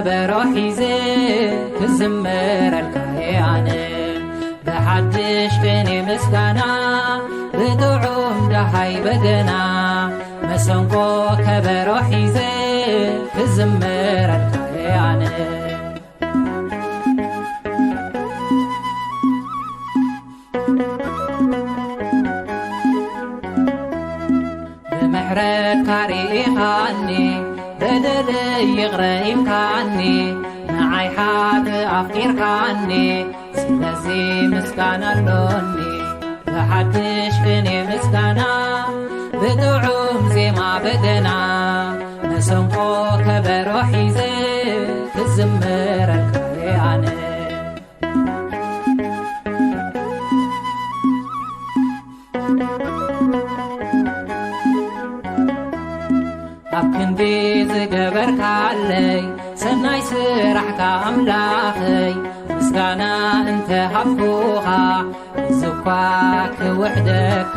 كبرو حيزي كزمر الكياني بحدش كني مسكانا بتوعم دهي بدنا مسنقو كبرو حيزي كزمر الكياني بمحرك كاريخاني بدلي يغريم كاني معي حاد أفكير كاني سلسي مسكانا اللوني بحدش كني مسكانا بتوعم زي ما بدنا مسنقو كبرو حيزي كزمر الكياني أبكندي زقبر كالي سناي سرحك أملاخي مسكانا انت هفوخا زكواك وحدك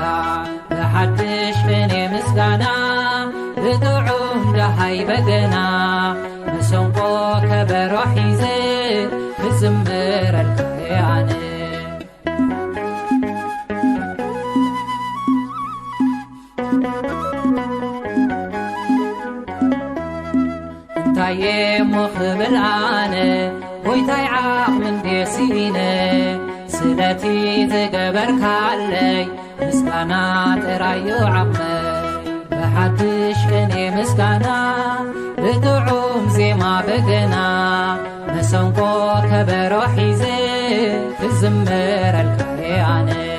لحدش فيني مسكانا بتوعم دهي بدنا مسنقو كبرو حيزي بزمر الكياني تاي مخبل أنا ويتاي عاق من ديسيني سلتي تقبر كالي مسكانا ترايو عقمي بحدش فيني مسكانا بتوعم زي ما بقنا مسنقو كبرو حيزي كزمر الكياني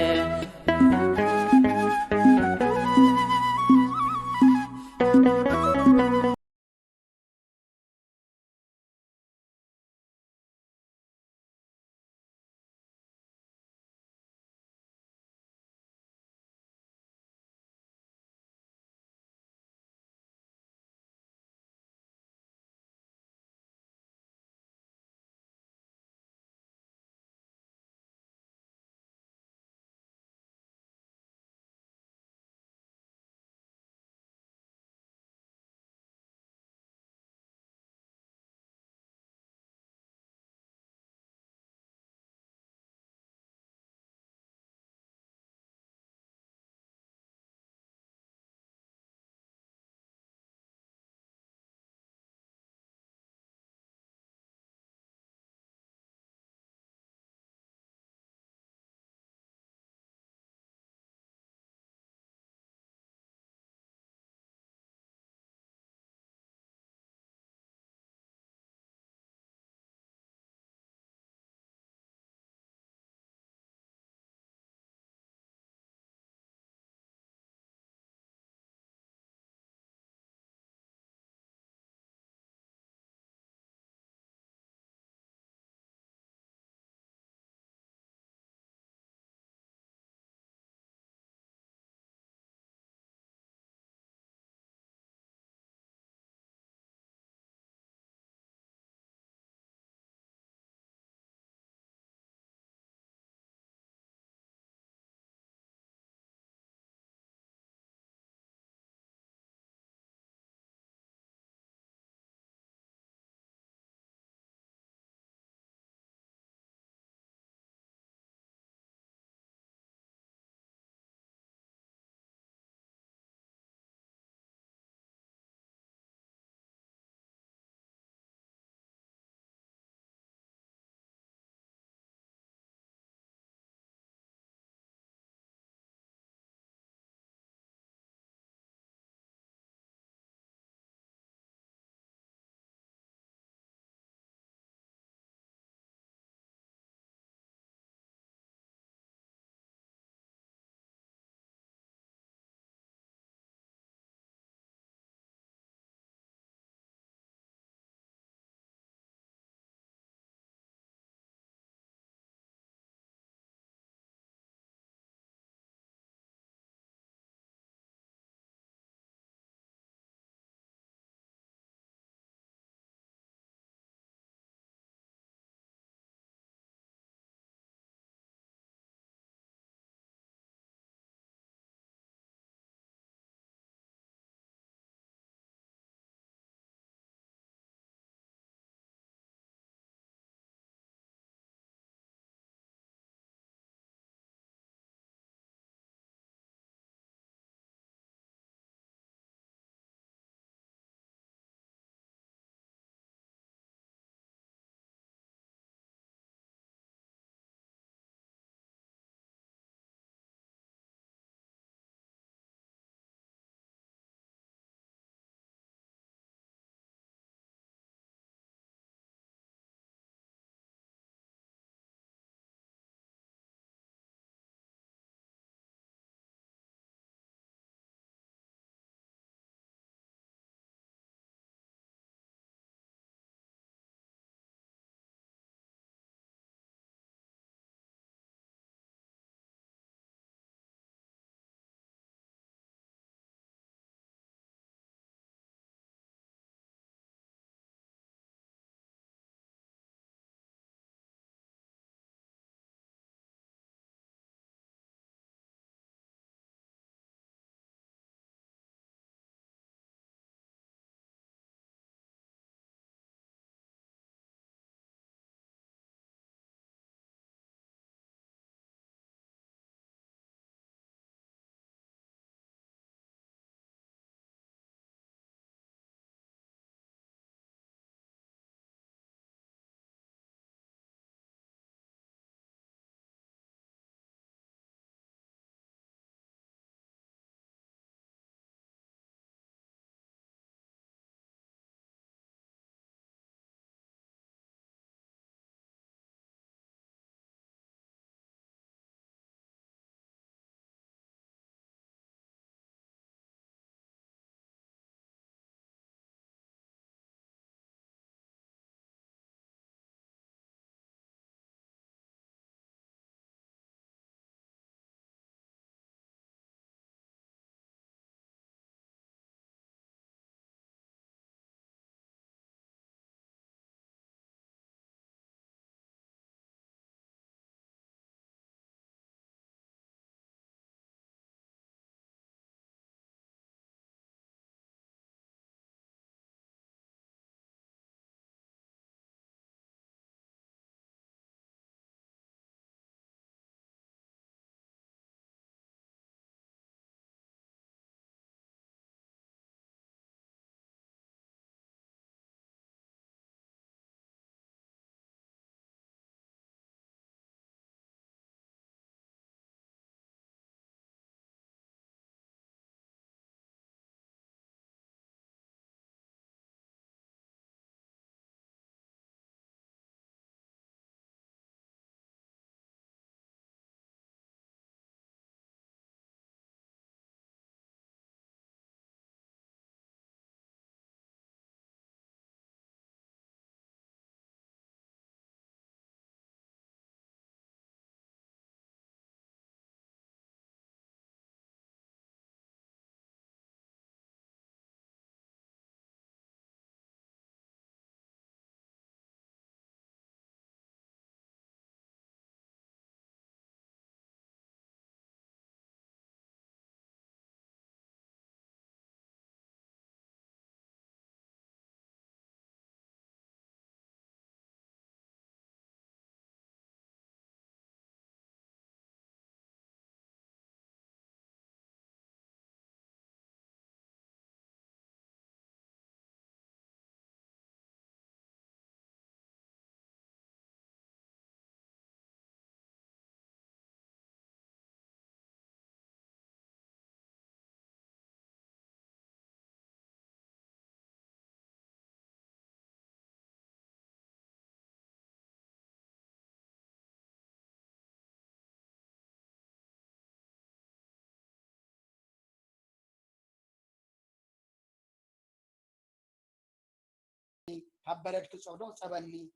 حبلت كصعدو صبني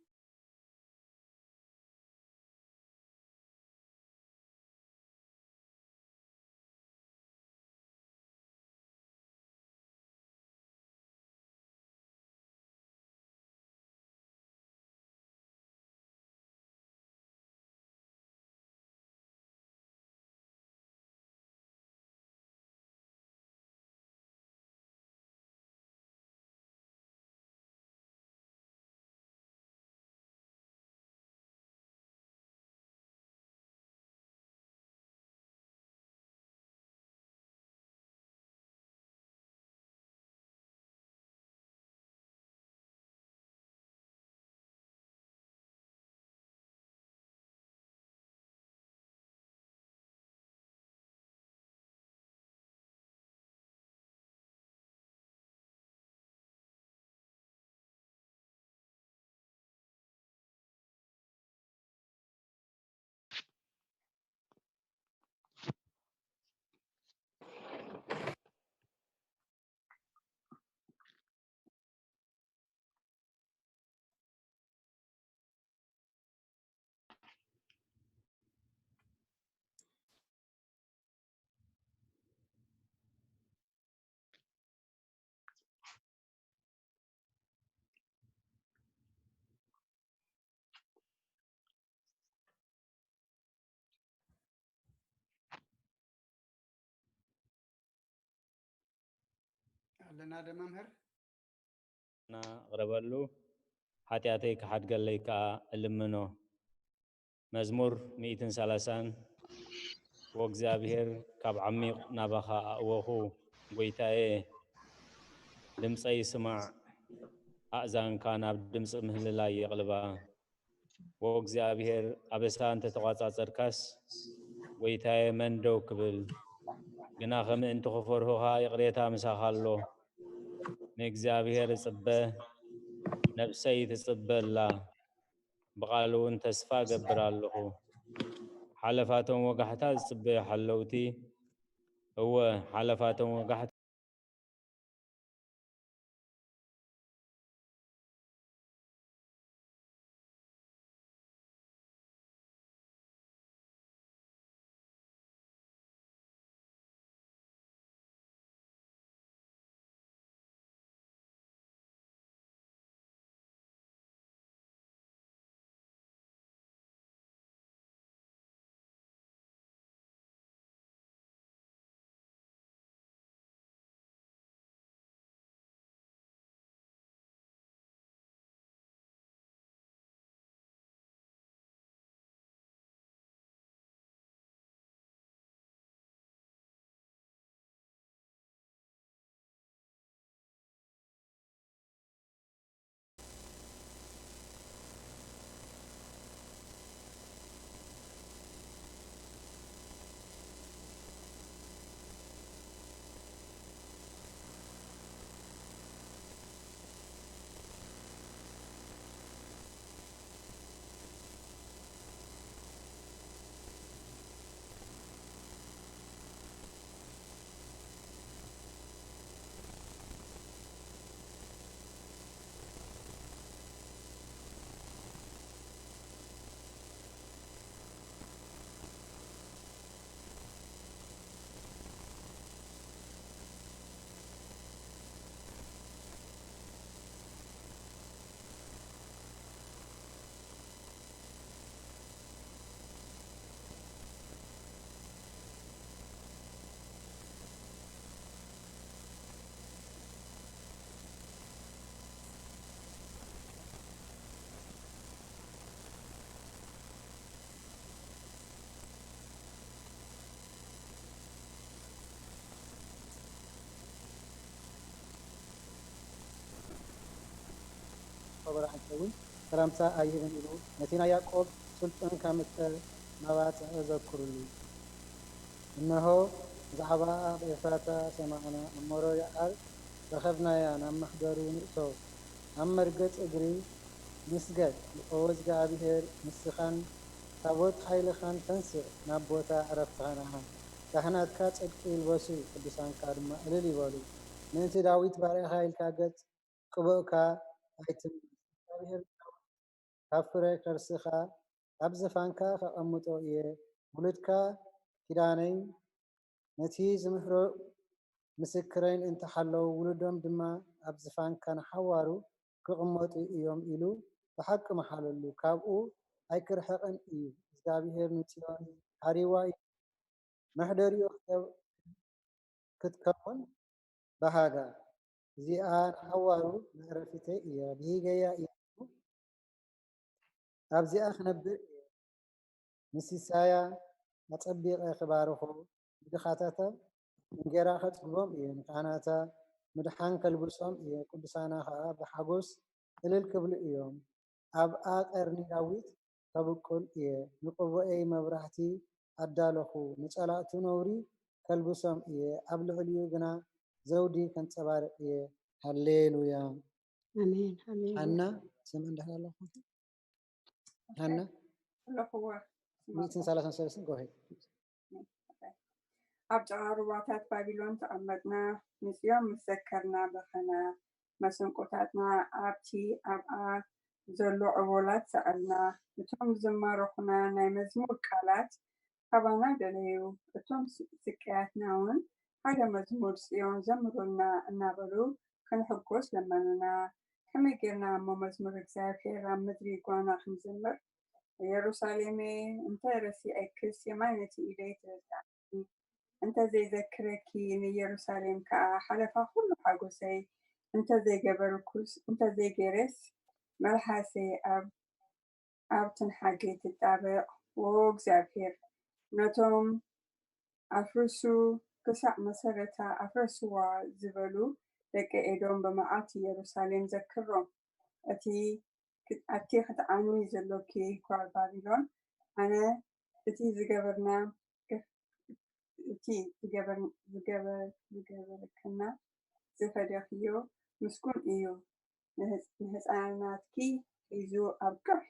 لنا دمامهر نا غربلو حتياتي كحد قال لي كألمنو مزمور 130 وእግዚአብሔር ካብ ዓሚቕ ናባኻ ኣእወኹ ጐይታዬ ድምፀይ ስማዕ ኣእዛንካ ናብ ድምፂ ምህልላይ የቕልባ ወእግዚአብሔር ኣበሳ እንተተቋጻጸርካስ ጐይታዬ መን ደው ክብል ግና ኸምእንቲ ኽፈርሁኻ ይቕሬታ ምሳኻ ኣሎ ንእግዚአብሔር እጽበ ነፍሰይ ትጽበላ ብቓሉ እውን ተስፋ ገብር ኣለኹ ሓለፋቶም ወጋሕታ ዝጽበዩ ሓለውቲ እወ ሓለፋቶም ወጋሕታ خبر عن سوي كلامسا أيضا إلو نتينا يعقوب سلطان كامت نوات أذكر لي إنه زعبا بإفاتا سمعنا أمرو يعال رخبنا يانا محضرون إتو أمر قد أجري مسجد أوز قابهر مسخان تابوت حيل خان تنسر نابوتا عرفتانها كهنات كات أبكي الوسو قدسان كارما إلي والو ننتي داويت باري حيل كاقت كبوكا أيتم እግዚአብሔር ካብ ፍረ ከርስኻ ኣብ ዝፋንካ ከቐምጦ እየ ውሉድካ ኪዳነይ ነቲ ዝምህሮ ምስክረይን እንተሓለዉ ውሉዶም ድማ ኣብ ዝፋንካ ንሓዋሩ ክቕመጡ እዮም ኢሉ ብሓቂ መሓለሉ ካብኡ ኣይክርሕቕን እዩ እግዚኣብሔር ንጽዮን ሃሪዋ እዩ መሕደሪኡ ክትከውን ባህጋ እዚኣ ንሓዋሩ መዕረፊተይ እያ ብሂገያ እዩ ኣብዚኣ ክነብር እየ ንሲሳያ ኣጸቢቐ ክባርኹ ንድኻታታ እንጀራ ከጽግቦም እየ ንካህናታ ምድሓን ከልብሶም እየ ቅዱሳና ከዓ ብሓጎስ እልል ክብሉ እዮም ኣብኣ ቀርኒ ዳዊት ከብቁል እየ ንቅቡአይ መብራህቲ ኣዳለኹ ንጸላእቱ ነውሪ ከልብሶም እየ ኣብ ልዕሊኡ ግና ዘውዲ ከንጸባርቕ እየ ሃሌሉያ አሜን ሃሌሉያ ሓና ስም እንዳሃለኹ ሓና ሚእትን ሰላሳን ሰለስትን ጎሄ ኣብ ጥቓ ሩባታት ባቢሎን ተቐመጥና ንጽዮን ምስ ዘከርና በኸና መሰንቆታትና ኣብቲ ኣብኣ ዘሎ ዕቦላት ሰቐልና እቶም ዝማረኹና ናይ መዝሙር ቃላት ካባና ደለዩ እቶም ስቃያትና እውን ሓደ መዝሙር ጽዮን ዘምሩልና እናበሉ ክንሕጎስ ለመኑና ከመይ ጌርና እሞ መዝሙር እግዚኣብሔር ኣብ ምድሪ ጓና ክንዝምር ኢየሩሳሌሜ እንተ ረሲዐክስ የማይ ነቲ ኢደይ ትረዳእኒ እንተ ዘይዘክረኪ ንኢየሩሳሌም ከዓ ሓለፋ ኩሉ ሓጎሰይ እንተ ዘይገበርኩስ እንተ ዘይገይረስ መልሓሰይ ኣብ ትንሓገይ ትጣበቕ እግዚአብሔር ነቶም ኣፍርሱ ክሳዕ መሰረታ ኣፍረስዋ ዝበሉ ደቂ ኤዶም በመዓልቲ ኢየሩሳሌም ዘክሮም እቲ ክትዓንዊ ዘሎኪ ጓል ባቢሎን ኣነ እቲ ዝገበርና እቲ ዝገበረክና ዝፈደኽዮ ምስጉን እዩ ንህፃናትኪ ሒዙ ኣብ ቅርሒ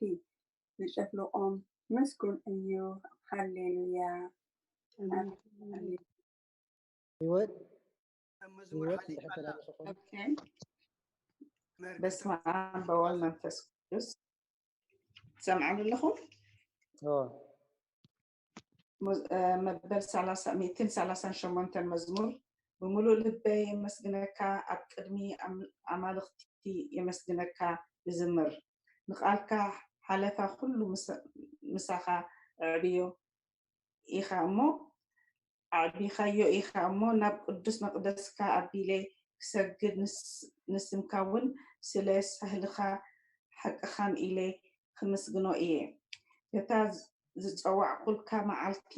ዝጨፍልቖም ምስጉን እዩ ሃሌሉያ ህይወት መዝሙር በስመ አብ ወወልድ ወመንፈስ ቅዱስ ሰምዓሉ ኣለኹም መበል 138 መዝሙር ብምሉእ ልበይ የመስግነካ ኣብ ቅድሚ ኣማልኽቲ የመስግነካ ዝዝምር ንቓልካ ሓለፋ ኩሉ ምሳኻ ኣዕብዮ ኢኻ እሞ ኣዕቢኻዮ ኢኻ እሞ ናብ ቅዱስ መቕደስካ ኣቢለ ክሰግድ ንስምካ እውን ስለ ሳህልኻ ሓቅኻን ኢለ ክምስግኖ እየ እታ ዝፀዋዕ ኩልካ መዓልቲ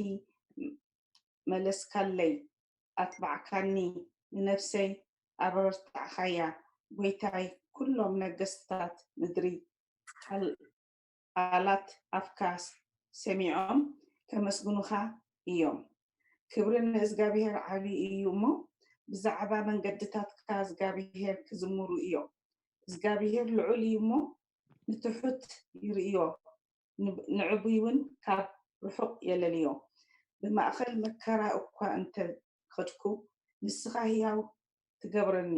መለስካለይ ኣትባዕካኒ ንነፍሰይ ኣበርታዕኻያ ጎይታይ ኩሎም ነገስታት ምድሪ ቃላት ኣፍካ ሰሚዖም ከመስግኑኻ እዮም ክብሪ ንእግዚአብሔር ዓብይ እዩ እሞ ብዛዕባ መንገድታትካ እግዚአብሔር ክዝምሩ እዮም እግዚአብሔር ልዑል እዩ እሞ ንትሑት ይርእዮ ንዕቡይ እውን ካብ ርሑቕ የለልዮ ብማእኸል መከራ እኳ እንተ ከድኩ ንስኻ ህያው ትገብረኒ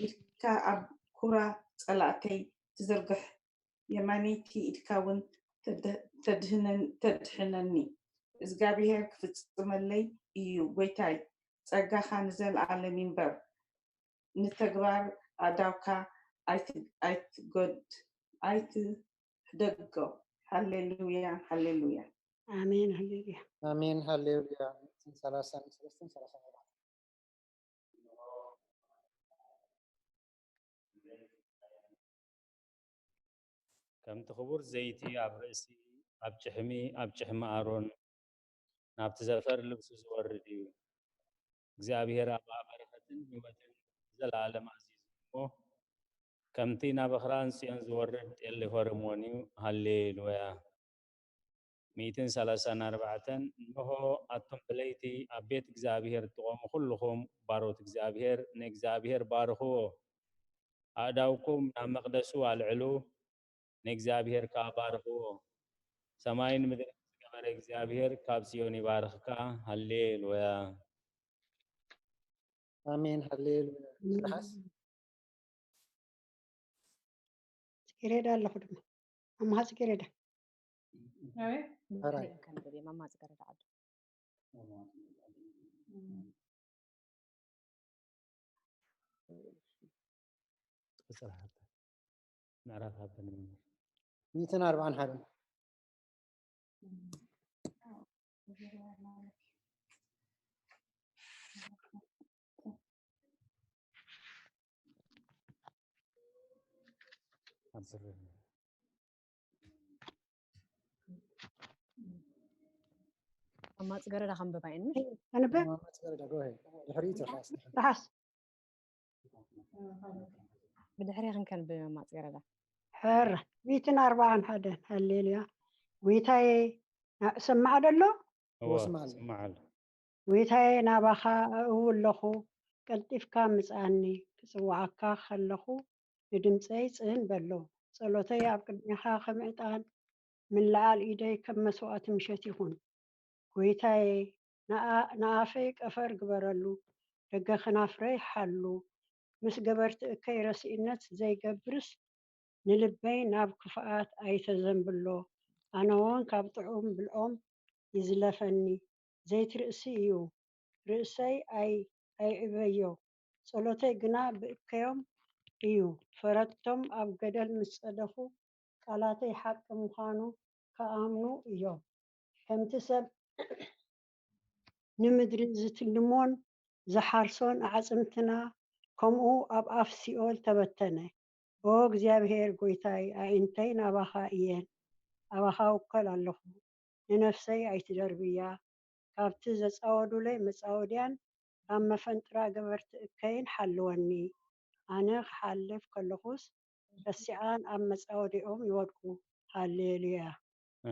ኢድካ ኣብ ኩራ ጸላእተይ ትዘርግሕ የማነይቲ ኢድካ እውን ተድሕነኒ እግዚአብሔር ክፍጽመለይ እዩ ጎይታይ ጸጋኻ ንዘለዓለም ይንበር ንተግባር ኣዳውካ ኣይትሕደጎ ሃሌሉያ ሃሌሉያ አሜን ሃሌሉያ አሜን ሃሌሉያ 33 ከምቲ ክቡር ዘይቲ ኣብ ርእሲ ኣብ ጭሕሚ ኣሮን ናብቲ ዘፈር ልብሱ ዝወርድ እዩ እግዚአብሔር ኣብ በረኸትን ህይወትን ዘለዓለም ኣዚዝሞ ከምቲ ናብ ኣኽራን ጽዮን ዝወርድ ጤል ሆርሞን እዩ ሃሌሉያ 134 እንሆ ኣቶም ብለይቲ ኣብ ቤት እግዚአብሔር ትቆሙ ኩልኹም ባሮት እግዚአብሔር ንእግዚአብሔር ባርኽዎ ኣእዳውኩም ናብ መቕደሱ ኣልዕሉ ንእግዚአብሔር ከዓ ባርኽዎ ሰማይን ምድርን ዝገበረ እግዚአብሔር ካብ ጽዮን ይባርኽካ ሃሌሉያ አሜን ሃሌሉያ يريد الله خدمة أما هذا يريد بدحري كان بدي ما زغرد عاد بصراحة نعرف هذا من 240 حدا أنصر ما زغرد خم بباين أنا بقى ما تقدر تقول الحرية خلاص راح بدحري كان بما زغرد حر 240 حدا هالليلة ويتاي سمع دلو هو هو سمع لي. سمع له ويتاي نابخا أقول له قلتف كامس عني كسوعكا خلخو بدمسي صين بلو صلوتي أبقى نخا خمعتان من لعال إيدي كم مسوات مشتي هون ويتاي نافيك أفر قبرلو رقا خنافري حلو مس قبرت كي رسئنت زي قبرس نلبي ناب كفاءات أي تزنبلو أنا وان كابطعوم بالأم يزلفني زي ترأسيو رأسي أي عبيو صلوتي قنا بكيوم إيو فردتم أب قدل مسألفو قالاتي حق مخانو كآمنو إيو كمتسب نمدري زتلمون زحارسون عزمتنا كمو أب أف سيول تبتنه أو እግዚአብሔር ጎይታይ ኣእንተይ ናባኻ እየን ኣባኻ ውከል ኣለኹ ንነፍሰይ ኣይትደርብያ ካብቲ ዘፃወዱለይ መፃወድያን ካብ መፈንጥራ ገበርቲ እከይን ሓልወኒ ኣነ ክሓልፍ ከለኹስ ረሲዓን ኣብ መፃወዲኦም ይወድቁ ሃሌሉያ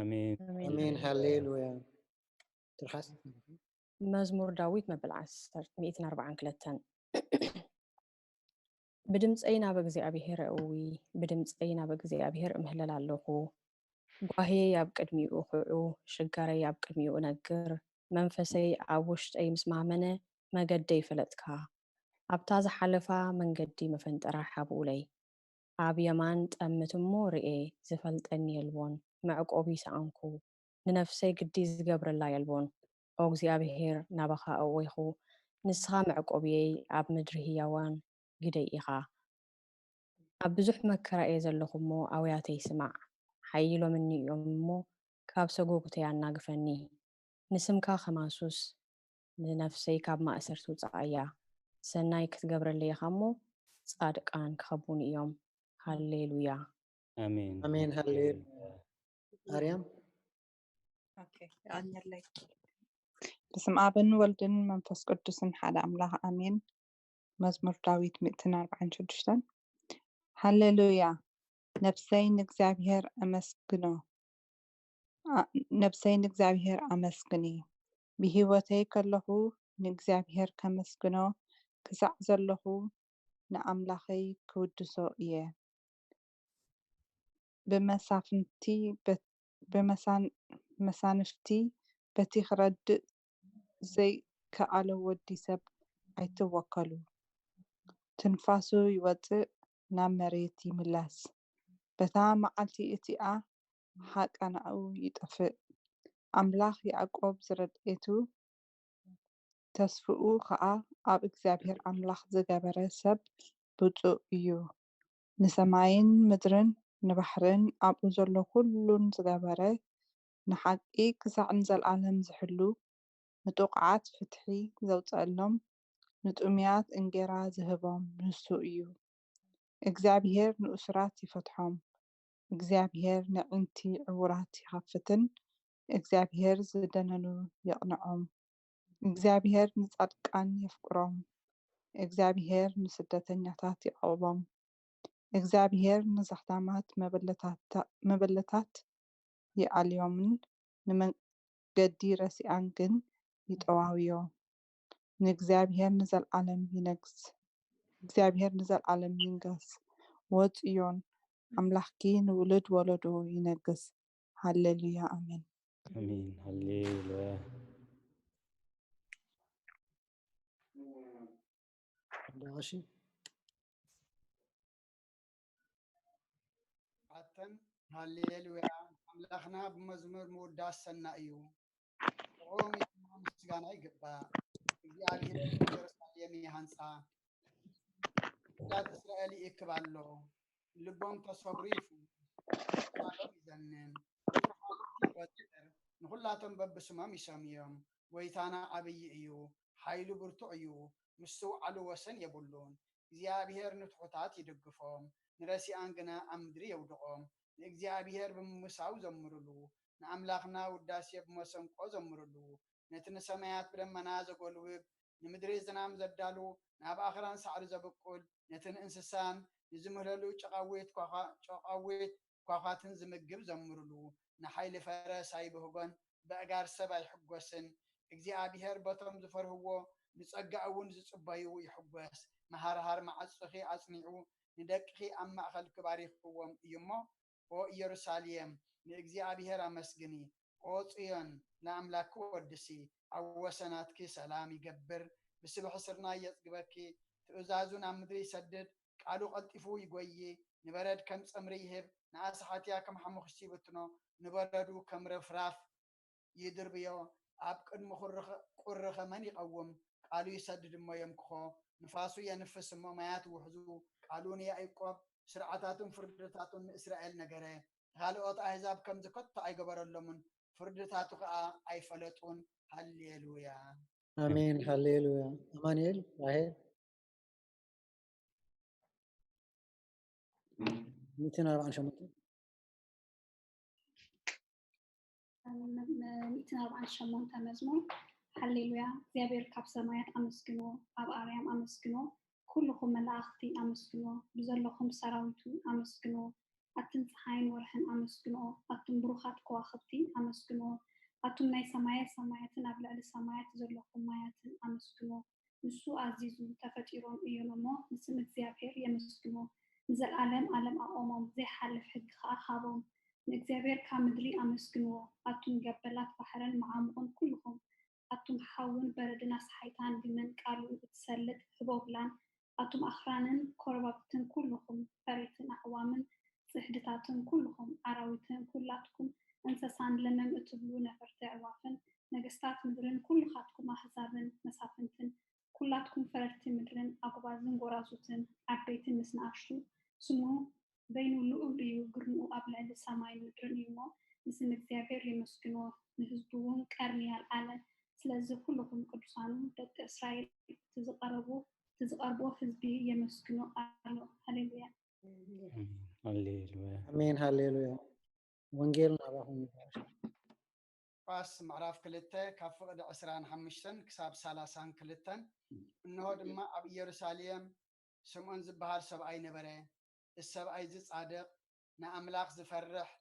آمين امين هللويا ترحس مزمور داويت مبل 142 بدمፅይና በእግዚአብሔር እዊ بدمፅይና በእግዚአብሔር እምህለል ኣለኹ ጓህየይ ኣብ ቅድሚኡ ክዑ ሽጋረይ ኣብ ቅድሚኡ ነግር መንፈሰይ ኣብ ውሽጠይ ምስ ማመነ መገደይ ፍለጥካ ኣብታ ዝሓለፋ መንገዲ መፈንጠራ ሓብኡለይ ኣብ የማን ጠምት እሞ ርኤ ዝፈልጠኒ የልቦን መዕቆቢ ሰኣንኩ ንነፍሰይ ግዲ ዝገብረላ የልቦን ኦ እግዚኣብሔር ናባኻ እወይኹ ንስኻ መዕቆብየይ ኣብ ምድሪ ህያዋን ግደይ ኢኻ ኣብ ብዙሕ መከራ እየ ዘለኹ እሞ ኣውያተይ ስማዕ ሓይሎምኒ እዮም እሞ ካብ ሰጎጉተይ ኣናግፈኒ ንስምካ ኸማሱስ ንነፍሰይ ካብ ማእሰርቲ ውፅኣ እያ ሰናይ ክትገብረለይ ኢኻ እሞ ጻድቃን ክኸቡን እዮም ሃሌሉያ آمين امين هللويا مريم اوكي أنيلي بسم آبن ولدن منفس قدسن حدا أملاها آمين مزمور داويت 146 هللويا نفسي نእግዚአብሔር أمسكنو نفسي نእግዚአብሔር أمسكني بهوتي كله نግዚአብሔር كمسكنو كسع زله نأملاخي كودسو إيه بمسانفتي بتي خرد زي كألو ودي سب أيتوكلو تنفاسو يوطئ نام مريتي ملاس بتا معلتي اتئا حق أنا أو يطفئ أملاخ يعقوب زرد إتو تسفؤو خاء أب እግዚአብሔር أملاخ زغبر سب بطو إيو نسماين مدرن نبحرن أبو زلو كلون زغبر نحقي كسع نزل عالم زحلو نتوقعات فتحي زوصألهم نطميات انجرا زهبهم نسو إيو እግዚአብሔር ንኡስራት ይፈትሖም እግዚአብሔር ንዕንቲ ዕውራት ይኸፍትን እግዚአብሔር ዝደነኑ የቕንዖም እግዚአብሔር ንጻድቃን የፍቅሮም እግዚአብሔር ንስደተኛታት ይቐብቦም እግዚአብሔር ንዛሕታማት መበለታት ይኣልዮምን ንመንገዲ ረሲኣን ግን ይጠዋውዮ ንእግዚአብሔር ንዘለዓለም ይነግስ እግዚአብሔር ንዘለዓለም ይንገስ ወጽዮን አምላኽኪ ንውልድ ወለዶ ይነግስ ሃሌሉያ አሜን آمين هللويا داشي ሃሌሉያ አምላኽና ብመዝሙር ምውዳስ ሰናእዩ ቆም ምስጋና ይግባእ እግዚአብሔር ኢየሩሳሌም ይሃንጻ ዳት እስራኤል ይክባሎ ልቦም ተሰብሩ ይፍሎም ይዘንን ይቆጥር ንኹላቶም በብስሞም ይሰምዮም ወይታና ዓብይ እዩ ኃይሉ ብርቱዕ እዩ ምስ ውዓሉ ወሰን የብሉን እግዚአብሔር ንትሑታት ይድግፎም ንረሲአን ግና ኣብ ምድሪ የውድቖም ንእግዚአብሔር ብምውሳው ዘምሩሉ ንኣምላኽና ውዳሴ ብመሰንቆ ዘምሩሉ ነቲ ንሰማያት ብደመና ዘጐልብብ ንምድሪ ዝናም ዘዳሉ ናብ ኣኽራን ሳዕሪ ዘብቁል ነቲ እንስሳን ንዝምህለሉ ጨቓዊት ኳኳትን ዝምግብ ዘምሩሉ ንሓይሊ ፈረስ ኣይብህጎን በእጋር ሰብ ኣይሕጐስን እግዚአብሔር በቶም ዝፈርህዎ ንጸጋእ እውን ዝጽበዩ ይሕጐስ መሃርሃር መዓጽኺ ኣጽኒዑ ንደቅኺ ኣብ ማእኸል ክባሪኽዎም እዩ እሞ ኦ ኢየሩሳሌም ንእግዚአብሔር ኣመስግኒ ኦ ጽዮን ንኣምላክ ወድሲ ኣብ ወሰናትኪ ሰላም ይገብር ብስብሒ ስርናይ የጽግበኪ ትእዛዙን ኣብ ምድሪ ይሰድድ ቃሉ ቀልጢፉ ይጐይ ንበረድ ከም ጸምሪ ይህብ ንኣስሓትያ ከም ሓሙኽሲ ይብትኖ ንበረዱ ከም ረፍራፍ ይድርብዮ ኣብ ቅድሚ ቁሪ ኸመን ይቐውም ቃሉ ይሰድድ እሞ የምክኾ ንፋሱ የንፍስ እሞ ማያት ውሕዙ ቃሉ ንያዕቆብ ስርዓታቱን ፍርድታቱን ንእስራኤል ነገረ ካልኦት ኣሕዛብ ከም ዝከቶ ኣይገበረሎምን ፍርድታቱ ከዓ ኣይፈለጡን ሃሌሉያ አሜን ሃሌሉያ አማኑኤል ራሄል 248 248 መዝሙር ሃሌሉያ እግዚአብሔር ካብ ሰማያት ኣመስግኖ ኣብ ኣርያም ኣመስግኖ ኩልኩም መላእኽቲ ኣመስግኖ ብዘለኹም ሰራዊቱ ኣመስግኖ ኣቱም ፀሓይን ወርሕን ኣመስግኖ ኣቱም ብሩኻት ከዋኽብቲ ኣመስግኖ ኣቱም ናይ ሰማያትን ኣብ ልዕሊ ሰማያት ዘለኹም ማያትን ኣመስግኖ ንሱ ኣዚዙ ተፈጢሮም እዮም እሞ ንስም እግዚአብሔር የመስግኖ ንዘለዓለም ዓለም ኣቆሞም ዘይሓልፍ ሕጊ ከዓ ሃቦም ንእግዚአብሔር ካብ ምድሪ ኣመስግንዎ ኣቱም ገበላት ባሕርን መዓሙቕን ኩልኹም ኣቱም ሓውን በረድን ኣስሓይታን ግመን ቃሉ እትሰልጥ ሕቦብላን ኣቱም ኣኽራንን ኮረባብትን ኩልኹም ፈሬትን ኣዕዋምን ጽሕድታትን ኩልኹም ኣራዊትን ኩላትኩም እንስሳን ለመም እትብሉ ነፈርቲ ኣዕዋፍን ነገስታት ምድርን ኩልኻትኩም ኣሕዛብን መሳፍንትን ኩላትኩም ፈረርቲ ምድርን ኣጉባዝን ጎራዙትን ዓበይትን ምስ ንኣሽቱ ስሙ በይኑ ልዑል እዩ ግርምኡ ኣብ ልዕሊ ሰማይን ምድርን እዩ እሞ ንስም እግዚአብሔር የመስግንዎ ንህዝቡ እውን ቀርኒ ያልዓለ ስለዚ ኩልኩም ቅዱሳኑ ደቂ እስራኤል ትዝቐርቦ ህዝቢ የመስግኖ ኣሎ ሃሌሉያ ሃሌሉያ አሜን ሃሌሉያ ወንጌል ናባኹም ጳስ ምዕራፍ 2 ካብ ፍቕዲ 25 ክሳብ 32 እንሆ ድማ ኣብ ኢየሩሳሌም ስምዖን ዝበሃል ሰብኣይ ነበረ السبعي زي صادق نأملاك زفرح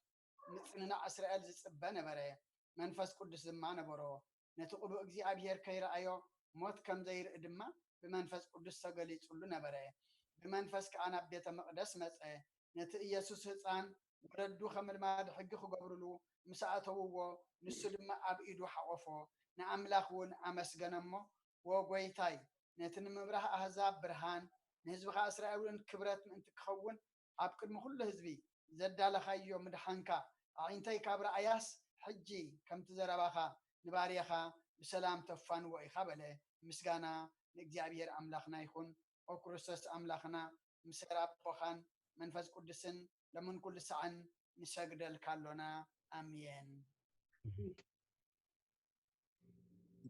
نتننا إسرائيل زي صبا نبره منفس قدس زمان نبرو نتقبو اجزي أبيهر كيرا أيو موت كم زير إدما بمنفس قدس سقلي تقولو نبره بمنفس كأنا بيت مقدس مسأة نت يسوع هتان وردو خمر ما حق خو قبرلو مساعته هو نسلم أب إيدو حوفه نأملاك ون أمس جنمه وقويتاي نتن مبره أحزاب برهان نهزبخ إسرائيل كبرت من تكون عبقد مخل هزبي زد على خيو مدحنكا عينتي كابر عياس حجي كم تزرباخا نباريخا بسلام تفان وإخابله مسجانا نجزابير أملاخنا يكون أو كرسس أملاخنا مسراب بخان منفذ قدسن لمن كل سعن نسجد الكالونا أمين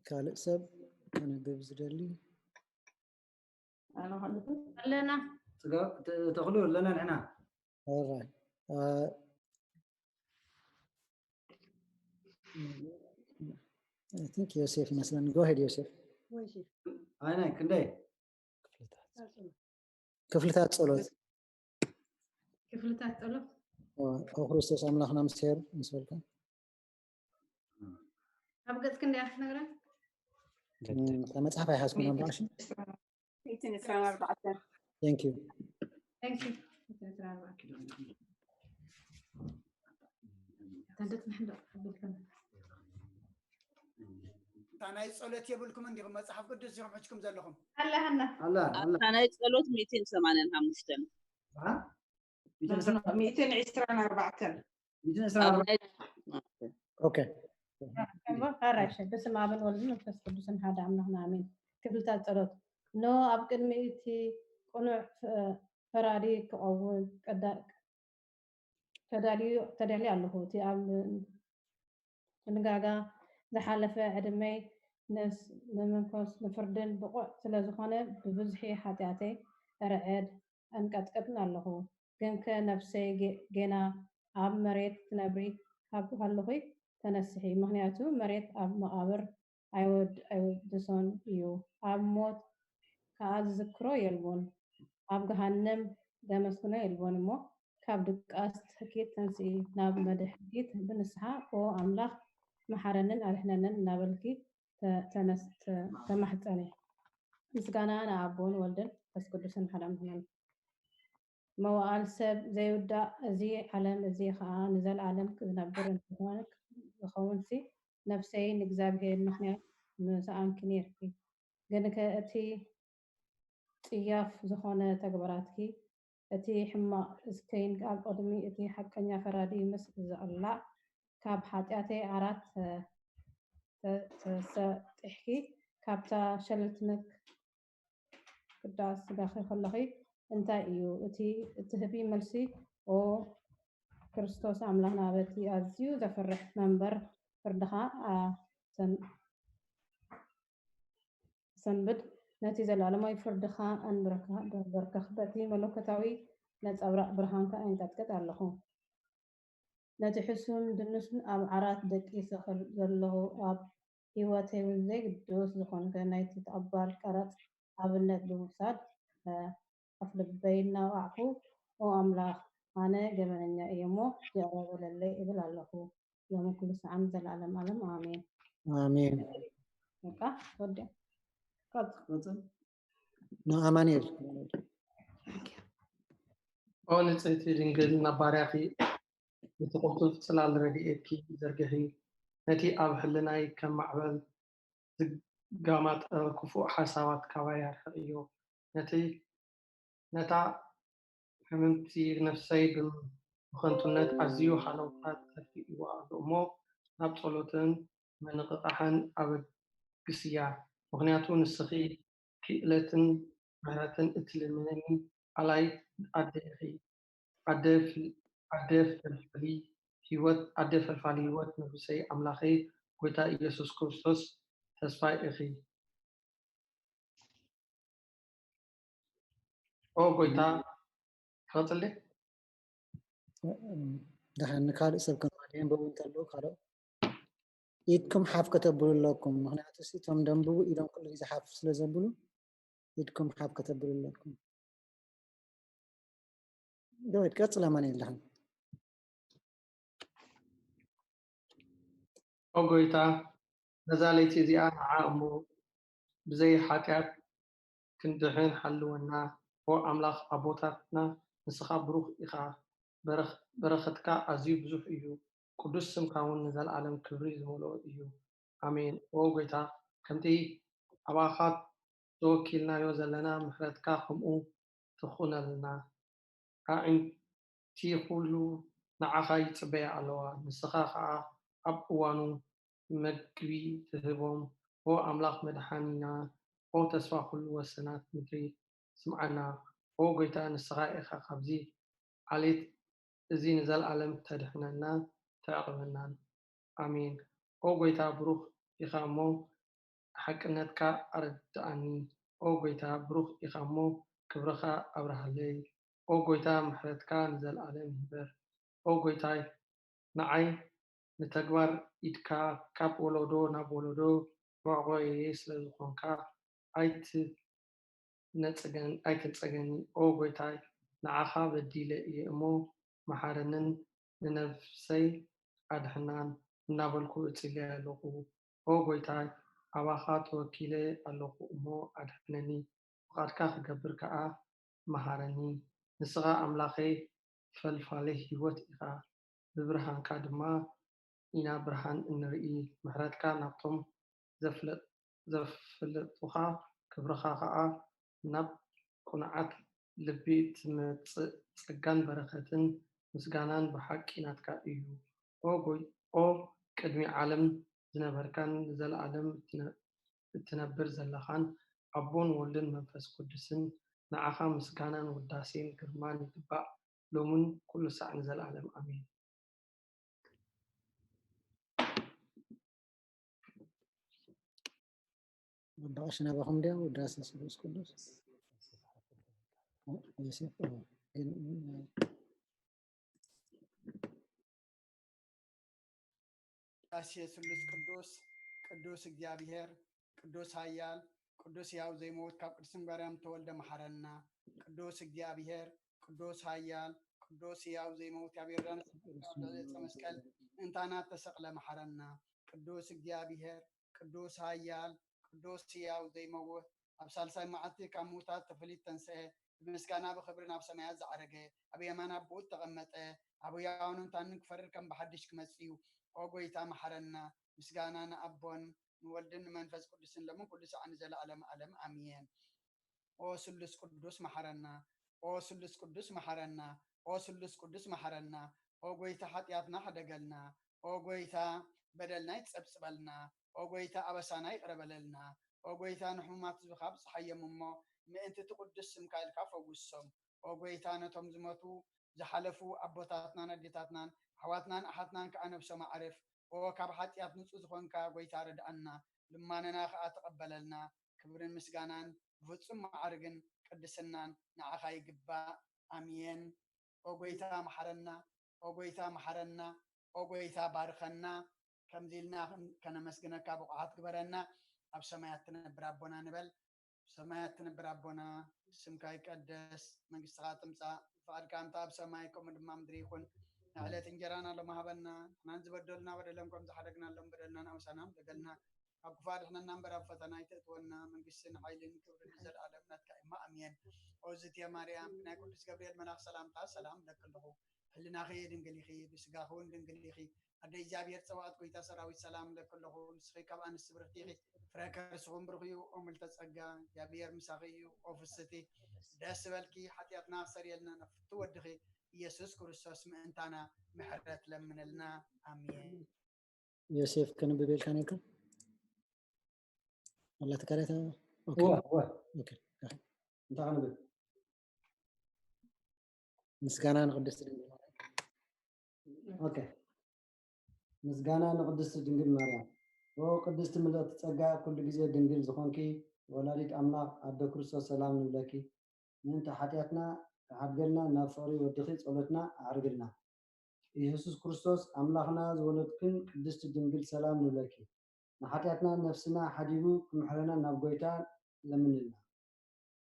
كالق سب أنا ببزدلي لنا تقولوا لنا نحن alright I think Yosef مثلا go ahead Yosef أنا كندي كفلتات صلوت كفلتات صلوت أو خريستوس أملاخنا مسير نسولكم أبغى كندي أخ نقرأ لما تصحى هاي حاسكم نمبر 10 Thank you. Thank you. أنا يسألت يبلكم عندي مصحف قدس يوم حجكم زلهم الله أنا يسألت 285 ها 224 اوكي هرش بسم ابن ولد መንፈስ ቅዱስን ሓደ አምላክና አሜን። ክፍልታት ጸሎት ኖ ኣብ ቅድሚ እቲ ቁኑዕ ፈራዲ ክቐውም ተዳልዩ ኣለኹ። እቲ ኣብ ምንጋጋ ዝሓለፈ ዕድመይ ንመንኮስ ንፍርድን ብቑዕ ስለ ዝኾነ ብብዝሒ ሓጢኣተይ ረዕድ እንቀጥቅጥን ኣለኹ። ግን ነፍሰይ ጌና ኣብ መሬት ትነብሪ ካብ ኣለኹ ተነስሒ። ምክንያቱ መሬት ኣብ መቃብር ኣይወድሶን እዩ። ኣብ ሞት ከዓ ዝዝክሮ የልቦን። ኣብ ገሃነም ዘመስግኖ የልቦን እሞ ካብ ድቃስ ትሕኪት ተንስኢ ናብ መድሕጊት ብንስሓ ኦ ኣምላኽ መሓረንን ኣድሕነንን እናበልኪ ተማሕፀኒ። ምስጋና ንኣቦን ወልድን መንፈስ ቅዱስን ሓደ ኣምላክ። መዋዕል ሰብ ዘይውዳእ እዚ ዓለም እዚ ከዓ ንዘለዓለም ክነብር ዝኸውን ሲ ነፍሰይ ንእግዚኣብሔር ምክንያት ምስኣንኪ ነርኪ። ግን እቲ ፅያፍ ዝኾነ ተግባራትኪ እቲ ሕማቅ እስከይን ኣብ ቅድሚ እቲ ሓቀኛ ፈራዲ ምስ ዘቕላዕ ካብ ሓጢኣተይ ዓራት ተሰጢሕኪ ካብታ ሸለልትነት ክዳስ ጋኺ ከለኺ እንታይ እዩ እቲ እትህቢ መልሲ ኦ ክርስቶስ ኣምላኽና በቲ ኣዝዩ ዘፍርሕ መንበር ፍርድኻ ሰንብድ ነቲ ዘለዓለማዊ ፍርድኻ እንበርከኽ በቲ መለኮታዊ ነፀብራቅ ብርሃንካ ይንቀጥቅጥ ኣለኹ። ነቲ ሕሱም ድንሱን ኣብ ዓራት ደቂ ዘለኹ ኣብ ሂወተይ ዘይግድስ ዝኾንከ ናይቲ ተቐባል ቀረፅ ኣብነት ብምውሳድ ኣፍልበይ እናውቃዕኩ ኦ ኣምላኽ ኣነ ገበነኛ እየ እሞ ይቕረበለለይ እብል ኣለኹ። ሎሚ ኩሉ ሰዓም ዘለዓለም ዓለም ኣሜን አሜን። በቃ ወዲያ አማኑኤል ኦ ንጽሕቲ ድንግል ናባርያኺ ነቲ ቁልጡፍ ጽላል ረድኤትኪ ዘርግሒ ነቲ ኣብ ሕልናይ ከም ማዕበል ዝጋማጠ ክፉእ ሓሳባት ካባይ ያርሕቕ እዩ። ነታ ሕምምቲ ነፍሰይ ብኸንቱነት ኣዝዩ ሓለውታት ተፊእዋ ኣሎ እሞ ናብ ጸሎትን መንቕቓሕን ኣበግስ እያ። ምክንያቱ ንስኺ ክእለትን ምህረትን እትልምነኒ ቃላይ ኣደ ኢኺ ኣደ ፈልፋሊ ህይወት ንጉሰይ ኣምላኸይ ጎይታ ኢየሱስ ክርስቶስ ተስፋይ ኢኺ። ኦ ጎይታ ክቐፅል ድሓን ካልእ ሰብ ከማድን በውን እንተሎ ካልኦት ኢድኩም ሓፍ ከተብሉ ኣለኩም። ምክንያቱ እቶም ደንብቡ ኢዶም ኩሉ ግዜ ሓፍ ስለ ዘብሉ ኢድኩም ሓፍ ከተብሉ ኣለኩም። ዳዊት ቀፅል ኣማን የለህም። ኦ ጎይታ ነዛ ለይቲ እዚኣ ንዓ እሞ ብዘይ ሓጢኣት ክንድሕን ሓልወና። ኦ ኣምላኽ ኣቦታትና ንስኻ ብሩኽ ኢኻ፣ በረኸትካ ኣዝዩ ብዙሕ እዩ። ቅዱስ ስምካ እውን ንዘለዓለም ክብሪ ዝመልኦ እዩ ኣሜን። ኦ ጎይታ ከምቲ ኣባኻት ተወኪልናዮ ዘለና ምሕረትካ ከምኡ ትኹነልና። ኣዒንቲ ኩሉ ንዓኻ ይፅበያ ኣለዋ፣ ንስኻ ከዓ ኣብ እዋኑ መግቢ ትህቦም። ኦ ኣምላኽ መድሓኒና ኦ ተስፋ ኩሉ ወሰናት ምድሪ ስምዓና። ኦ ጎይታ ንስኻ ኢኻ ካብዚ ዓሌት እዚ ንዘለዓለም ተድሕነና ተዕቕበናን ኣሜን። ኦ ጎይታ ብሩኽ ኢኻ እሞ ሓቅነትካ ኣረዳእኒ። ኦ ጎይታ ብሩኽ ኢኻ እሞ ክብርኻ ኣብርሃለይ። ኦ ጎይታ ምሕረትካ ንዘለዓለም ይበር። ኦ ጎይታ ንዓይ ንተግባር ኢድካ ካብ ወለዶ ናብ ወለዶ መዕቆየ ስለ ዝኾንካ ኣይትንፀገኒ። ኦ ጎይታ ንዓኻ በዲለ እየ እሞ መሓረንን ንነፍሰይ ኣድሕናን እናበልኩ እፅልያ ኣለኹ። ኦ ጎይታ ኣባኻ ተወኪለ ኣለኹ እሞ ኣድሕነኒ። ፍቓድካ ክገብር ከዓ መሃረኒ። ንስኻ ኣምላኸይ ፈልፋለይ ህይወት ኢኻ፣ ብብርሃንካ ድማ ኢና ብርሃን እንርኢ። ምሕረትካ ናብቶም ዘፍለጡኻ ክብርኻ ከዓ ናብ ቁንዓት ልቢ ጸጋን በረኸትን ምስጋናን ብሓቂ ናትካ እዩ ኦ ቅድሚ ዓለም ዝነበርካን ዘለዓለም እትነብር ዘለኻን ኣቦን ወልድን መንፈስ ቅዱስን ንዓኻ ምስጋናን ውዳሴን ግርማን ይግባእ ሎምን ኩሉ ሳዕ ንዘለዓለም ኣሜን ወዳሽና ባኹም ዲያ ውዳሴ ስሉስ ቅዱስ ዮሴፍ ዳሴ ስሉስ ቅዱስ እግዚአብሔር ቅዱስ ኃያል ቅዱስ ያው ዘይሞት ካብ ቅድስን ማርያም ተወልደ መሐረና ቅዱስ እግዚአብሔር ቅዱስ ኃያል ቅዱስ ያው ዘይሞት ያብራን መስቀል እንታና ተሰቅለ መሐረና ቅዱስ እግዚአብሔር ቅዱስ ኃያል ቅዱስ ያው ዘይሞት ኣብ ሳልሳይ መዓልቲ ካብ ሙታት ተፈሊጥ ተንስአ ብምስጋና ብክብርን ኣብ ሰማያት ዝዓረገ ኣብ የማና ቦት ተቐመጠ ኣብ ያውን እንታን ክፈርር ከም ብሓድሽ ክመጽዩ ኦ ጎይታ መሐረና ምስጋና ንኣቦን ንወልድን መንፈስ ቅዱስን ለምን ኩሉ ሰዓን ዘለዓለም ዓለም አሜን ኦ ስሉስ ቅዱስ መሐረና ኦ ስሉስ ቅዱስ መሐረና ኦ ስሉስ ቅዱስ መሐረና ኦ ጎይታ ኃጢአትና ሓደገልና ኦ ጎይታ በደልና ይጸብጽበልና ኦ ጎይታ አበሳና ይቅረበለልና ኦ ጎይታ ንሕሙማት ዝብኻብ ፀሓዮም እሞ ምእንቲ ትቅዱስ ስምካ ኢልካ ፈውሶም ኦ ጎይታ ነቶም ዝመቱ ዝሓለፉ ኣቦታትናን ኣዴታትናን ኣሕዋትናን ኣሓትናን ከዓ ነብሶም ኣዕርፍ ኦ ካብ ሓጢአት ንጹህ ዝኾንካ ጎይታ ረድአና ልማነና ከዓ ተቐበለልና ክብርን ምስጋናን ብፍጹም ማዕርግን ቅድስናን ንዓኻ ይግባእ አሜን ኦ ጎይታ መሐረና ኦ ጎይታ መሐረና ኦ ጎይታ ባርከና ከምዚልና ከነመስግነካ ብቑዓት ግበረና ኣብ ሰማያት ትነብር ኣቦና ንበል ሰማያት ትነብር ኣቦና ስምካ ይቀደስ መንግስትኻ ትምጻእ ፍቃድካ እንታ ኣብ ሰማይ ከምኡ ድማ ምድሪ ይኹን ንዕለት እንጀራና ለማሃበና ናን ዝበደልና በደለም ከም ዝሓደግናሎም በደልና ናውሳናም በደልና ኣብ ክፋድ ሕነና እምበር ኣብ ፈተና ይተእትወና መንግስትን ሓይልን ክብርን ዘለዓለም ናትካ ኢማ ኣሜን ኦዝትየ ማርያም ናይ ቅዱስ ገብርኤል መልኣክ ሰላምታ ሰላም ለክልኹ ህልናኺ ድንግል ኢኺ ብስጋኺ እውን ድንግል ኢኺ ኣደ እግዚኣብሔር ፀዋዕት ጎይታ ሰራዊት ሰላም ለክልኹ ንስኺ ካብ ኣንስቲ ብርክቲ ኢኺ ፍረ ከርስኹም ብሩኽ እዩ ኦ ምልዕተ ጸጋ እግዚኣብሔር ምሳኺ እዩ ኦ ፍስቲ ደስ በልኪ ሓጢአትና ክሰርየልና ነፍቲ ወድኺ ኢየሱስ ክርስቶስ ምእንታና ምሕረት ለምንልና አሜን ዮሴፍ ከንብቤልካ ነይርካ ولا تكريت اوكي اوكي انت غنبل مسكانا نقدس دنجل اوكي مسكانا نقدس دنجل مريم او قدست ملأت ጸጋ كل ጊዜ ድንግል ዝኾንኪ ወላዲት አምላክ አደ ክርስቶስ ሰላም ንብለኪ ምንተ ሓጢአትና ዓብገልና ናብ ፍቅሪ ወድኺ ጸሎትና አዕርግልና ኢየሱስ ክርስቶስ አምላክና ዝወለድክን ቅድስት ድንግል ሰላም ንብለኪ ንሓጢአትና ነፍስና ሓዲቡ ክምሕረና ናብ ጎይታ ለምንልና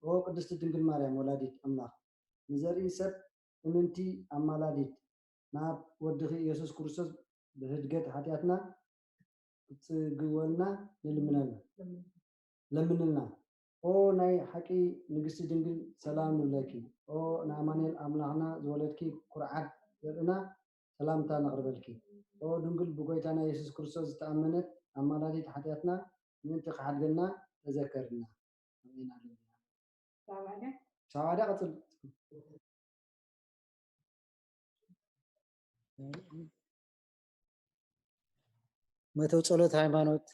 ኦ ቅድስት ድንግል ማርያም ወላዲት አምላክ ንዘርኢ ሰብ እምንቲ ኣማላዲት ናብ ወድኺ ኢየሱስ ክርስቶስ ብህድገት ሓጢአትና ክትግወልና ለምንልና ኦ ናይ ሓቂ ንግስቲ ድንግል ሰላም ንብለኪ ኦ ንኣማኑኤል ኣምላኽና ዝወለድኪ ኩርዓት ዘርእና ሰላምታ ነቕርበልኪ ኦ ድንግል ብጎይታና ኢየሱስ ክርስቶስ ዝተኣመነት ኣማላዲት ሓጢአትና ምንቲ ክሓድገና ተዘከርና አሜን ሃሌሉያ ሳዋዳ ቀጽል መተው ጸሎት ሃይማኖት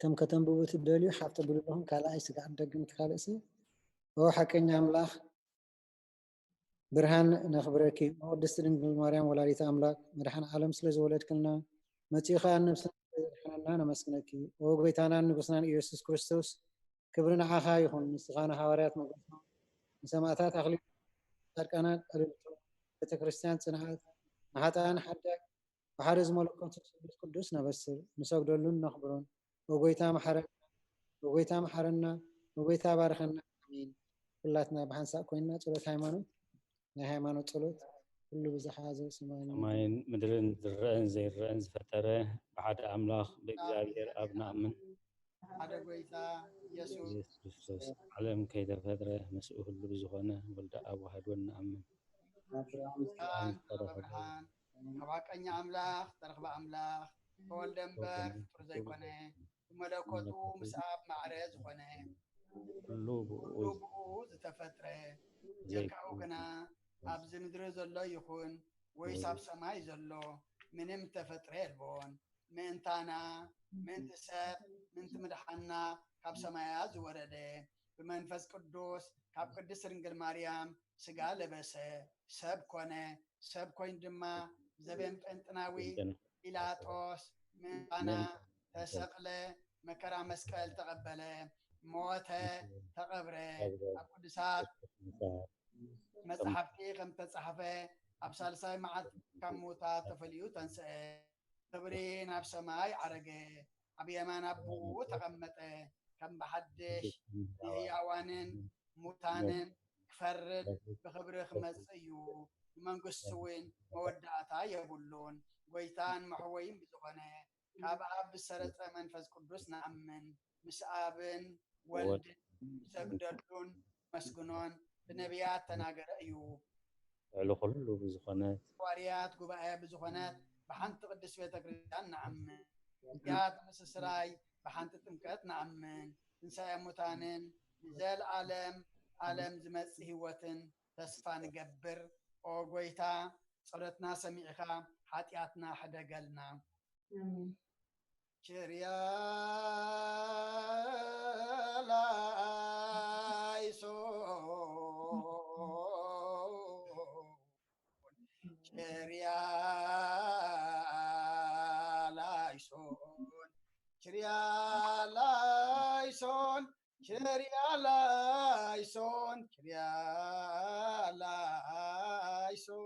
ከም ከተንብቡ ትደልዩ ሓፍተ ብልኹም ካልኣይ ስጋዕ ደግም ትካልእሲ ኦ ሓቀኛ ኣምላኽ ብርሃን ነኽብረኪ ኦ ቅድስት ድንግል ማርያም ወላዲተ ኣምላክ መድኃኔ ዓለም ስለ ዝወለድክልና መጺኻ ነብስና ዘድሕነና ነመስግነኪ ኦ ጎይታናን ንጉስናን ኢየሱስ ክርስቶስ ክብሪ ንዓኻ ይኹን ንስኻ ንሐዋርያት መግለጽ ንሰማዕታት ኣኽሊል ጻድቃናት ቀለልቶ ቤተ ክርስቲያን ጽንዓት ንኃጥኣን ሓዳግ ብሓደ ዝመለኮቱ ስሉስ ቅዱስ ነበስር ንሰግደሉን ነኽብሮን ወጎይታ መሐረና ወጎይታ ባርከና አሜን ሁላትና ብሓንሳእ ኮይንና ጸሎት ሃይማኖት ናይ ሃይማኖት ጸሎት ኩሉ ብዝሓዘ ሰማይን ምድርን ዝረአን ዘይረአን ዝፈጠረ ብሓደ ኣምላኽ ብእግዚአብሔር ኣብ ንኣምን ሓደ ጎይታ ኢየሱስ ክርስቶስ ዓለም ከይተፈጥረ ምስኡ ሁሉ ብዝኾነ ወልደ ኣብ ዋህድወን ንኣምን ብርሃን ካብ ሓቀኛ ኣምላኽ ተረኽበ ኣምላኽ ተወልደ እምበር ፍጡር ዘይኮነ ብመለኮቱ ምስ ኣብ ማዕረ ዝኾነ ኩሉ ብኡ ዝተፈጥረ ጀርካኡ ግና ኣብዚ ምድሪ ዘሎ ይኹን ወይስ ኣብ ሰማይ ዘሎ ምንም ተፈጥሮ የልቦን ምእንታና ምእንቲ ሰብ ምእንቲ ምድሓና ካብ ሰማያት ዝወረደ ብመንፈስ ቅዱስ ካብ ቅድስት ድንግል ማርያም ስጋ ለበሰ ሰብ ኮነ ሰብ ኮይኑ ድማ ዘበን ጴንጥናዊ ጲላጦስ ምእንታና ተሰቕለ መከራ መስቀል ተቐበለ ሞተ ተቐብረ ኣብ ቅዱሳት መጽሓፍቲ ከም ተጻሕፈ ኣብ ሳልሳይ መዓልቲ ካብ ሞታት ተፈልዩ ተንስአ ክብሪ ናብ ሰማይ ዓረገ ኣብ የማን ኣቦኡ ተቐመጠ ከም ብሓድሽ ንህያዋንን ሙታንን ክፈርድ ብክብሪ ክመጽእ እዩ መንግስቱ እውን መወዳእታ የብሉን ጎይታን መሕወይን ብዝኾነ ካብ ኣብ ብሰረፀ መንፈስ ቅዱስ ንኣምን ምስ ኣብን ወልድን ሰግደሉን መስግኖን ብነቢያት ተናገረ እዩ ዕሉ ኩሉ ብዝኾነት ዋርያት ጉባኤ ብዝኾነት ብሓንቲ ቅድስት ቤተ ክርስቲያን ንኣምን ያት ምስስራይ ብሓንቲ ጥምቀት ንኣምን ትንሣኤ ሙታንን ዘለዓለም ዓለም ዝመጽእ ህይወትን ተስፋ ንገብር ኦ ጎይታ ጸሎትና ሰሚዕኻ ሓጢኣትና ሕደገልና ችርያ ላይሶ ችርያ ላይሶን ችርያ ላይሶን ችርያ ላይሶን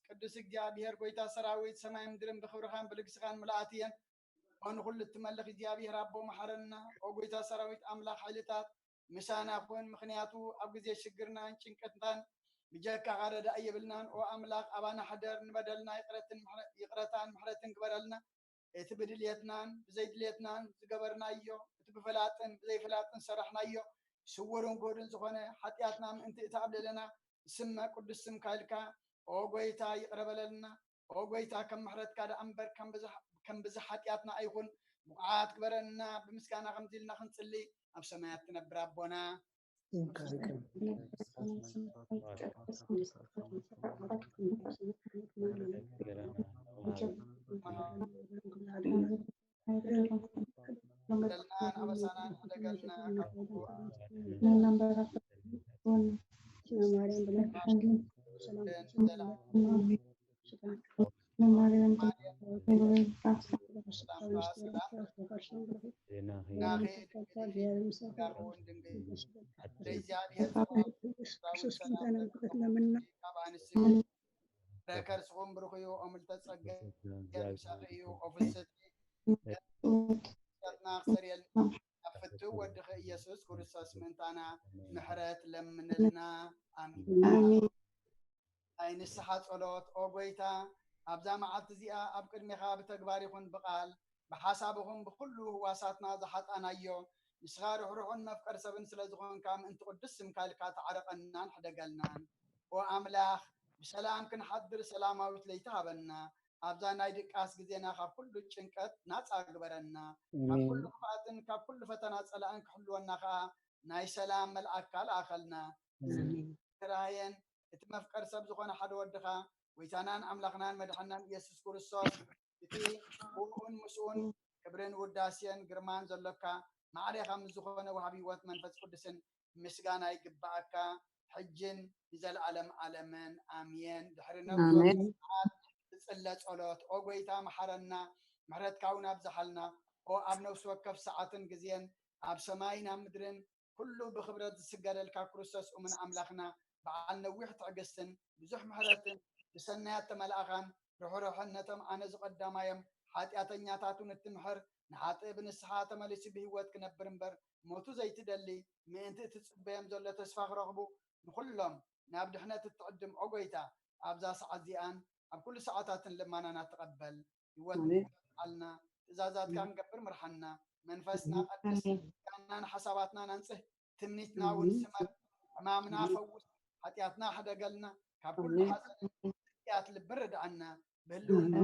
ቅዱስ እግዚአብሔር ጎይታ ሰራዊት ሰማይ ምድርን ብክብርኻን ብልግስኻን ምልኣትየን ሆን ኩሉ እትመልኽ እግዚአብሔር ኣቦ መሐረና ኦ ጎይታ ሰራዊት ኣምላኽ ሓይልታት ምሳና ኮን ምክንያቱ ኣብ ግዜ ሽግርናን ጭንቀትናን ብጀካ ቀረዳ እየብልናን ኦ ኣምላኽ ኣባና ሓደር ንበደልና ይቅረታን ምሕረትን ግበረልና እቲ ብድልየትናን ብዘይድልየትናን ዝገበርናዮ እቲ ብፍላጥን ብዘይፍላጥን ሰራሕናዮ ስውርን ጎድን ዝኾነ ሓጢኣትና ምእንቲ እተኣብለለና ስመ ቅዱስ ስም ካይልካ ኦ ጎይታ ይቅረበለልና ኦ ጎይታ ከም ምሕረትካ ዳ እምበር ከም ብዛ ሓጢኣትና ኣይኹን ብቕዓት ግበረልና ብምስጋና ከምዚልና ክንፅሊ ኣብ ሰማያት ትነብር ኣቦና አበሳናን ደገልና ረከርስኹም ብሩኽዩ ኦምልተ ጸገ ምሳኺዩ ኦፍልሰት ና ክሰሪየልና ኣፍቱ ወድኸ ኢየሱስ ክርስቶስ ምንታና ምሕረት ለምንልና ኣሚን ናይ ንስሓ ጸሎት ኦ ጎይታ ኣብዛ መዓልቲ እዚኣ ኣብ ቅድሚኻ ብተግባር ይኹን ብቓል ብሓሳብኹም ብኩሉ ህዋሳትና ዝሓጣናዮ ንስኻ ርኅሩሑን መፍቀር ሰብን ስለ ዝኾንካ ምእንቲ ቅዱስ ስምካ ኢልካ ተዓረቐናን ሕደገልናን ወኣምላኽ ብሰላም ክንሓድር ሰላማዊት ለይቲ ሃበና ኣብዛ ናይ ድቃስ ግዜና ካብ ኩሉ ጭንቀት ናፃ ግበረና ካብ ኩሉ ክፍኣትን ካብ ኩሉ ፈተና ፀላእን ክሕልወና ከዓ ናይ ሰላም መልኣክካ ለኣኸልና ራህየን እቲ መፍቀር ሰብ ዝኾነ ሓደ ወድኻ ወይታናን ኣምላኽናን መድሓናን ኢየሱስ ክርስቶስ እቲ ውኡን ምስኡን ክብርን ውዳስየን ግርማን ዘለካ ማዕርኻ ዝኾነ ወሃቢ ህይወት መንፈስ ቅዱስን ምስጋና ይግባአካ ሕጅን ንዘለዓለም ዓለምን ኣሜን ድሕሪ ነብዞም ትጽለ ጸሎት ኦ ጎይታ መሐረና ምሕረትካውን ኣብዝሓልና ኦ ኣብ ነፍሲ ወከፍ ሰዓትን ግዜን ኣብ ሰማይን ኣብ ምድርን ኩሉ ብክብረት ዝስገደልካ ክርስቶስ እሙን ኣምላኽና በዓል ነዊሕ ትዕግስትን ብዙሕ ምሕረትን ብሰናያት ተመልኣኻን ርኅሩሕነቶም ኣነ ዝቐዳማዮም ሓጢኣተኛታቱን እትምሕር ንሓጥእ ብንስሓ ተመሊሱ ብህይወት ክነብር እምበር ሞቱ ዘይትደሊ ምእንቲ እትጽበዮም ዘሎ ተስፋ ክረኽቡ ንኩሎም ናብ ድሕነት እትዕድም ኦ ጎይታ ኣብዛ ሰዓት እዚኣን ኣብ ኩሉ ሰዓታትን ልማናና ተቐበል ህይወት ዓልና ትእዛዛትካ ክንገብር ምርሓና መንፈስና ቀድስ ጋናን ሓሳባትና ናንጽህ ትምኒትና እውን ስመር ሕማምና ፈውስ ሓጢኣትና ሕደገልና ካብ ኩሉ ሓጢኣት ልቢ ርድዓና ብህልውና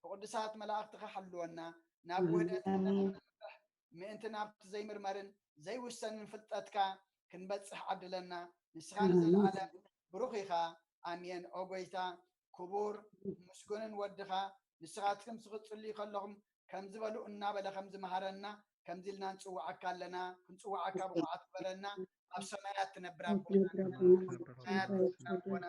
ብቅዱሳት መላእኽትኻ ሓልወና ናብ ውህደት ምእንቲ ናብቲ ዘይምርመርን ዘይውሰንን ፍልጠትካ ክንበጽሕ ዓድለና ንስኻ ንዘለዓለም ብሩኽ ኢኻ ኣሜን ኦ ጎይታ ክቡር ምስጉንን ወድኻ ንስኻትኩም ዝኽጽልዩ ከለኹም ከም ዝበሉ እናበለ ከም ዝመሃረና ከምዚ ኢልና ንጽዋዓካ ኣለና ክንጽዋዓካ ብኩዓት በረና ኣብ ሰማያት ትነብር ኮና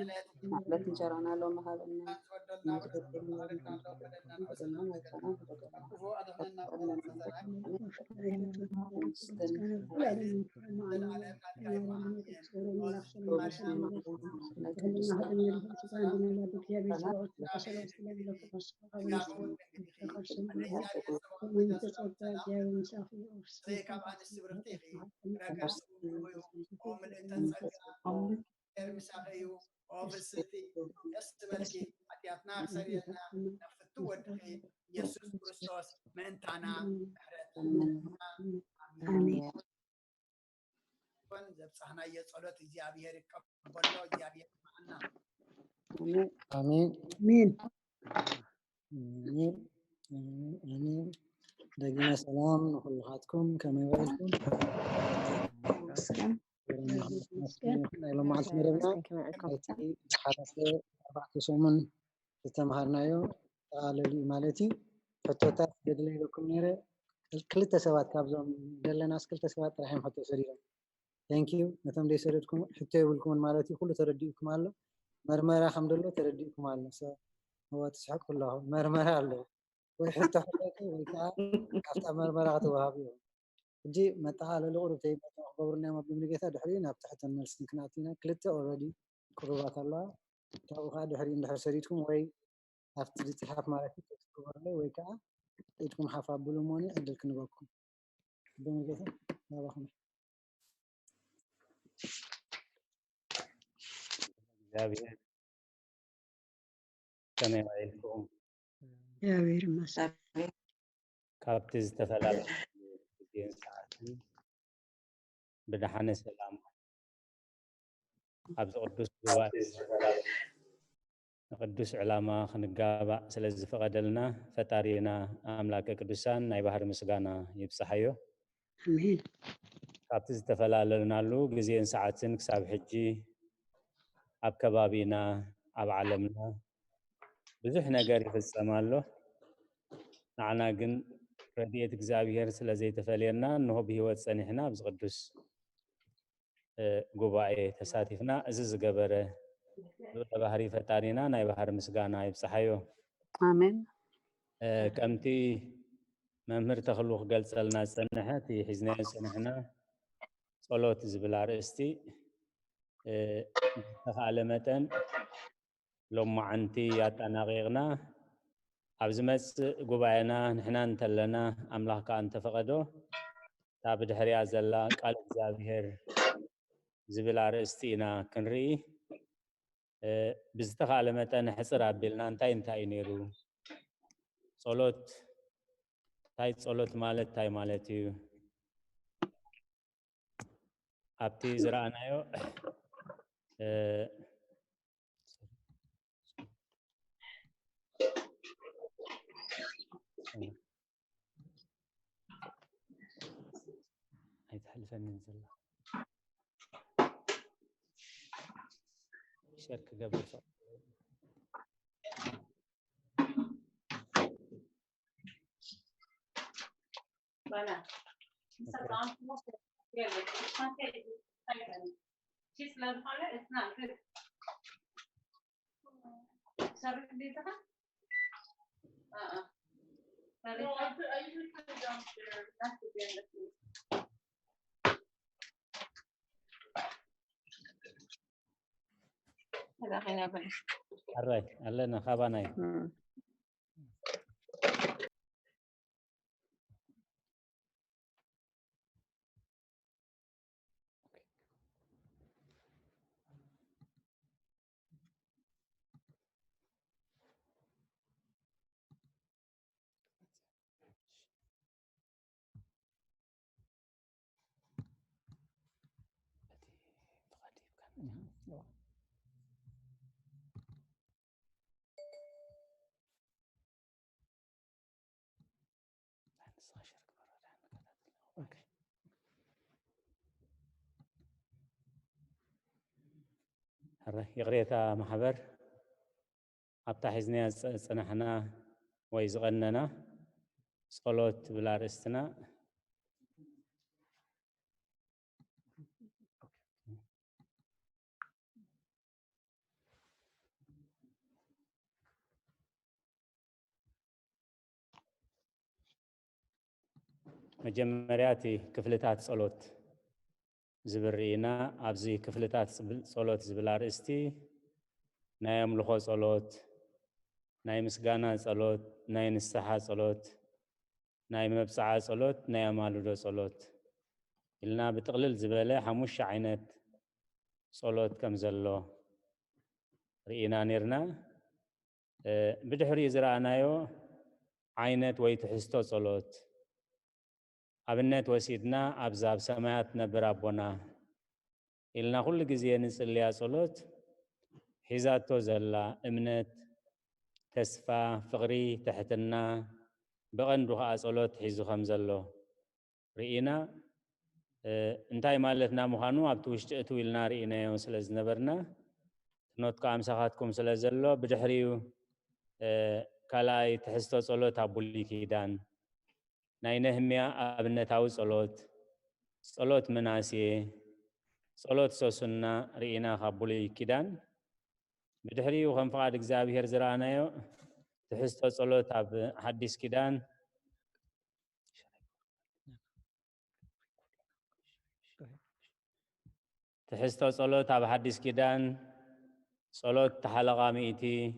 ዕለት እንጀራና ሎሚ ሃበና ኢየሱስ ክርስቶስ ምእንታና ዘብፅሕናዮ ጸሎት እግዚአብሔር ይቀበሎ እግዚአብሔር ይስማዓና አሜን አሜን አሜን ደግና ሰላም ንኩልኻትኩም ከመይ ዋልኩም لما عرفنا حتى 4 سومن تتمهرنايو قال لي مالتي فتوتات بدلي لكم نيره كلتا سبات كابزوم دلنا كلتا سبات راح نحطو سريرا ثانك يو نتم دي سريركم حتى يقولكم مالتي كله ترديكم الله مرمره الحمد لله ترديكم الله هو تسحق كله مرمره الله وحتى حتى كافتا مرمره توهابي جي متعال لغرو تي خبرنا ما بنلقيتها دحرينا تحت الناس كناتينا كلتا اوريدي قربات الله تاو هذا دحرين دحر سريتكم وي افتر تحف مالتي تذكر لي وي كا ايدكم حفا بلوموني عدلك نبوكم بنلقيتها يا بخم እግዚአብሔር ከመይ ዋዕልኩም እግዚአብሔር ይመስገን ካብቲ ዝተፈላለዩ ግዜን ሰዓትን ብድሓነ ሰላም ኣብዚ ቅዱስ ጉባኤ ንቅዱስ ዕላማ ክንጋባእ ስለ ዝፈቐደልና ፈጣሪና ኣምላከ ቅዱሳን ናይ ባህሪ ምስጋና ይብፅሓዮ አሜን ካብቲ ዝተፈላለልናሉ ግዜን ሰዓትን ክሳብ ሕጂ ኣብ ከባቢና ኣብ ዓለምና ብዙሕ ነገር ይፍጸም ኣሎ ንዓና ግን ረድኤት እግዚአብሔር ስለ ዘይተፈልየና እንሆ ብሂወት ፀኒሕና ኣብዚ ቅዱስ ጉባኤ ተሳቲፍና እዚ ዝገበረ ባህሪ ፈጣሪና ናይ ባህሪ ምስጋና ይብፅሓዮ አሜን ከምቲ መምህር ተኽሉ ክገልፀልና ዝፀንሐ እቲ ሒዝናዮ ፀኒሕና صلوت زبلا رأستي تخالى متن لما عنتي ياتناغيغنا أبزمس قبعنا نحنا نتلنا أملاك أنت فقدو تابد هريا زلا قال እግዚአብሔር زبلا رأستينا كنري بزتخالى متن حصر أبلنا انتاي نيرو صلوت تاي صلوت مالت تاي مالتيو أبتي زرعنايو هاي تحلفن ننزل شركة قبل صوت Bana. Instagram post geldi. Sanki çizgiler falan etnal. Sarı değil mi? Aa. Sarı. No, I usually put it downstairs. That's the end of it. هذا خلينا بنش. الرأي الله خاباناي. يغريتا محبر أبتا حزنيا سنحنا ويزغننا صلوت بلا رستنا مجمرياتي كفلتات صلوت زبرينا أبزي كفلتات صلوت زبلا رستي نايم لخو صلوت نايم مسغانا صلوت نايم نستحا صلوت نايم مبسعا صلوت نايم مالودو صلوت إلنا بتقلل زبالة حموش عينت صلوت كم زلو رئينا نيرنا بدحري زرعنايو عينت ويتحستو صلوت أبنت وسيدنا أبزاب سمايات نبرابونا إلنا كل جزية نسليا صلوت حيزاتو زلا امنت تسفى فغري تحتنا بغندوها صلوت حيزو خمزلو رئينا انتاي مالتنا مخانو أبتو اشتئتو إلنا رئينا يوصل نبرنا نوت قام ساخاتكم سلازلو بدحريو كالاي تحستو صلوت أبولي كيدان ناينهميا أبنتاو صلوت مناسي صلوت سوسنا رئينا خابولي كيدان بدحريو خنفقاد እግዚአብሔር زرعنايو تحستو صلوت أب حديث كيدان تحستو صلوت أب حديث كيدان صلوت تحلقا مئتي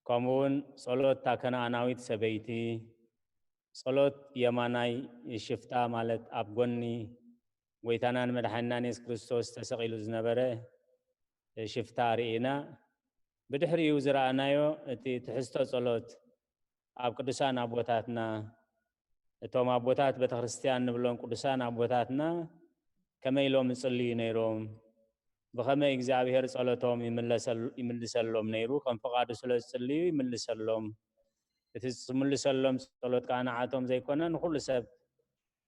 كمون صلوت تاكنا عناويت سبيتي صلوت يماناي الشفتا مالت أبغني ويتانان مدحنا نيس كريستوس تسقيلو زنبره شفتا رئينا بدحريو زرعنايو اتي تحستو صلوت أب قدسان أبوتاتنا اتوم أبوتات بتخرستيان نبلون قدسان أبوتاتنا كما يلوم نصلي نيروم بخما እግዚአብሔር ጸሎቶም ይመልሰሎም ነይሩ ከም ፈቃዱ ስለዝጽልዩ ይመልሰሎም እቲ ዝምልሰሎም ጸሎት ቃናዓቶም ዘይኮነን ኩሉ ሰብ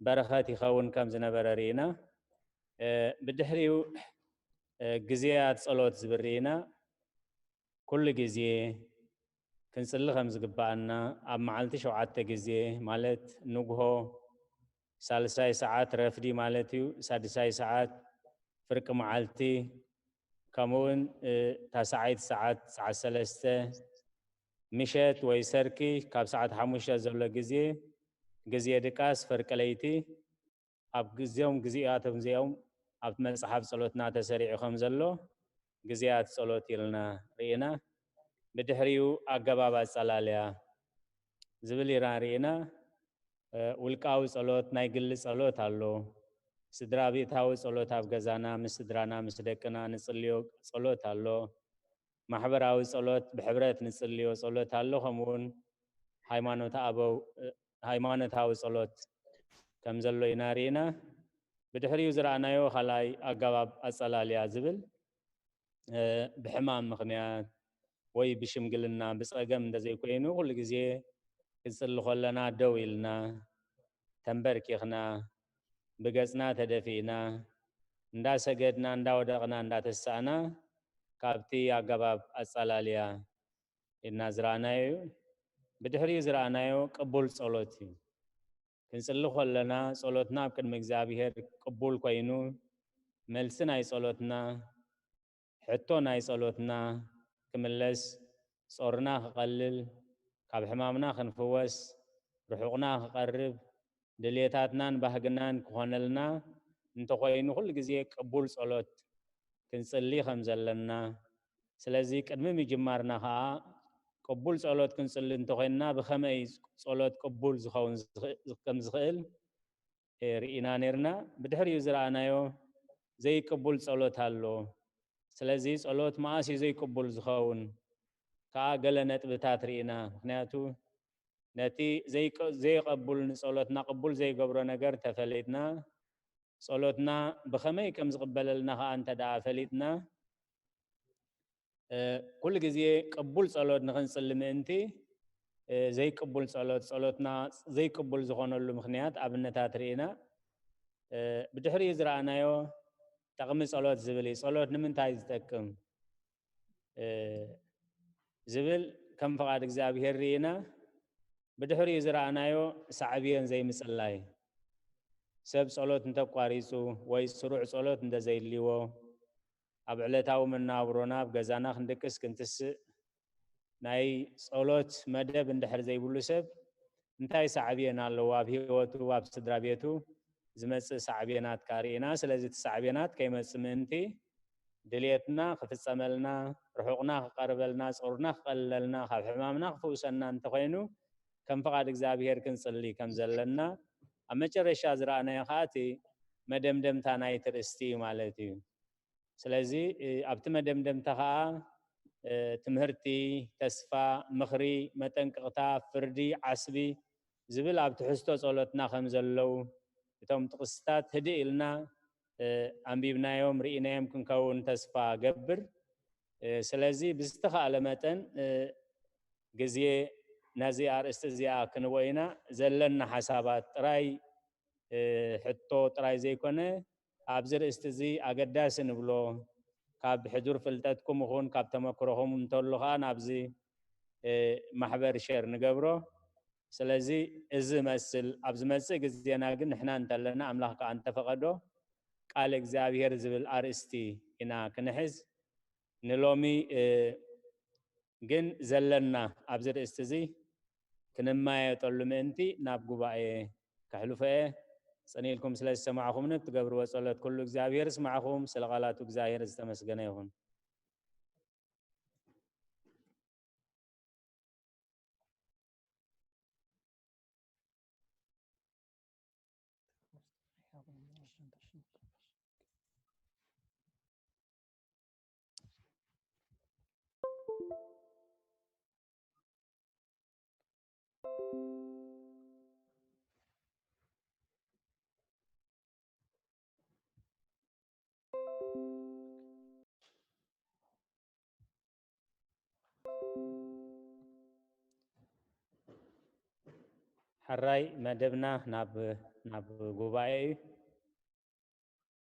በረኸት ይኸውን ከም ዝነበረ ርኢና ብድሕሪኡ ግዜያት ጸሎት ዝብርኢና ኩሉ ግዜ ክንጽሊ ከም ዝግባአና ኣብ መዓልቲ 7 ግዜ ማለት ንግሆ ሳልሳይ ሰዓት ረፍዲ ማለት እዩ ሳድሳይ ሰዓት فرق معلتي كمون تسعيد ساعات ساعة ثلاثة مشت ويسركي كاب ساعة حموشة زولا جزية دكاس فرق ليتي ኣብ ግዜኦም ግዜያቶም እዚኦም ኣብ መጽሓፍ ጸሎትና ተሰሪዑ ከም ዘሎ ግዜያት ጸሎት ኢልና ርኢና ብድሕሪኡ ኣገባብ ኣጸላልያ ዝብል ኢና ርኢና ውልቃዊ ጸሎት ናይ ግሊ ጸሎት ኣሎ ስድራ ቤታዊ ጸሎት ኣብ ገዛና ምስ ስድራና ምስ ደቅና ንጽልዮ ጸሎት ኣሎ ማሕበራዊ ጸሎት ብሕብረት ንጽልዮ ጸሎት ኣሎ ከምኡውን ሃይማኖታዊ ጸሎት ከም ዘሎ ኢና ርኢና ብድሕሪኡ ዝረኣናዮ ካልኣይ ኣገባብ ኣጸላልያ ዝብል ብሕማም ምኽንያት ወይ ብሽምግልና ብጸገም እንደዘይኮይኑ ኩሉ ግዜ ክንጽሊ ከለና ደው ኢልና ተንበርኪኽና ብገጽና ተደፊእና እንዳሰገድና እንዳወደቕና እንዳተሳእና ካብቲ ኣገባብ ኣጸላልያ ኢልና ዝረኣናዮ እዩ ብድሕሪኡ ዝረኣናዮ ቅቡል ጸሎት እዩ ክንጽሊ ከለና ጸሎትና ኣብ ቅድሚ እግዚኣብሔር ቅቡል ኮይኑ መልሲ ናይ ጸሎትና ሕቶ ናይ ጸሎትና ክምለስ ጾርና ክቐልል ካብ ሕማምና ክንፍወስ ርሑቕና ክቐርብ ድልየታትናን ባህግናን ክኾነልና እንተኾይኑ ኩሉ ግዜ ቅቡል ጸሎት ክንጽሊ ከም ዘለና ስለዚ ቅድሚ ምጅማርና ከዓ ቅቡል ጸሎት ክንጽሊ እንተኾይንና ብኸመይ ጸሎት ቅቡል ዝኸውን ከም ዝኽእል ርኢና ነርና ብድሕሪኡ ዝረኣናዮ ዘይቅቡል ጸሎት ኣሎ ስለዚ ጸሎት መዓስ እዩ ዘይቅቡል ዝኸውን ከዓ ገለ ነጥብታት ርኢና ምክንያቱ ነቲ ዘይቀቡል ንጸሎትና ቅቡል ዘይገብሮ ነገር ተፈሊጥና ጸሎትና ብኸመይ ከም ዝቕበለልና ከዓ እንተደኣ ፈሊጥና ኩሉ ግዜ ቅቡል ጸሎት ንኽንጽሊ ምእንቲ ዘይቅቡል ጸሎትና ዘይቅቡል ዝኾነሉ ምክንያት ኣብነታት ርኢና ብድሕሪኡ ዝረኣናዮ ጠቕሚ ጸሎት ዝብል እዩ ጸሎት ንምንታይ ዝጠቅም ዝብል ከም ፍቓድ እግዚኣብሔር ርኢና ብድሕሪኡ ዝረኣናዮ ሳዕብየን ዘይምጽላይ ሰብ ጸሎት እንተቋሪጹ ወይ ስሩዕ ጸሎት እንደዘይልዎ ኣብ ዕለታዊ መናብሮና ኣብ ገዛና ክንድቅስ ክንትስእ ናይ ጸሎት መደብ እንድሕር ዘይብሉ ሰብ እንታይ ሳዕብየን ኣለዎ ኣብ ህይወቱ ኣብ ስድራ ቤቱ ዝመጽእ ሳዕብየናት ርኢና ስለዚ እቲ ሳዕብየናት ከይመጽእ ምእንቲ ድልየትና ክፍጸመልና ርሑቕና ክቐርበልና ጾርና ክቐልለልና ካብ ሕማምና ክፍውሰና እንተኾይኑ ከም ፍቓድ እግዚኣብሔር ክንጽሊ ከም ዘለና ኣብ መጨረሻ ዝረኣናዮ ከዓ እቲ መደምደምታ ናይቲ ርእስቲ እዩ ማለት እዩ ስለዚ ኣብቲ መደምደምታ ከዓ ትምህርቲ ተስፋ ምኽሪ መጠንቅቕታ ፍርዲ ዓስቢ ዝብል ኣብ ትሕዝቶ ጸሎትና ከም ዘለው እቶም ጥቕስታት ህድእ ኢልና ኣንቢብናዮም ርኢናዮም ክንከውን ተስፋ ገብር ስለዚ ብዝተኻእለ መጠን ግዜ ነዚ ኣርእስቲ እዚኣ ክንወይና ዘለና ሓሳባት ጥራይ ሕቶ ጥራይ ዘይኮነ ኣብዚ ርእስቲ እዚ ኣገዳሲ ንብሎ ካብ ሕዱር ፍልጠትኩም ይኹን ካብ ተመክሮኹም እንተሎ ከዓ ናብዚ ማሕበር ሸር ንገብሮ ስለዚ እዚ መስል ኣብ ዝመጽእ ግዜና ግን ንሕና እንተለና ኣምላኽ ከዓ እንተፈቐዶ ቃል እግዚኣብሔር ዝብል ኣርእስቲ ኢና ክንሕዝ ንሎሚ ግን ዘለና ኣብዚ ርእስቲ እዚ ክንማየጠሉ ምእንቲ ናብ ጉባኤ ከሕልፈ ጸኒኢልኩም ስለ ዝሰማዕኹምኒ እትገብርዎ ጸሎት ኩሉ እግዚኣብሔር ስማዕኹም ስለ ቃላቱ እግዚኣብሔር ዝተመስገነ ይኹን حراي مدبنا ناب ጉባኤ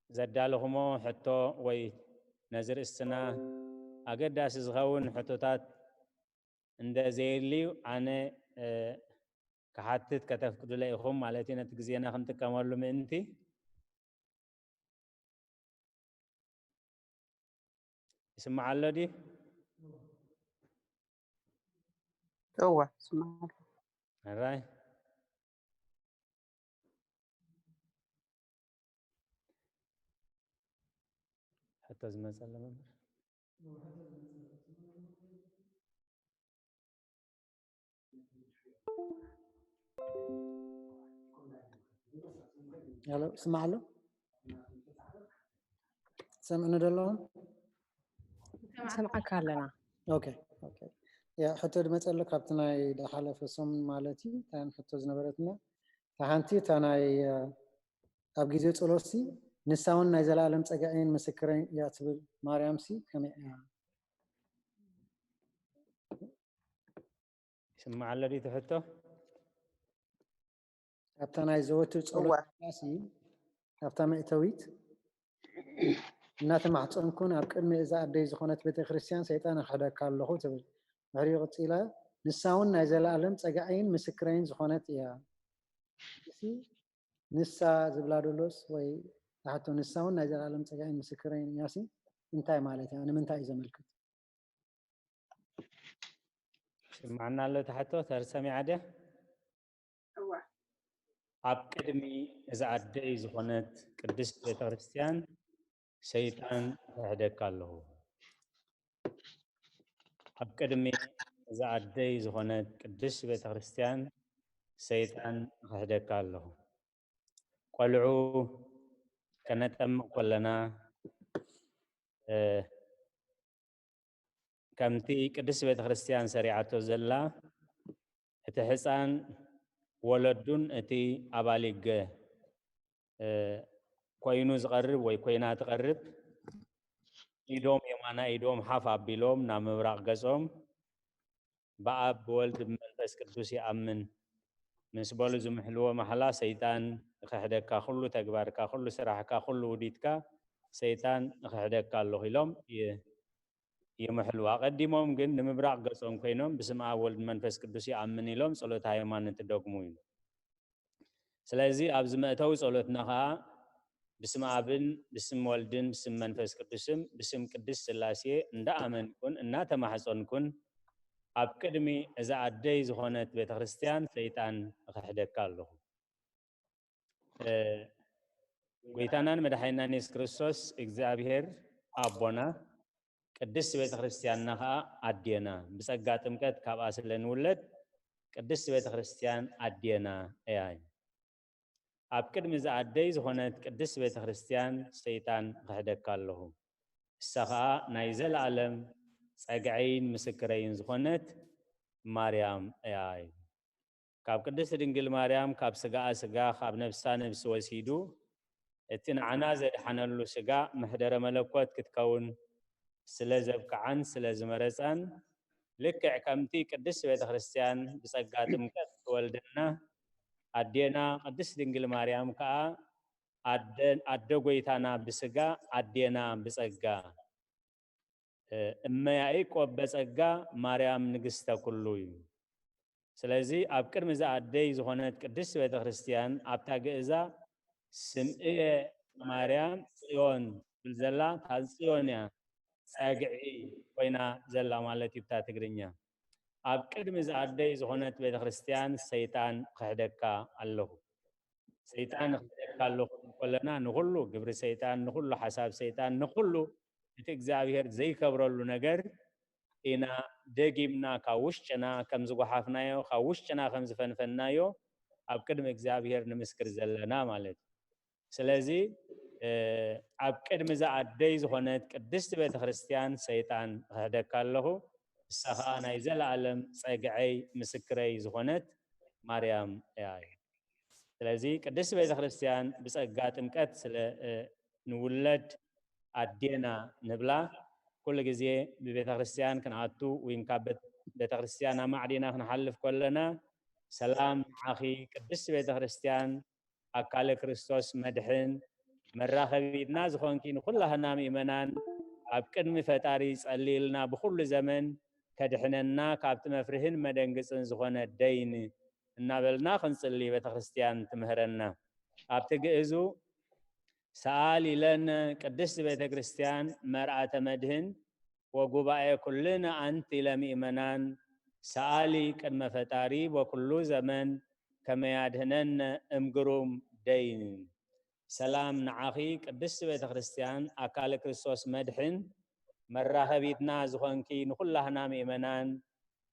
ዘዳለኹሞ ሕቶ ወይ ነዝር እስትና ኣገዳሲ ዝኸውን ሕቶታት እንደዘይልዩ ኣነ ክሓትት ከተፍቅዱለ ኢኹም ማለት እዩ ነቲ ግዜና ክንጥቀመሉ ምእንቲ ይስማዕ ኣሎ ዲ እዋ ይስማዕ ኣሎ حراي حتى زمزل ممر يلا اسمع له سمعنا دلهم سمعك لنا اوكي يا حتى مثلا كابتناي دخل في سم مالتي تان حتى زنبرتنا تحنتي تاناي اب غيزه صلوسي نساون ناي زلالم صقعين مسكرين يا تبل مريم سي كم سمع الذي تحته كابتناي زوتو صلوسي كابتن مئتويت እናተ ማሕፀንኩን ኣብ ቅድሚ እዛ ኣደይ ዝኾነት ቤተክርስትያን ሰይጣን ኣሕደካ ኣለኹ ትብል ድሕሪ ቅፂላ ንሳውን ናይ ዘለኣለም ፀጋዒን ምስክረይን ዝኾነት እያ እዚ ንሳ ዝብላ ደሎስ ወይ ታሕቶ ንሳውን ናይ ዘለኣለም ፀጋዒን ምስክረይን እያሲ እንታይ ማለት እያ ንምንታይ እዩ ዘመልክት سمعنا له تحته ترسمي عاده ኣብ ቅድሚ እዛ ኣደይ ዝኾነት ቅድስት ቤተክርስትያን ሰይጣን ተሕደካ ኣለሁ ኣብ ቅድሚ እዛ ኣደይ ዝኾነት ቅድስት ቤተክርስትያን ሰይጣን ተሕደካ ኣለሁ ቆልዑ ከነጠምቕ ከለና ከምቲ ቅድስት ቤተክርስትያን ሰሪዓቶ ዘላ እቲ ህፃን ወለዱን እቲ ኣባሊገ ኮይኑ ዝቀርብ ወይ ኮይና ትቀርብ ኢዶም የማና ኢዶም ሓፍ ኣቢሎም ናብ ምብራቅ ገጾም በኣብ ብወልድ መንፈስ ቅዱስ ይኣምን ምስ በሉ ዝምሕልዎ መሓላ ሰይጣን ክሕደካ ኩሉ ተግባርካ ኩሉ ስራሕካ ኩሉ ውዲትካ ሰይጣን ክሕደካ ኣለሁ ኢሎም ይምሕልዋ ቀዲሞም ግን ንምብራቅ ገጾም ኮይኖም ብስም ኣብ ወልድ መንፈስ ቅዱስ ይኣምን ኢሎም ጸሎት ሃይማኖት ትደግሙ እዩ ስለዚ ኣብ ዝመእተው ጸሎትና ከዓ بسم آبن بسم والدن بسم منفس قدسم بسم قدس سلاسية اندا آمن كن انا تمحصن كن اب قدمي اذا عدي زخونت بيت خريستيان سيطان خحدك الله ويتانان مدحينا نيس كريستوس اغزابير ابونا قدس بيت خريستيان نخا عدينا بسقا تمكت كاب اسلن ولد قدس بيت خريستيان عدينا ايان ኣብ ቅድሚ ዝኣደይ ዝኾነት ቅድስ ቤተ ክርስቲያን ሰይጣን ክሕደካ ኣለሁ እሳ ከዓ ናይ ዘለኣለም ፀግዐይን ምስክረይን ዝኾነት ማርያም እያ ካብ ቅድስት ድንግል ማርያም ካብ ስጋኣ ስጋ ካብ ነፍሳ ነፍሲ ወሲዱ እቲ ንዓና ዘድሓነሉ ስጋ ምሕደረ መለኮት ክትከውን ስለ ዘብክዓን ስለ ዝመረፀን ልክዕ ከምቲ ቅድስት ቤተ ክርስቲያን ብፀጋ ጥምቀት ትወልደና أدينا قدس دينجل مريم كا أدى قويتانا بسجا أدينا بسجا أما يعيق وبسجا مريم نجستا كلوي سلازي أبكر مزا أدي زهونت قدس بيت خريستيان أبتاج إذا سمئة مريم سيون بالزلا تالسيونيا ساقعي وينا زلا مالتي بتاتقرينيا ኣብ ቅድሚ ዝኣደይ ዝኾነት ቤተ ክርስቲያን ሰይጣን ክሕደካ ኣለሁ ሰይጣን ክሕደካ ኣለሁ ኮለና ንኩሉ ግብሪ ሰይጣን ንኩሉ ሓሳብ ሰይጣን ንኩሉ እቲ እግዚአብሔር ዘይከብረሉ ነገር ኢና ደጊምና ካብ ውሽጥና ከም ዝጓሓፍናዮ ካብ ውሽጥና ከም ዝፈንፈናዮ ኣብ ቅድሚ እግዚአብሔር ንምስክር ዘለና ማለት ስለዚ ኣብ ቅድሚ ዝኣደይ ዝኾነት ቅድስት ቤተ ክርስቲያን ሰይጣን ክሕደካ ኣለሁ السخاء نايزل عالم صقعي مسكري زخونت مريم اي ስለዚህ ቅድስት ቤተ ክርስቲያን ብጸጋ ጥምቀት ስለ ንውለድ አዴና ንብላ ኩሉ ግዜ በቤተ ክርስቲያን ክንአቱ ወይም ካብ ቤተ ክርስቲያን ማዕዲና ክንሐልፍ ኮለና ሰላም አኺ ቅድስት ቤተ ክርስቲያን አካለ ክርስቶስ መድህን መራኸቢትና ዝኾንኪ ንኩላህና ምእመናን ኣብ ቅድሚ ፈጣሪ ጸሊልና ብኩሉ ዘመን ከድሕነና ካብቲ መፍርህን መደንግፅን ዝኾነ ደይን እናበልና ክንጽሊ ቤተ ክርስቲያን ትምህረና ኣብቲ ግእዙ ሰአሊ ለነ ቅድስት ቤተ ክርስቲያን መርአተ መድህን ወጉባኤ ኩልነ አንቲ ለምእመናን ሰአሊ ቅድመ ፈጣሪ በኩሉ ዘመን ከመ ያድህነነ እምግሩም ደይን سلام نعاخي قدس بيت خريستيان أكال كريستوس مدحن مراهبيتنا زخونكي نخلهنا ميمنان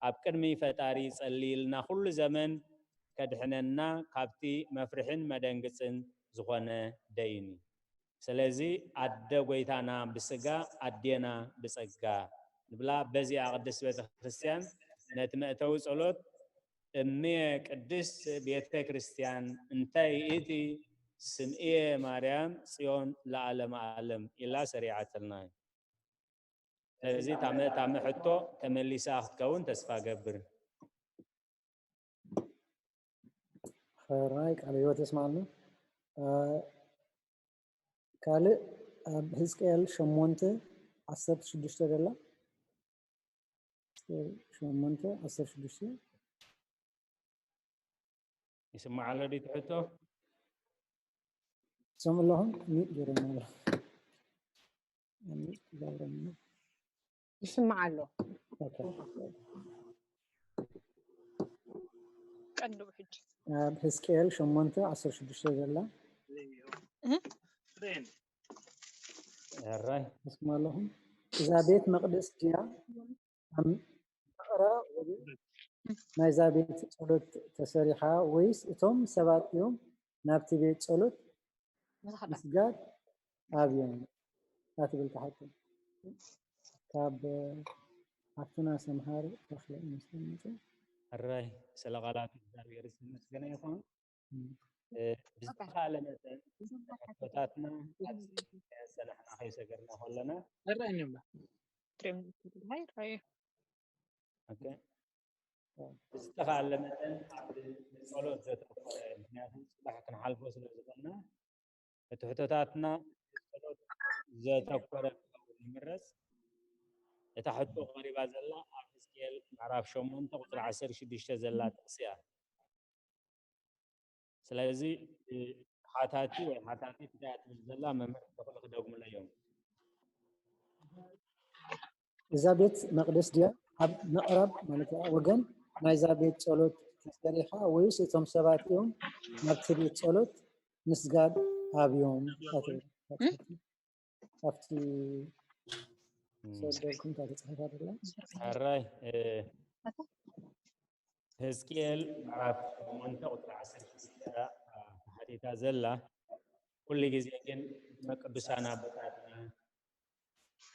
أبكرمي فتاري صليلنا كل زمن كدحننا كابتي مفرحن مدنقسن زخونة ديني سلازي أدى قويتانا بسقا أدينا بسقا نبلا بزي أقدس بيت خريستيان نتمأتو صلوت أمي قدس بيت كريستيان انتي إيتي سمئية مريم صيون لعالم عالم إلا سريعة الناي لذي تعمل حتو تملي ساخت كون تسفى قبر خير رايك على يوت اسمعنا كالي هزكيل شمونته 16 دلا شمونته 16 يسمع على دي تحتو سمع لهم ميت جرينا يعني جرينا يسمع له كأنه بحج هزكيل شمونته 16 دلا فين الراي اسمع لهم إذا بيت مقدس جاء أم أقرأ ما إذا بيت صلوت تسريحة ويس إتهم 7 يوم نابتي بيت صلوت مسجد أبيان كاتب التحكم كاب عطنا سمهار تخلق مسلمة الراي سلغالات الزاوية رسم مسجنا يفهم بزبخة مثلا فتاتنا سنة احنا خيسة قرنا هولنا الرأي نبا تريم هاي رأي اوكي بزبخة مثلا صلوت ذات بنياتهم صباح كان حالفو سلوزقنا فتاتنا صلوت ذات أكبر المرس يتحطوا غريبا زلا عبسكيل معرف شو منطق وطلع 10 شديشة زلا تقسيا سلازي حاتاتي وحاتاتي تدات زلا ممر تخلق دوغم اليوم إذا بيت مقدس ديا نقرب مالك وجن ما إذا بيت صلوت تسريحة ويس إتهم 7 يوم نابتي بيت صلوت مسجد أبيون أفتي صدقكم تعرف هذا الراي هزكيل معرف منطقة وطلع 10 شديشة حديثة زلا كل جزء جن مقدسانا بتاعتنا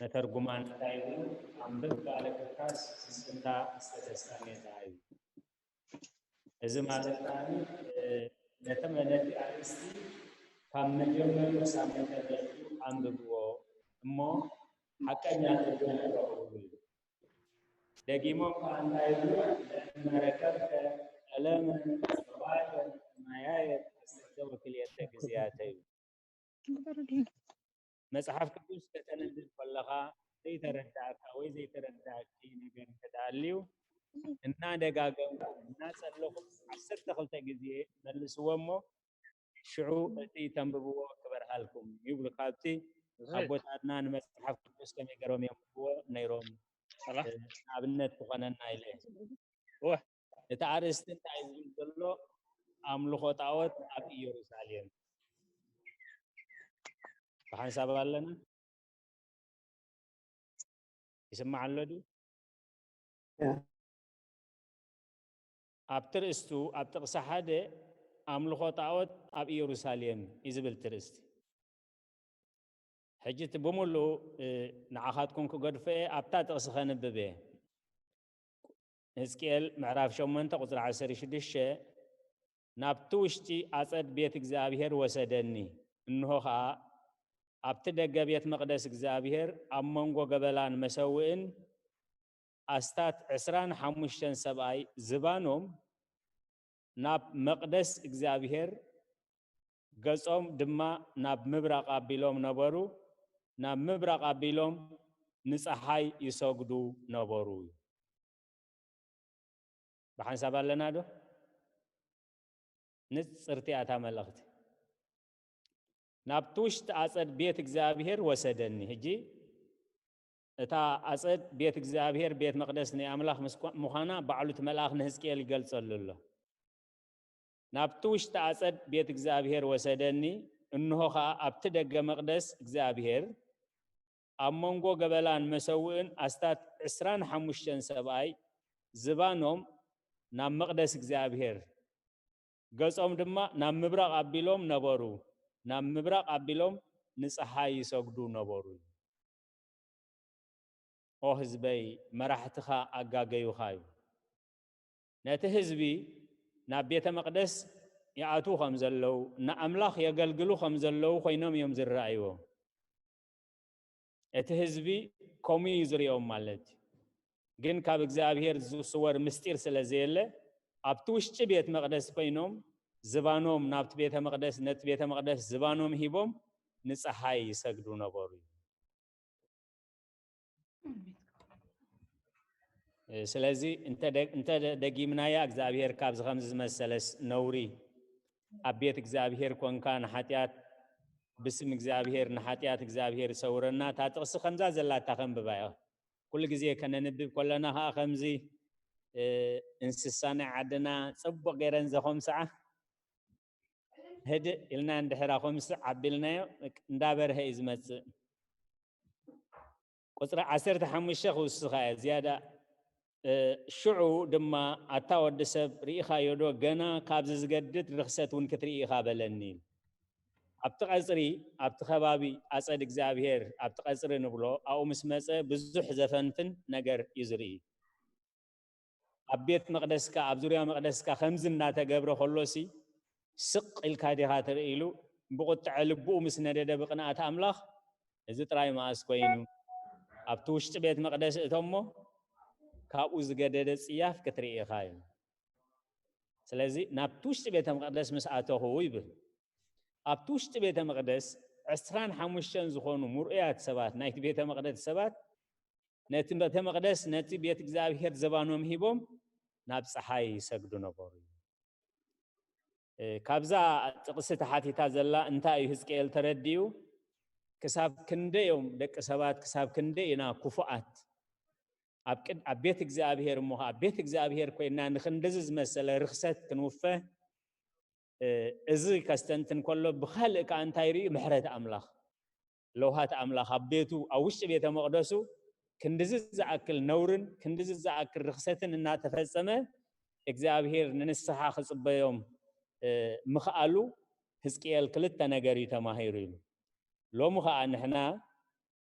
نترجمان تايو عم ببقى على كركاس سنتا استدستاني تايو إذا ما لتاني نتمنى في أرستي كم نجمع سامي تدرسو عم ببقى مو حكاية تدرسو دقيمة كان تايو مركب ألم سواء ما يعرف استخدام كلية تجزئاتي مصحف كتوس كتنزل فلها زي ترداك أو زي ترداك نجار تداليو إننا دقاقم الناس اللهم 10 دخل تجزئة ملسومه شعو تي تنببوا كبر حالكم يقول كابتي أبوت أدنان مصحف كتوس كم يقرأ يوم نيروم أبنت فقنا نايله واه تعرفت أنت عايز تقوله أملو خطاوت أبي يروساليم فحن سبب لنا يسمع اللودو أبتر استو أبتر صحادة أملو خطاوت أبي يروساليم إزبل ترست حجت بمولو نعخاتكم كقد في أبتات أسخن ببه هزكيل معرف شو منطقة قطر 10 شديشة نابتوشتي أصد بيت إغزابيهر وسدني إنه خا أبتدأ بيت مقدس إغزابيهر أمونغو قبلان مسوئن أستات عسران حموشتن سبعي زبانهم ناب مقدس إغزابيهر قصهم دما ناب مبرق أبيلوم نبرو ناب مبرق أبيلوم نسحاي يسوقدو نبرو بحن سبب لنا دو نصرتي أتاملخت نابتوش تأصد بيت إغزابيهر وسدني هجي تا أصد بيت إغزابيهر بيت مقدسني أملاخ مخانا بعلو تملاخ نهزكيل قلص الله نابتوش تأصد بيت إغزابيهر وسدني እንሆ ኣብቲ ደገ መቅደስ እግዚአብሔር ኣብ መንጎ ገበላን መሰውእን ኣስታት 25 ሰብኣይ ዝባኖም ናብ መቅደስ እግዚአብሔር ገጾም ድማ ናብ ምብራቅ ኣቢሎም ነበሩ ናብ ምብራቅ ኣቢሎም ንፀሓይ ይሰግዱ ነበሩ ኦ ህዝበይ መራሕትኻ ኣጋገዩኻ እዩ ነቲ ህዝቢ ናብ ቤተ መቅደስ ይኣቱ ከም ዘለው ንኣምላኽ የገልግሉ ከም ዘለው ኮይኖም እዮም ዝረኣይዎም እቲ ህዝቢ ከምኡ ይዝርኦም ማለት ግን ካብ እግዚአብሔር ዝስወር ምስጢር ስለዘየለ ኣብቲ ውሽጢ ቤት መቅደስ ኮይኖም ዝባኖም ናብቲ ቤተ መቅደስ ነቲ ቤተ መቅደስ ዝባኖም ሂቦም ንፀሓይ ይሰግዱ ነበሩ ስለዚ እንተ ደጊምናያ እግዚአብሔር ካብ ዝኸም ዝመሰለስ ነውሪ ኣብ ቤት እግዚአብሔር ኮንካ ንሓጢያት بسم እግዚአብሔር ንሓጢያት እግዚአብሔር ሰውረና ታጥቅስ ከምዛ ዘላታ ከንብባያ ኩሉ ግዜ ከነንብብ ኮለና ከምዚ እንስሳና ዓድና ጽቡቅ ገይረን ዘኾም ሰዓ هدي إلنا عند حرا خمس عبلنا ندابر هاي زمت قصر عسر تحمل الشيخ والسخاء زيادة شعو دما أتاود دسب ريخا يدو جنا كابز زجدت رخصت ونكتر ريخا بلنيل أبتقصري أبتخبابي أسعد إجزابير أبتقصري نبلو أو مسمسة بزح زفنفن نجر يزري أبيت مقدسك أبزوريا مقدسك خمسنا تجبر خلصي سق الكاديات رئيلو بقول تعلبو مسندة بقناة أملاخ إذا تراي ما أسكوينو أبتوش تبيت مقدس إتمو كابوز جدد سياف كتري خايم سلازي نبتوش تبيت مقدس مساعته هو يبر أبتوش تبيت مقدس عسران حموشن زخونو مرئيات سبات نايت بيت مقدس سبات نايت بيت مقدس نايت بيت إجزابير زبانهم هيبوم نابس حي سجدو نبوري كابزا تقصت حاتي تازلا انتاي هزكيل ترديو كساب كنديوم دك سبات كساب كندينا كفؤات أبيت إجزابير موها أبيت إجزابير كوينا نخندزز مسألة رخصت كنوفة إزي كاستنتن كله بخلق عن تايري محرة أملاخ لوهات أملاخ أبيتو أوش بيت مقدسو كندزز أكل نورن كندزز أكل رخصتن إنها تفسمه إجزابير ننسحا خصب يوم مخالو هزكيل كلتا نجاري تماهيرين لو مخا نحنا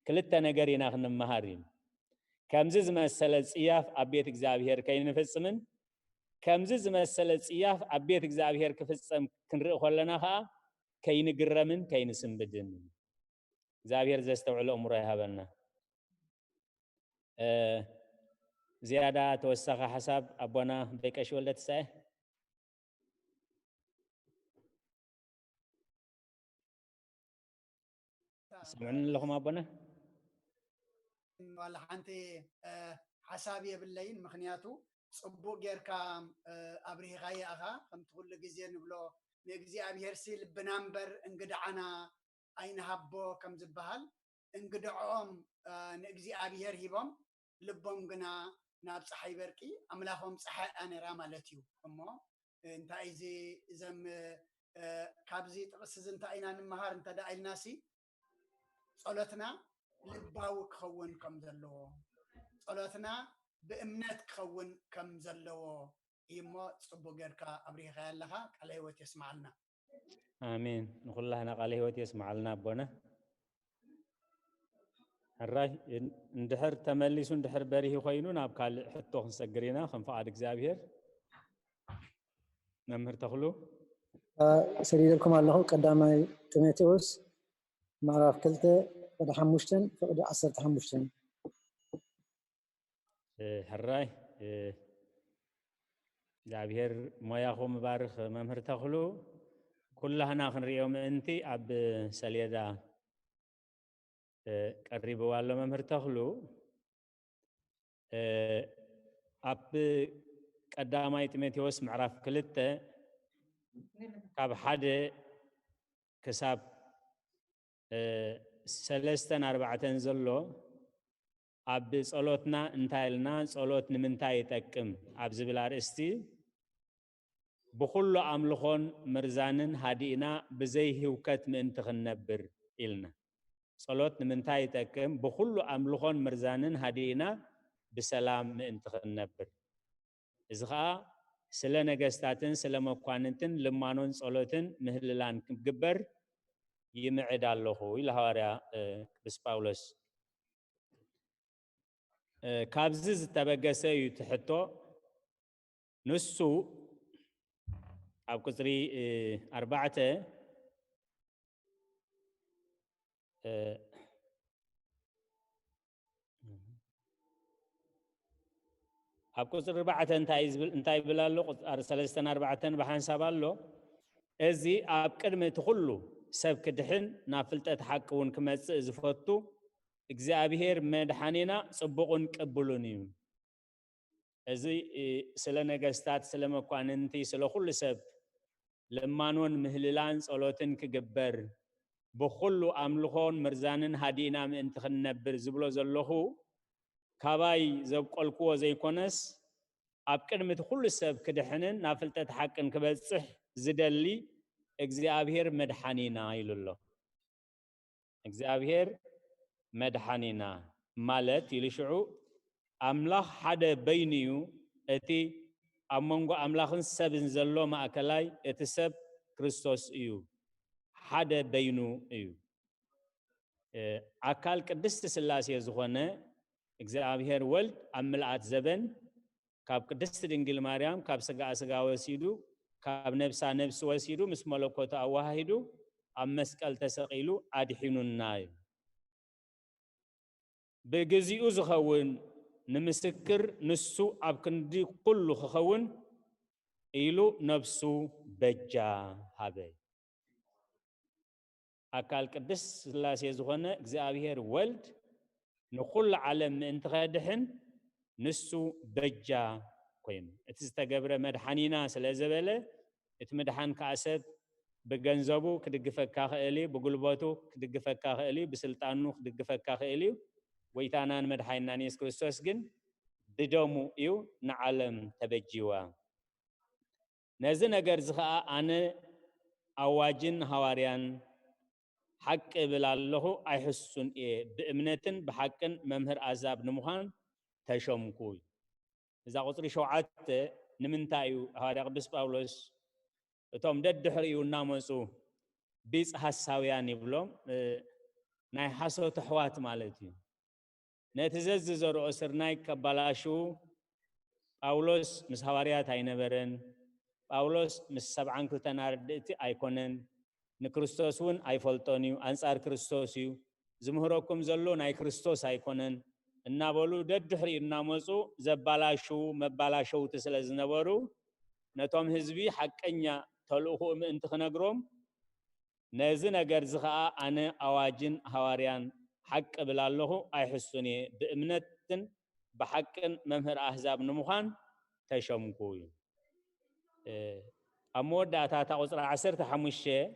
كلتا نجاري ناخن مهارين كمزز مسألة سياف أبيت إجزابير كاين نفسمن كمزز مسألة سياف أبيت إجزابير كفسم كنرق خلنا خا كاين جرمن كاين سنبدن إجزابير زستوعل أمره هبنا زيادة توسخ حساب أبونا بيكش ولد سه سمعنا لهم أبونا والله أنت حسابي بالليل مخنياتو صبو غيركا أبري غاية أخا كم تقول لك زين بلو نجزي أبي هرسيل بنامبر انقدعنا أين هبو كم زبهال انقدعهم نجزي أبي هرهبهم لبهم قنا ناب صحي بركي أملاهم صحي أنا رامالتيو أما أنت إذا زم كابزي تقصز أنت أين النهار أنت داعي الناسي صلاتنا لباو كخون كم زلوا صلاتنا بإمنات كخون كم زلوا إما صبوا جركا أبريها خيالها عليه وتسمع لنا آمين نقول لها عليه وتسمع لنا بنا الراي ندحر تمليس ندحر بريه خينون أبقال حطوه نسجرينا خنفعاد إجزابير نمر تخلو سريركم الله قدامي تيموثاوس معرف كلته فقد حمشتن فقد عصرت حمشتن الراي إجزابير ما ياخو مبارخ ممر تخلو كلها ناخن ريوم انتي أب سليدا قريب والله ممر تخلو أب قدامي تيموثاوس معرف كلته كاب حد كساب سلستن أربعة زلو أب صلوتنا انتايلنا صلوت نمنتاي تكم أب زبلار استي بخلو أملخون مرزانن هادينا بزي هوكت من تخنبر إلنا صلوت نمنتاي تكم بخلو أملخون مرزانن هادينا بسلام من تخنبر إذا سلا نجستاتن سلا مقاننتن لمانون صلوتن مهللان كبر يمعد الله إلى هاريا بس باولس كابزز تبقسي يتحطو نسو أو كسري 4 أو كسر 4 انتاي بلالو أرسلستن 4 بحنساب الله أزي أب كلمة تخلو سب كدحن نافلت حقون كما زفتو እግዚአብሔር መድኃኒና ጽቡቁን ቀብሉኒዩ እዚ ስለ ነገስታት ስለ መኳንንቲ ስለ ሁሉ ሰብ ለማኖን ምህልላን ጸሎትን ክግበር በሁሉ አምልኾን መርዛንን ሃዲና ምእንቲ ክነብር ዝብሎ ዘለኹ ካባይ ዘብቆልክዎ ዘይኮነስ ኣብ ቅድሚት ሁሉ ሰብ ክድሕንን ናብ ፍልጠት ሓቅን ክበጽሕ ዝደሊ እግዚአብሔር መድኃኒና ይሉሎ እግዚአብሔር مدحانينا مالت يلشعو أملاخ حدا بينيو اتي أمونغو أملاخن سبن زلو ما أكلاي اتسب كريستوس إيو حدا بينو إيو أكال قدست سلاسي زخونة እግዚአብሔር ወልድ አምላአት ዘበን ካብ ቅድስት ድንግል ማርያም ካብ ስጋ ወሲዱ ካብ ነፍሳ ነፍስ ወሲዱ ምስ መለኮቱ አዋሃሂዱ ኣብ መስቀል ተሰቂሉ አድሒኑና بجزيء زخون نمسكر نسو أبكندي كل خون إلو نفسو بجا هذا أكال كدس لا سيزخونه إግዚአብሔር ولد نقول علم انتخادهن نسو بجا كوين اتستجبر مدحانينا سلازبله اتمدحان كاسد بجنزبو كدقفك كاخلي بقلباتو كدقفك كاخلي بسلطانو كدقفك كاخلي ويتانان مدحينا نيس كريستوس جن بدومو إيو نعلم تبجيوا نزن أجر زخاء أنا أواجن هواريان حق بلالله أيحسن إيه بإمنتن بحقن ممهر عذاب نمخان تشمكوي إذا قطري شوعات نمنتايو هاري قدس باولوس توم دد حريو ناموسو بيس حساويان يبلوم ناي حسو تحوات مالتي نتزز زرو أسرناي كبالاشو باولوس مس هواريات هاينبرن باولوس مس سبعان كلتناردتي أيكونن نكريستوسون أيفولتونيو أنصار كريستوسيو زمهروكم زلو ناي كريستوس أيكونن النابولو دد حري الناموسو زبالاشو مبالاشو تسلز نبرو نتوم هزبي حقنيا تلوخو انتخنقروم نزن أجر زخاء أنا أواجن هواريان حق بلالله أيحسني بإمنتن بحقن ممهر أحزاب نمخان تشمكوي أمود داتا تقصر عسر تحمشة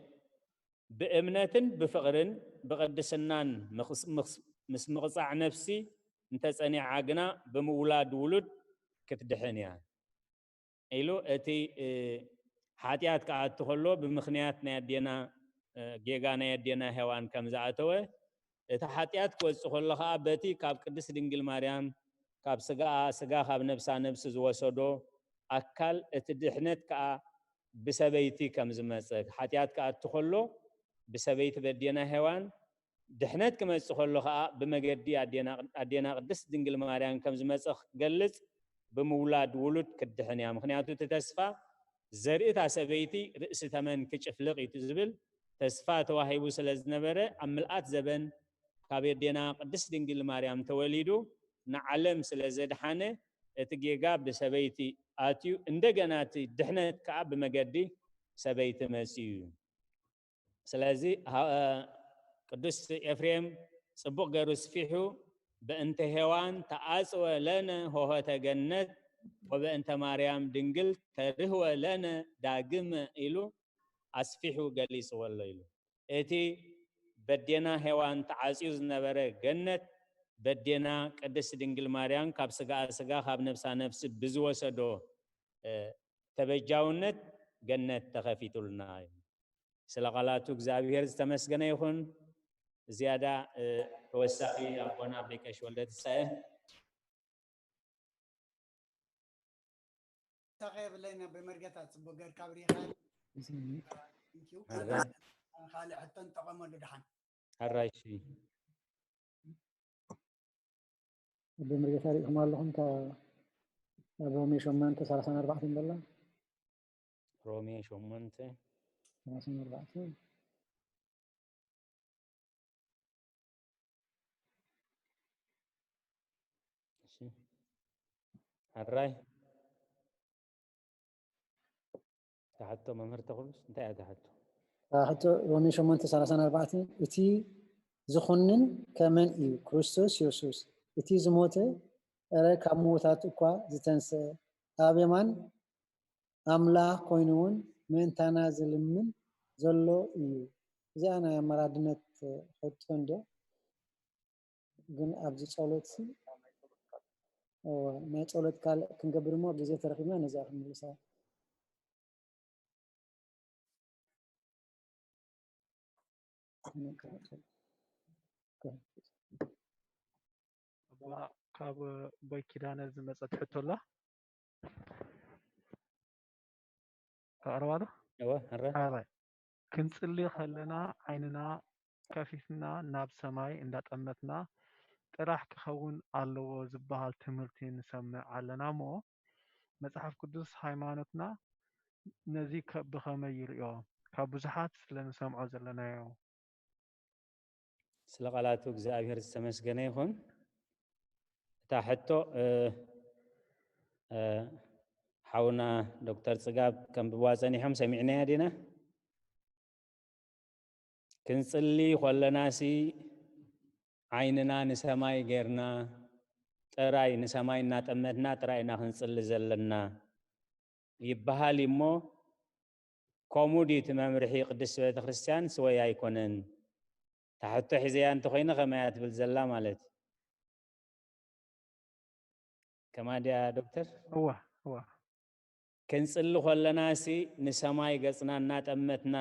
بإمنتن بفقرن بقدسنان مقصع نفسي انتسأني عاقنا بمولاد ولد كتدحنيا إلو أتي حاتيات كعاد تخلو بمخنيات نيادينا جيغانا يدينا هوان كمزعاتوه تحاتيات كوز خلها بتي كاب قدس دينجل مريم كاب سجا خاب نفسا نفس زوسدو أكل اتدحنت كا بسبيتي كم زمسك حاتيات كا تخلو بسبيت بدينا هوان دحنت كم تخلها بمجدي أدينا قدس دينجل مريم كم زمسك قلت بمولاد ولد كدحنيا مخنياتو تتسفى زريت عسبيتي رئيس ثمن كشفلق يتزبل تسفى تواهيبو سلزنبرة أملأت زبن كابيدينا قدس دينجل مريم توليدو نعلم سلزد حانه اتجيجا بسبيتي آتيو اندجناتي دحنت كعب مجدي سبيت مسيو سلازي قدس إفريم صبوق جروس فيحو بأنت هوان تأسوى لنا هو تجنت وبأنت مريم دينجل ترهوى لنا داقم إلو أسفيحو جليس والليل اتي بدينا هوان تعزيز نبره جنت بدينا قدس دينجل مريم كاب سغا خاب نفسا نفس بزوسدو تبجاونت ገነት ተኸፊቱልና ስለ ቃላቱ እግዚአብሔር ዝተመስገነ ይሁን። ዝያዳ ተወሳኺ አቦና አብሪቀሽ ወልደ ትንሣኤ تغيب لنا بمرقتات بوغر كابري خال خالي حتى انتقم دحن الرايشي بمرقتات هم لهم تا رومي شمانته 34 بالله رومي شمانته 34 الراي تحته ممر تخلص انت تحته حتى رومي شمانته 34 اتي زخنن كمن اي كريستوس يسوس اتي زموته اره كموتات እኳ ዝተንሰ አብየማን አምላክ ኮይኑን መንታና ዝልምን ዘሎ እዩ እዚኣ ናይ አመራድነት ሕቶ እንደ ግን ኣብዚ ጸሎት ናይ ጸሎት ካል ክንገብር ሞ ግዜ ተረኺብና ነዛ ክንምልሳ ካብ ቦይ ኪዳነ ዝመፀት ሕቶላ ኣርባዶ እወ ክንጽሊ ከለና ዓይንና ከፊትና ናብ ሰማይ እንዳጠመትና ጥራሕ ክኸውን ኣለዎ ዝበሃል ትምህርቲ ንሰምዕ ኣለና ሞ መጽሓፍ ቅዱስ ሃይማኖትና ነዚ ብኸመይ ይርዮ ካብ ብዙሓት ስለንሰምዖ ዘለናዮ ስለ ቃላቱ እግዚአብሔር ዝተመስገነ ይሁን። እታ ሕቶ ሓውና ዶክተር ጽጋብ ከም ብዋፀኒሖም ሰሚዕናያ ዲና ክንጽሊ ኮለናሲ ዓይንና ንሰማይ ጌርና ጥራይ ንሰማይ እናጠመትና ጥራይና ክንጽሊ ዘለና ይበሃል እሞ ኮሙዲት መምርሒ ቅዱስ ቤተ ክርስቲያን ስወይ ኣይኮነን ታሕቶ ሒዘያ እንተኮይነ ከመያ ትብል ዘላ ማለት ከማድያ ዶክተር እዋ ክንጽሊ ኮለናሲ ንሰማይ ገጽና እናጠመትና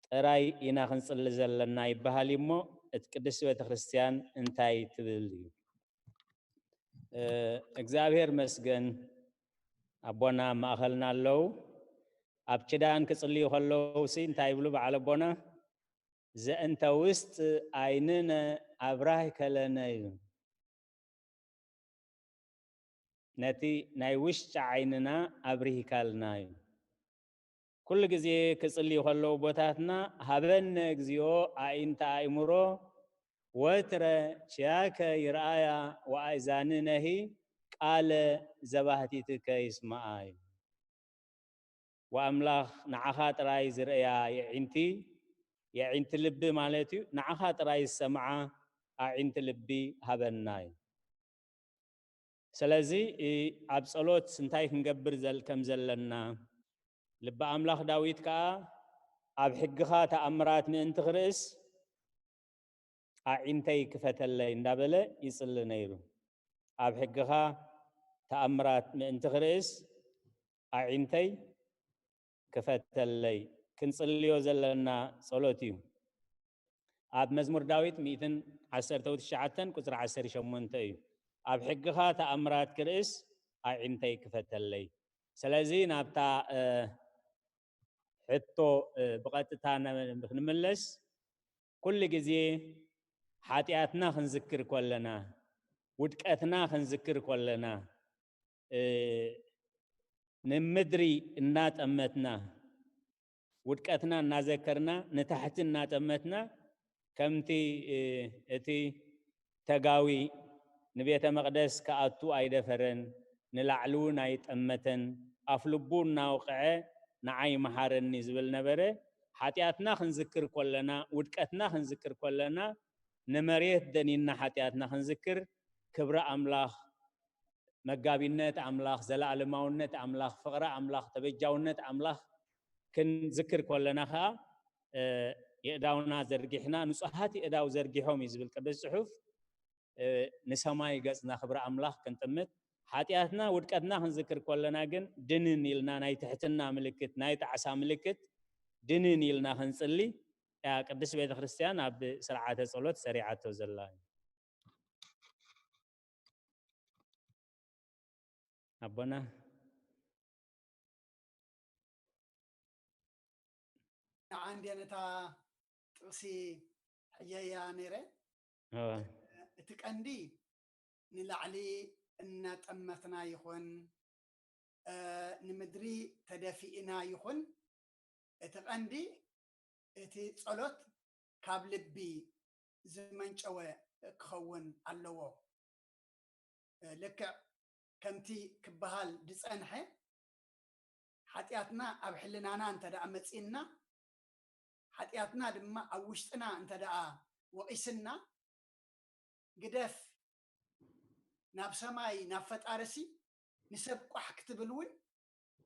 ጥራይ ኢና ክንጽሊ ዘለና ይበሃል እሞ እቲ ቅዱስ ቤተ ክርስቲያን እንታይ ትብል እዩ? እግዚአብሔር መስገን አቦና ማእኸልና አለው ኣብ ኪዳን ክጽልዩ ከለው ሲ እንታይ ይብሉ በዓል አቦና ዘእንተ ውስጥ ዓይንነ አብራህ ከለነ እዩ ነቲ ናይ ውሽጢ ዓይንና አብሪህካልና እዩ ኩሉ ግዜ ክጽልዩ ከለው ቦታትና ሃበነ እግዚኦ አእንተ አእምሮ ወትረ ቺያከ ይርአያ ወአእዛንነሂ ቃለ ዘባህቲትከ ይስማዓ እዩ ወአምላኽ ንዓኻ ጥራይ ዝርአያ የዒንቲ ልቢ ማለት እዩ ንዓኻ ጥራይ ዝሰምዓ አዒንቲ ልቢ ሃበና እዩ ስለዚ ኣብ ጸሎት እንታይ ክንገብር ከም ዘለና ልቢ አምላኽ ዳዊት ከዓ ኣብ ሕግኻ ተኣምራት ምእንቲ ክርእስ አዒንተይ ክፈተለይ እንዳበለ ይጽሊ ነይሩ ኣብ ሕግኻ ተኣምራት ምእንቲ ክርእስ አዒንተይ ክፈተለይ ክንጽልዮ ዘለና ጸሎት እዩ ኣብ መዝሙር ዳዊት 119 ቁጽሪ 18 እዩ ኣብ ሕግኻ ተኣምራት ክርእስ አዒንተይ ክፈተለይ ስለዚ ናብታ ሕቶ ብቐጥታ ንምለስ ኩሉ ግዜ ሓጢአትና ክንዝክር ኮለና ውድቀትና ክንዝክር ኮለና ንምድሪ እናጠመትና ውድቀትና እናዘከርና ንታሕቲ እናጠመትና ከምቲ እቲ ተጋዊ ንቤተ መቅደስ ከኣቱ ኣይደፈረን ንላዕሊ እውን ኣይጠመተን ኣፍ ልቡ እናውቅዐ ንዓይ መሓረኒ ዝብል ነበረ ሓጢአትና ክንዝክር ኮለና ውድቀትና ክንዝክር ኮለና ንመሬት ደኒና ሓጢአትና ክንዝክር ክብረ አምላኽ መጋቢነት አምላኽ ዘለዓለማውነት አምላኽ ፍቅረ አምላኽ ተበጃውነት አምላኽ ክንዝክር ኮለና ከዓ የእዳውና ዘርጊሕና ንጹሃት የእዳው ዘርጊሖም ይዝብል ቅዱስ ጽሑፍ ንሰማይ ገጽና ክብረ አምላኽ ክንጥምት ሓጢኣትና ውድቀትና ክንዝክር ከለና ግን ድንን ኢልና ናይ ትሕትና ምልክት ናይ ጣዕሳ ምልክት ድንን ኢልና ክንጽሊ ያ ቅዱስ ቤተ ክርስቲያን ኣብ ስርዓተ ጸሎት ሰሪዓቶ ዘላ አቦና عندي أنا تا تقصي حيايا نيرة تكندي نلعلي إن تأمتنا يخون نمدري تدافئنا يخون تكندي تصلت كابل بي زمن شوى كخون اللو لك كمتي كبهال دسأنحة حتياتنا أبحلنا أنا أنت دا أمتسئنا حتياتنا دما أوشتنا أنت دا وقسنا قدف ناب سماي نافت أرسي نسبق حكتب الون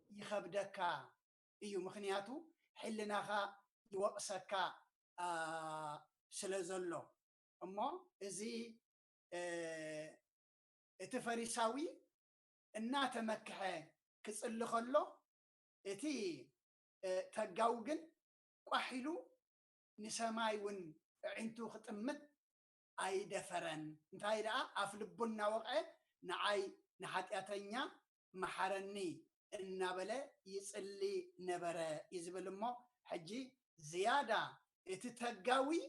يخبدك إيو مخنياتو حلنا خا يوقسك سلزلو أما إزي اتفاريساوي إنا تمكحة كسل خلو اتي تقاوغن قحلو نسماي ون عينتو ختمت اي دفرن انتاي دا افلبنا وقع نعاي نحاتياتنيا محرني النابله يصلي نبره يزبلمو حجي زياده اتتقاوي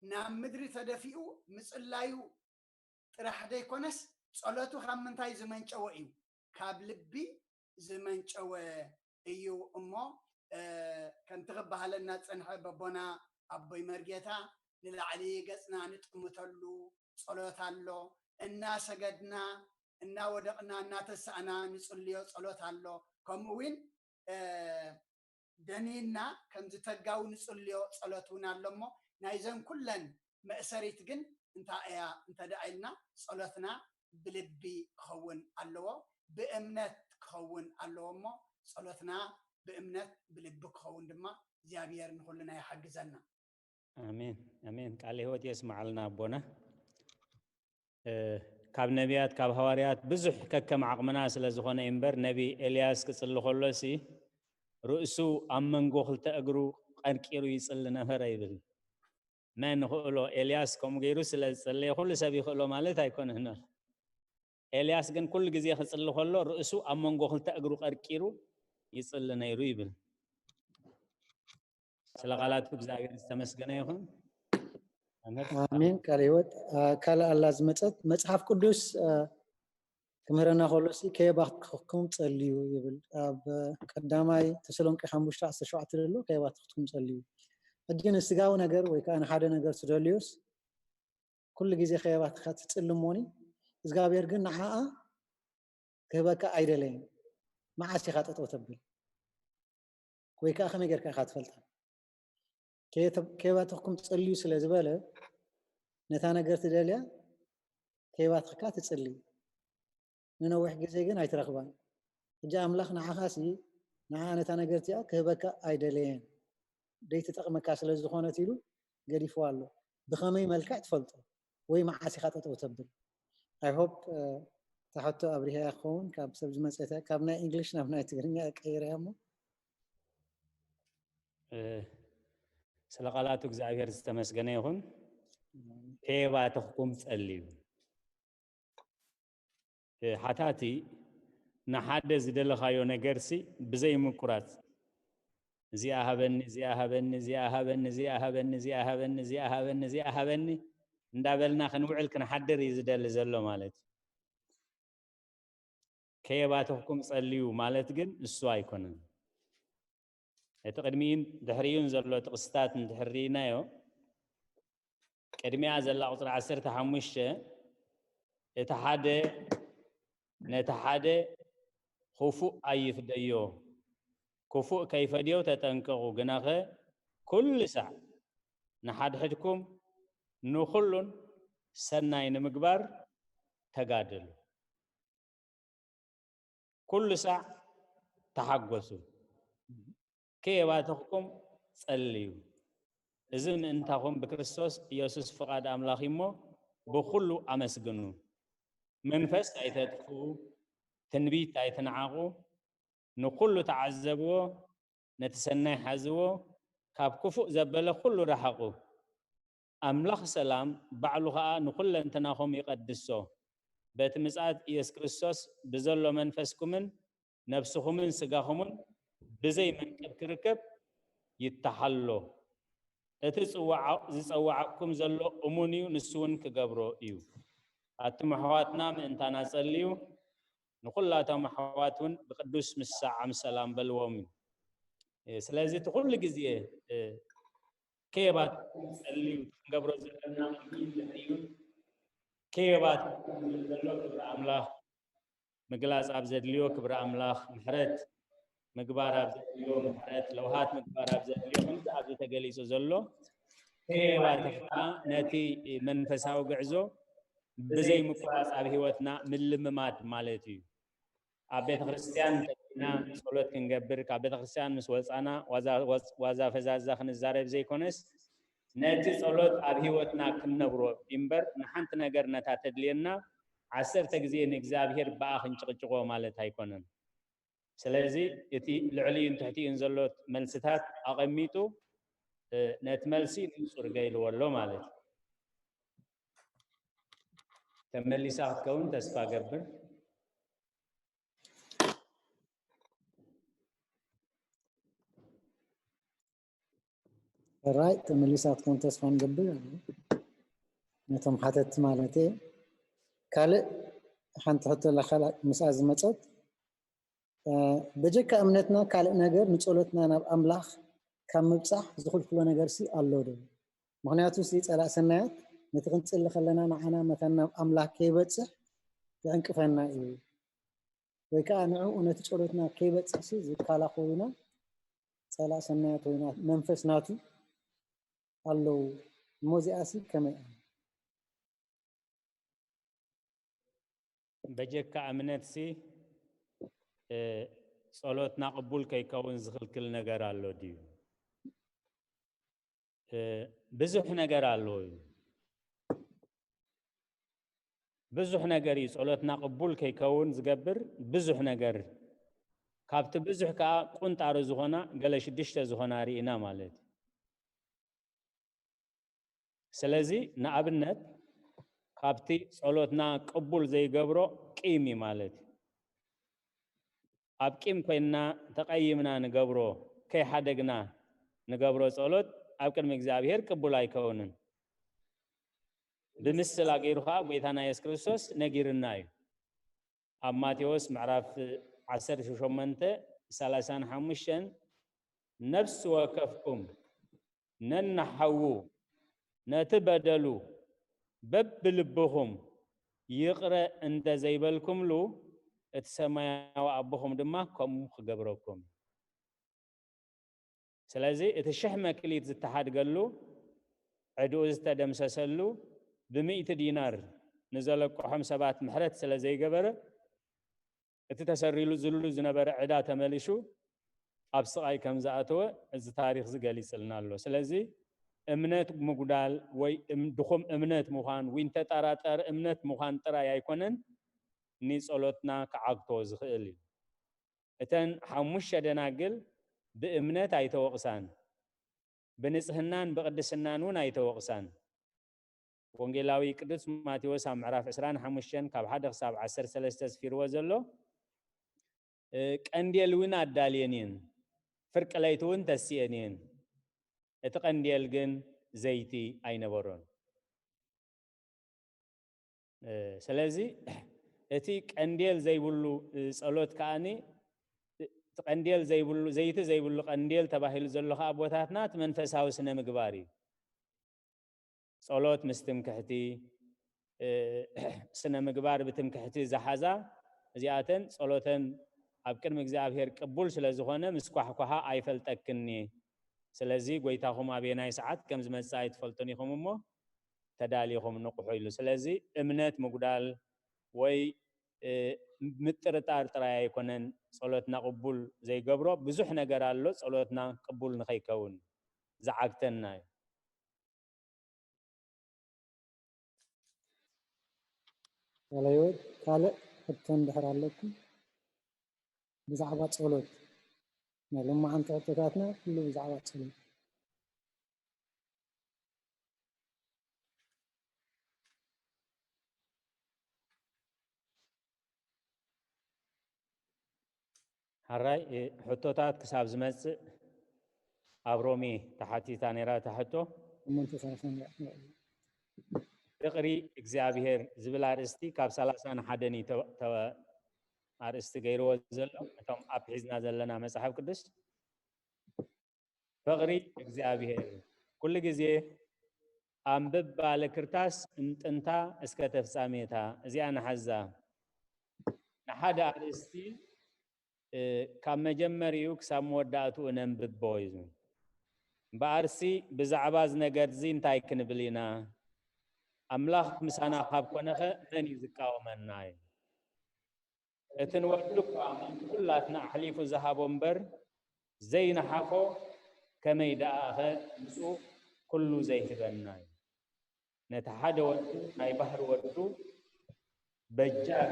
نا مدري تدفيو مصلايو طرح ديكونس صلاتو خمنتاي زمن چوئيو كابلبي زمن چوى ايو امو كان تغبها لنا تصنح ببونا ابوي مرجيتا للعلي قصنا نتقمتلو صلوتالو انا سجدنا انا ودقنا انا تسعنا نصليو صلوتالو كموين دنينا كم تتقاو نصليو صلوتونا لمو نايزن كلن مأسريت جن انت دعيلنا صلوتنا بلبي خون اللو بأمنت خون اللومو صلوتنا بأمنت بلبك خون دما زيابير نخلنا يحجزنا آمين آمين قال هو يسمع لنا أبونا كاب نبيات كاب هواريات بزح كم عقمنا سلزخون إمبر نبي إلياس كسل خلصي رؤسو أمن قخل تأجرو أركيرو يسألنا هرايبل ما نقوله إلياس كم غيرو سلسلة كل سبي خلو مالته يكون هنا إلياس جن كل جزية خسل خلو رؤسو أمن قخل تأجرو أركيرو يسألنا يرويبل سلقالات بزاجر استمسكنا يخون آمين كاريوت كلا الله زمتت مصحف قدوس كمرنا خلصي كي باخذكم تصليو يبل قداماي تسلونكي 15 شعت للو كي باخذكم تصليو أجين استجاو نجر ويكان حدا نجر سدوليوس كل جزء كي باخذ تصلموني إزجاب يرجع نحاء كي باك أيدلين ما عاد شخات أتوتبل ويكا خمي جر كخات فلتا كي باخذكم تصليو سلزبالة نتانا قرت داليا كي باخذك تصلي ننوح جزيجن هاي ترخبان جاء أملاخنا عخاسي نعانة أنا قرتيا كهبك أيدلين ديت تقم كاسل الزخونة تيلو قري فوالو بخمي ملكع تفلطو وي مع عاسخات وتبدل I hope تحطو أبريها أخون كاب سبز مسألة كابنا إنجليش نبنا تقرنيا كير يامو سلقالاتو زعير استمسكنا يخون كي باخذكم تصليو حتاتي نحدد زدل خايو نجرسي بزي مكرات زي أهبن ندابلنا خنوعل كنحدر يزدل زلو مالت كي باتحكم صليو مالت جن السوا يكونن تقدمين دحريون زلو تقستات ندحرينا يو قدمي زل عطر 15 اتحاده نتحاده خفو أيف ديو كفو كيف ديو تتنكروا جناخه كل ساعة نحد حدكم نخلون سنين مقبار تقادل كل ساعة تحقسوا كيف باتحكم صليوا إذن انتهم بكريستوس يسوس فقاد أملاخيمو بخلو أمسجنو منفس أيتدفو تنبيت أيتنعاقو نقول تعذبو نتسنى حزو كاب كفؤ زبل كل رحقو أملاخ سلام بعلها نقول لنتناهم يقدسو بيت مسعد إيس كريستوس بزلو منفسكمن نفسهمن سقاهمن بزي من كركب يتحلو እትጽዋዓኩም ዘሎ እሙን እዩ ንሱ እውን ክገብሮ እዩ ኣቱም ኣሕዋትና ምእንታና ጸልዩ ንኹላቶም ኣሕዋት እውን ብቅዱስ ምሳዓም ሰላም በልዎም እዩ ስለዚ እቲ ኩሉ ግዜ ከየባት ጸልዩ ክንገብሮ ዘለና እዩ ከየባት ዘሎ ክብሪ ኣምላኽ ምግላጽ ኣብ ዘድልዮ ክብሪ ኣምላኽ ምሕረት ምግባር ኣብ ዘድልዮ ምሕረት ለውሃት ምግባር ኣብ ዘድልዮ ከምዚ ኣብ ተገሊጹ ዘሎ ከየባትካ ነቲ መንፈሳዊ ጉዕዞ ብዘይ ምቁራጽ ኣብ ህይወትና ምልምማድ ማለት እዩ ኣብ ቤተ ክርስቲያን ተና ጸሎት ክንገብር ካብ ቤተ ክርስቲያን ምስ ወጻና ዋዛ ፈዛዛ ክንዛረብ ዘይኮነስ ነቲ ጸሎት ኣብ ህይወትና ክንነብሮ እምበር ንሓንቲ ነገር ነታ ተድልየና 10 ግዜ ንእግዚአብሔር በኣ ክንጭቅጭቆ ማለት ኣይኮነን ስለዚ እቲ ልዕሊኡን ትሕቲኡን ዘሎ መልስታት ኣቐሚጡ ነቲ መልሲ ንጹር ገይልዎ ኣሎ ማለት ተመሊሳ ክትከውን ተስፋ ገብር رايت تمليسات كون تسفان قبل نتم حتت مالتي كالي حنت حتى لخلق مساز مصد بجك امنتنا كالي نجر نصلتنا ناب املاح كم مبصح زخل كل نجر سي الله دو مغنياتو سي صلا سنات نتقنصل خلنا معنا مثلا املاح كيبصح ينقفنا اي ويكا نعو نتصلتنا كيبصح سي زكالا خوينا صلا سنات وينا منفس ناتو الله موزياسي كما بجك امنت سي صلوتنا قبول كيكون زخل كل نجر الله ديو بزح نجر الله بزح نجري صلوتنا قبول كيكون زقبر بزح نجر كابت بزح كا قنت عرزهنا قال شدشت زهنا رينا مالت سلازي نعبنت كابتي صلوتنا قبول زي قبرو قيمي مالت أبكيم كنا تقيمنا نقبرو كي حدقنا نقبرو صلوت أبكر مكزابير قبول أيكونن بمثل غيرها بيتانا يس كريستوس نغيرناي أماتيوس معرف 10 شومنت 35 نفس وكفكم ننحو نتبدلوا بب لبهم يقرأ انت زيبلكم له اتسمايا وابهم دما كم خبركم سلازي اتشحمه كليت زتحاد قالو عدو استدمسسلو ب100 دينار نزلق قحم 7 محرت سلازي قبره اتتسريلو زلولو زنبر عدا تملشو ابصاي كم زاتو از تاريخ زغليصلنا له سلازي امنت مغدال وي دخم امنت مخان وين تطراطر امنت مخان طراي ايكونن ني صلوتنا كعقتو زخيل اتن حمش دناقل بامنت ايتوقسان بنصحنان بقدسنان ون ايتوقسان وانجيلاوي قدس ماتيوس معراف 25 كاب 1 حساب 10 3 سفير وزلو قنديل وين ادالينين فرق لايتون تسينين اتقنديل جن زيتي اينبرون سلازي اتي قنديل زي بلو صلوت كاني قنديل زي بلو زيت زي بلو قنديل تباهل زلخا ابوتاتنا منفساو سنه مغباري صلوت مستمكحتي سنه مغبار بتمكحتي زحازا زياتن صلوتن اب قدم እግዚአብሔር ቅቡል ስለዝሆነ ምስኳሕኳሃ አይፈልጠክኒ ስለዚህ ጎይታኹም አቤናይ ሰዓት ከም ዝመጻይ ትፈልጡን ይኹምሞ ተዳሊኹም ንቁሑ ኢሉ ስለዚህ እምነት መጉዳል ወይ ምጥርጣር ጥራይ አይኮነን ጸሎትና ቅቡል ዘይገብሮ ብዙሕ ነገር አሎ ጸሎትና ቅቡል ንኸይከውን ዝዓግተና عليود ካልእ ሕቶን ድሕር ኣለኩም ብዛዕባ ጸሎት ንሎማዓንቲ ሕቶታትና ኩሉ ብዛዕባ ጸሎት حراي حطوتات كساب زمص أبرومي تحتي تانيرا تحتو فقري እግዚአብሔር ዝብል አርእስቲ ካብ 31 አርእስቲ ገይርዎ ዘሎ እቶም ኣብ ሒዝና ዘለና መጽሓፍ ቅዱስ ፍቅሪ እግዚአብሔር ኩሉ ግዜ አንብብ ባለ ክርታስ እንጥንታ እስከ ተፍጻሜታ እዚኣ ንሓዛ ንሓደ አርእስቲ ካብ መጀመሪኡ ክሳብ መወዳእቱ ነንብቦ እዩ በአርሲ ብዛዕባ ዝነገር እዚ እንታይ ክንብል ኢና أملاخ مسانا خاب كونه من يزكاومنا اتن ودك كلاتنا حليف ذهب ومبر زين حفو كما يدعاه مسو كل زي هبنا نتحد ودو اي بحر ودو بجاء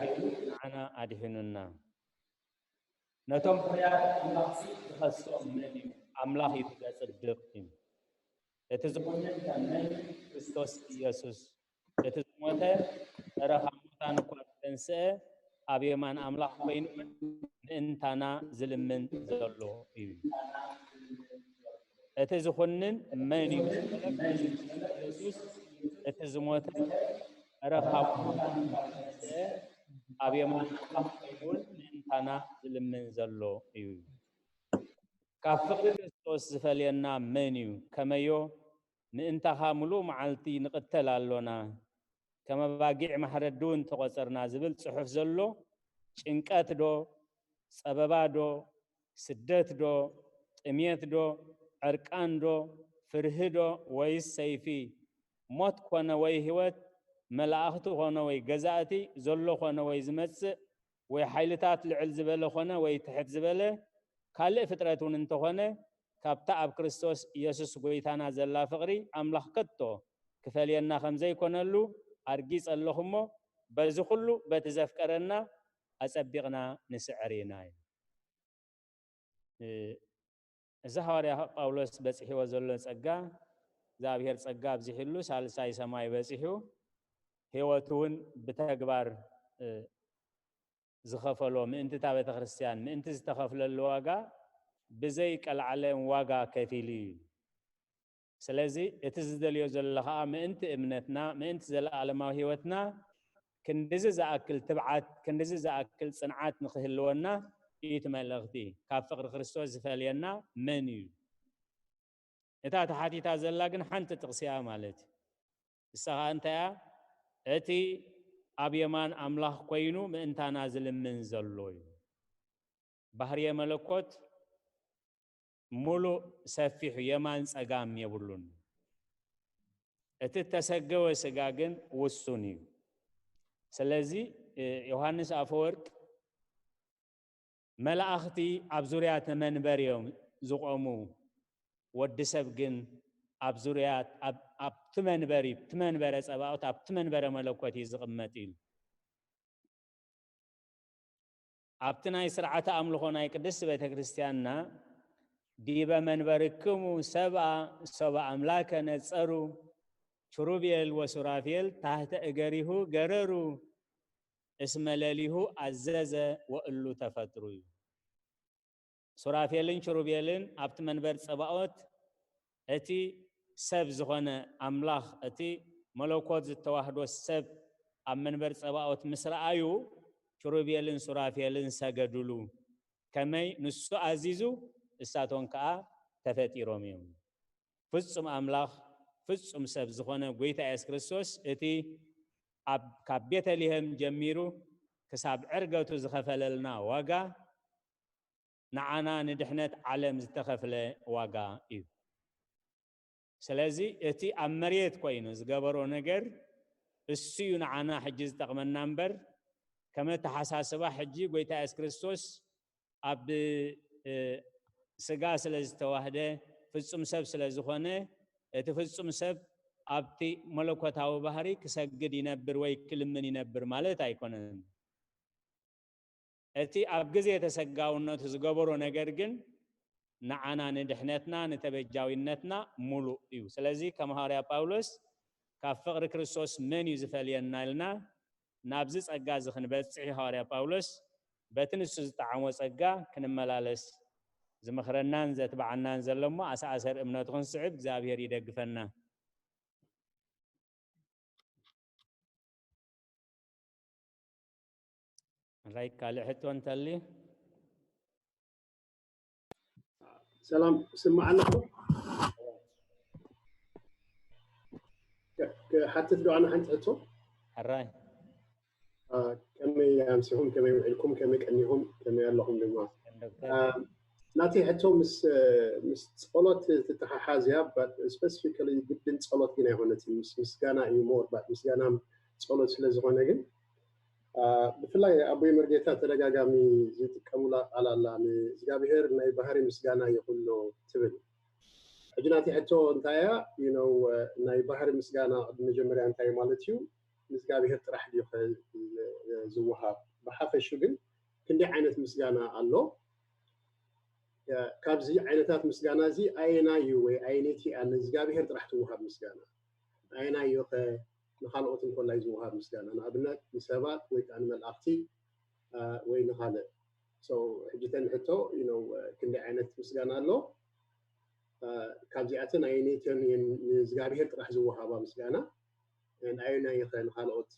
معنا ادهننا نتم حياة أملاخ تخصو مني أملاخ يتصدق اتزبون من كريستوس يسوس اتزموته رحمتان قرطنسه ابيمان املاح بين انتانا ظلمن زلو اتزخنن من يسوس اتزموته رحمتان قرطنسه ابيمان املاح بين انتانا ظلمن زلو كافر كريستوس زفلينا منيو كمايو ننتا خاملو معلتي نقتل اللونا كما باقيع محردون تقصرنا زبل صحف زلو ጭንቀት ዶ ጸበባ ዶ ስደት ዶ ጥሜት ዶ ዕርቃን ዶ ፍርህ ዶ ወይስ ሰይፊ ሞት ኮነ ወይ ህይወት መላእክቱ ሆነ ወይ ገዛእቲ ዘሎ ሆነ ወይ ዝመጽእ ወይ ኃይልታት ልዕል ዝበለ ሆነ ወይ ትሕት ዝበለ ካልእ ፍጥረቱን እንተሆነ ካብታ ኣብ ክርስቶስ ኢየሱስ ጎይታና ዘላ ፍቅሪ ኣምላኽ ከቶ ክፈልየና ከም ዘይኮነሉ ኣርጊጽ ኣለኹሞ በዚ ኩሉ በቲ ዘፍቀረና ኣጸቢቕና ንስዕር ኢና እዚ ሐዋርያ ጳውሎስ በጽሒዎ ዘሎ ጸጋ እግዚአብሔር ጸጋ ኣብዚሕሉ ሳልሳይ ሰማይ በጽሑ ህይወቱን ብተግባር ዝኸፈሎ ምእንትታ ቤተ ክርስቲያን ምእንቲ ዝተኸፍለሉ ዋጋ ብዘይ ቀልዓለን ዋጋ ከፊሉ ስለዚ እቲ ዝደልዮ ዘሎ ኸዓ ምእንቲ እምነትና ምእንቲ ዘለዓለማዊ ህይወትና ክንድዚ ዝኣክል ትብዓት ክንድዚ ዝኣክል ጽንዓት ንኽህልወና ኢት መልእኽቲ ካብ ፍቅሪ ክርስቶስ ዝፈልየና መን እዩ እታ ተሓቲታ ዘላ ግን ሓንቲ ጥቕስያ ማለት እሳኻ እንታያ እቲ ኣብ የማን ኣምላኽ ኮይኑ ምእንታና ዝልምን ዘሎ እዩ ባህርየ መለኮት ሙሉእ ሰፊሕ የማን ጸጋም የብሉን እቲ ተሰገወ ስጋ ግን ውሱን እዩ ስለዚ ዮሐንስ አፈወርቅ መላእኽቲ ኣብ ዙርያ መንበሪዮም ዝቆሙ ወዲ ሰብ ግን ኣብ ዙርያ ኣብ ትመንበረ ጸባኦት ኣብ ትመንበረ መለኮት ዝቕመጥ ኢሉ ኣብቲ ናይ ስርዓተ ኣምልኾ ናይ ቅድስት ቤተ ክርስቲያንና ዲበ መንበርክሙ ሰብአ ኣምላከ ነጸሩ ቹሩቤል ወሱራፌል ታህተ እገሪሁ ገረሩ እስመ ለሊሁ አዘዘ ወእሉ ተፈጥሩ ሱራፌልን ቹሩቤልን ኣብቲ መንበር ጸባኦት እቲ ሰብ ዝኾነ ኣምላኽ እቲ መለኮት ዝተዋህዶ ሰብ ኣብ መንበር ጸባኦት ምስረአዩ ቹሩቤልን ሱራፌልን ሰገዱሉ ከመይ ንሱ ኣዚዙ እሳቶን ከዓ ተፈጢሮም እዮም ፍጹም ኣምላኽ ፍጹም ሰብ ዝኾነ ጎይታ ኢየሱስ ክርስቶስ እቲ ካብ ቤተልሔም ጀሚሩ ክሳብ ዕርገቱ ዝኸፈለልና ዋጋ ንዓና ንድሕነት ዓለም ዝተኸፍለ ዋጋ እዩ ስለዚ እቲ ኣብ መሬት ኮይኑ ዝገበሮ ነገር እሱ እዩ ንዓና ሕጂ ዝጠቕመና እምበር ከመ ተሓሳስባ ሕጂ ጎይታ ኢየሱስ ክርስቶስ ኣብ ስጋ ስለ ዝተዋህደ ፍጹም ሰብ ስለ ዝኾነ እቲ ፍጹም ሰብ ኣብቲ መለኮታዊ ባህሪ ክሰግድ ይነብር ወይ ክልምን ይነብር ማለት ኣይኮነን أتي أبجزي تسجعونا تزجبروا نجرجن نعنا ندحنتنا نتبجاوينتنا ملو إيو سلازي كما هاريا باولوس كفقر كريستوس من يزفلينا لنا نابزس أجاز خنبتسعي هاريا باولوس بتنسز تعاوز أجا كنملالس زمخرنا نزت بعنا نزل لما أسعسر إمناتكم صعب زابير يدقفنا رايك كالي حتو أنت اللي سلام سمعنا حتى تدعو أنا حنت حتو الراي كم يمسهم كم يوعلكم كم يكنيهم كم ياللهم لما ناتي حتو مس صلوت تتحازيها but specifically جدا صلوت هنا هنا مس كانا يمور but مس كانا صلوت سلزغنا جن بفلاي أبوي مرجيتا ترجعامي زيت كمولا على الله زجابير ناي بحري مسجانا يقولوا تبل أجناتي حتى أنتايا ناي بحري مسجانا مجمرة أنتايا مالتيو مسجابير ترح لي زوها بحافظ شغل كندي عينة مسجانا الله كابزي عينتات مسجانا زي أينا يوي أينتي أن زجابير ترح توها مسجانا أينا يوخ نخالقتهم كلها يزوها مسجانا أنا أبنك مسابات ويكان ملأختي وينخالق so حجتين حتى كندي عينة مسجانا له كابزياتنا عينيتين زجابير ترح زوها بمسجانا and أينا يخل نخالقت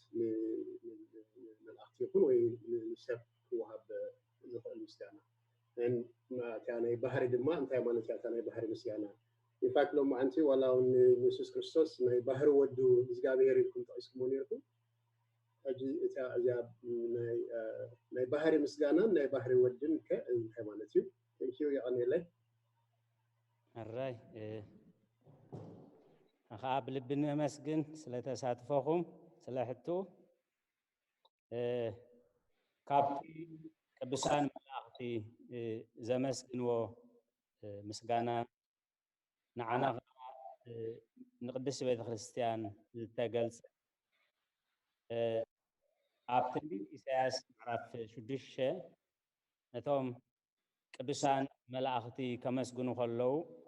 ملأختي يكون وينسب وها بمسجانا and ما كان بحر دماء أنت ما نتكلم بحر مسجانا in fact لما أنت ولا يسوع كريستوس ما بحر ودو زجابير يكون تأسكمونيركم أجي أجا ناي بحر مسجانا ناي بحر ودن كهمانتي thank you يا أنيلة الراي أخاب لبنا مسجن سلتا ساتفهم سلاحتو كابتي كبسان ملاختي زمسجن و مسجانا نعنا نقدس بيت خريستيان التجلس أبتدي إساس عرف شدش نتوم قدسان ملاختي كمسجنو خلو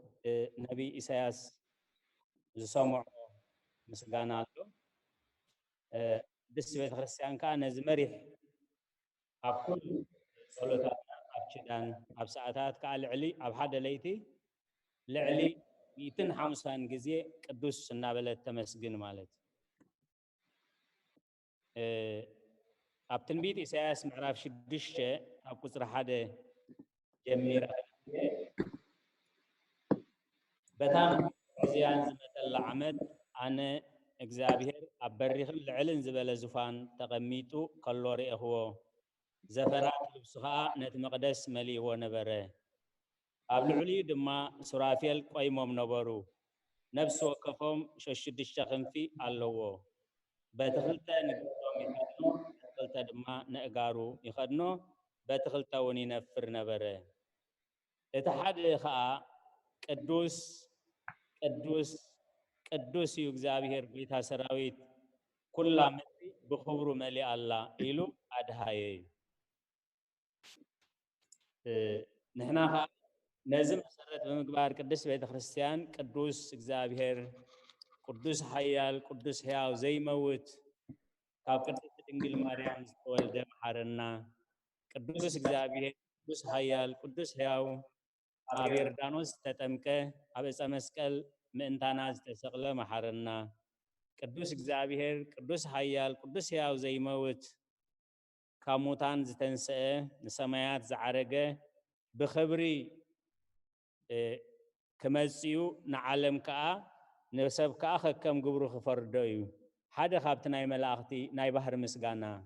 نبي إساس زسمع مسجانا له دس بيت خريستيان كان زمريح أبكل صلوات أبشدان أبساعتات كالعلي أبحد ليتي لعلي ميتن حمسان جزء قدوس النابلة تمسجن مالت أبتن بيت إساس معرف شدش أبو صراحة هذا جميل بتام زيان زمت العمد أنا إجزابير أبريخ العلن زبالة زفان تقميتو كالوري هو زفرات لبسها نتمقدس ملي هو نبره أبلعلي دما سرافيل قيمم نبرو نفس وقفهم ششدش تخنفي اللو بتخلتا نقدم يخدنو بتخلتا دما نقارو يخدنو بتخلتا وني نفر نبره اتحاد خا قدوس قدوس قدوس يغزابير بيتا سراويت كل مدي بخبر ملي الله إلو أدهاي نحنا نزم سرت بمقبار قدس بيت خريستيان قدوس إغزابير قدوس حيال قدوس حياو زي موت كاب قدس دنجل مريم ولد محرنا قدوس إغزابير قدوس حيال قدوس حياو أبير دانوس تتمكه أبس مسكال منتاناز تسقله محرنا قدوس إغزابير قدوس حيال قدوس حياو زي موت كاموتان زتنسأ نسميات زعرقة بخبري كمزيو نعلم كأ نسب كأ خكم جبرو خفرديو هذا خابتنا ملاختي ناي بحر مسجانا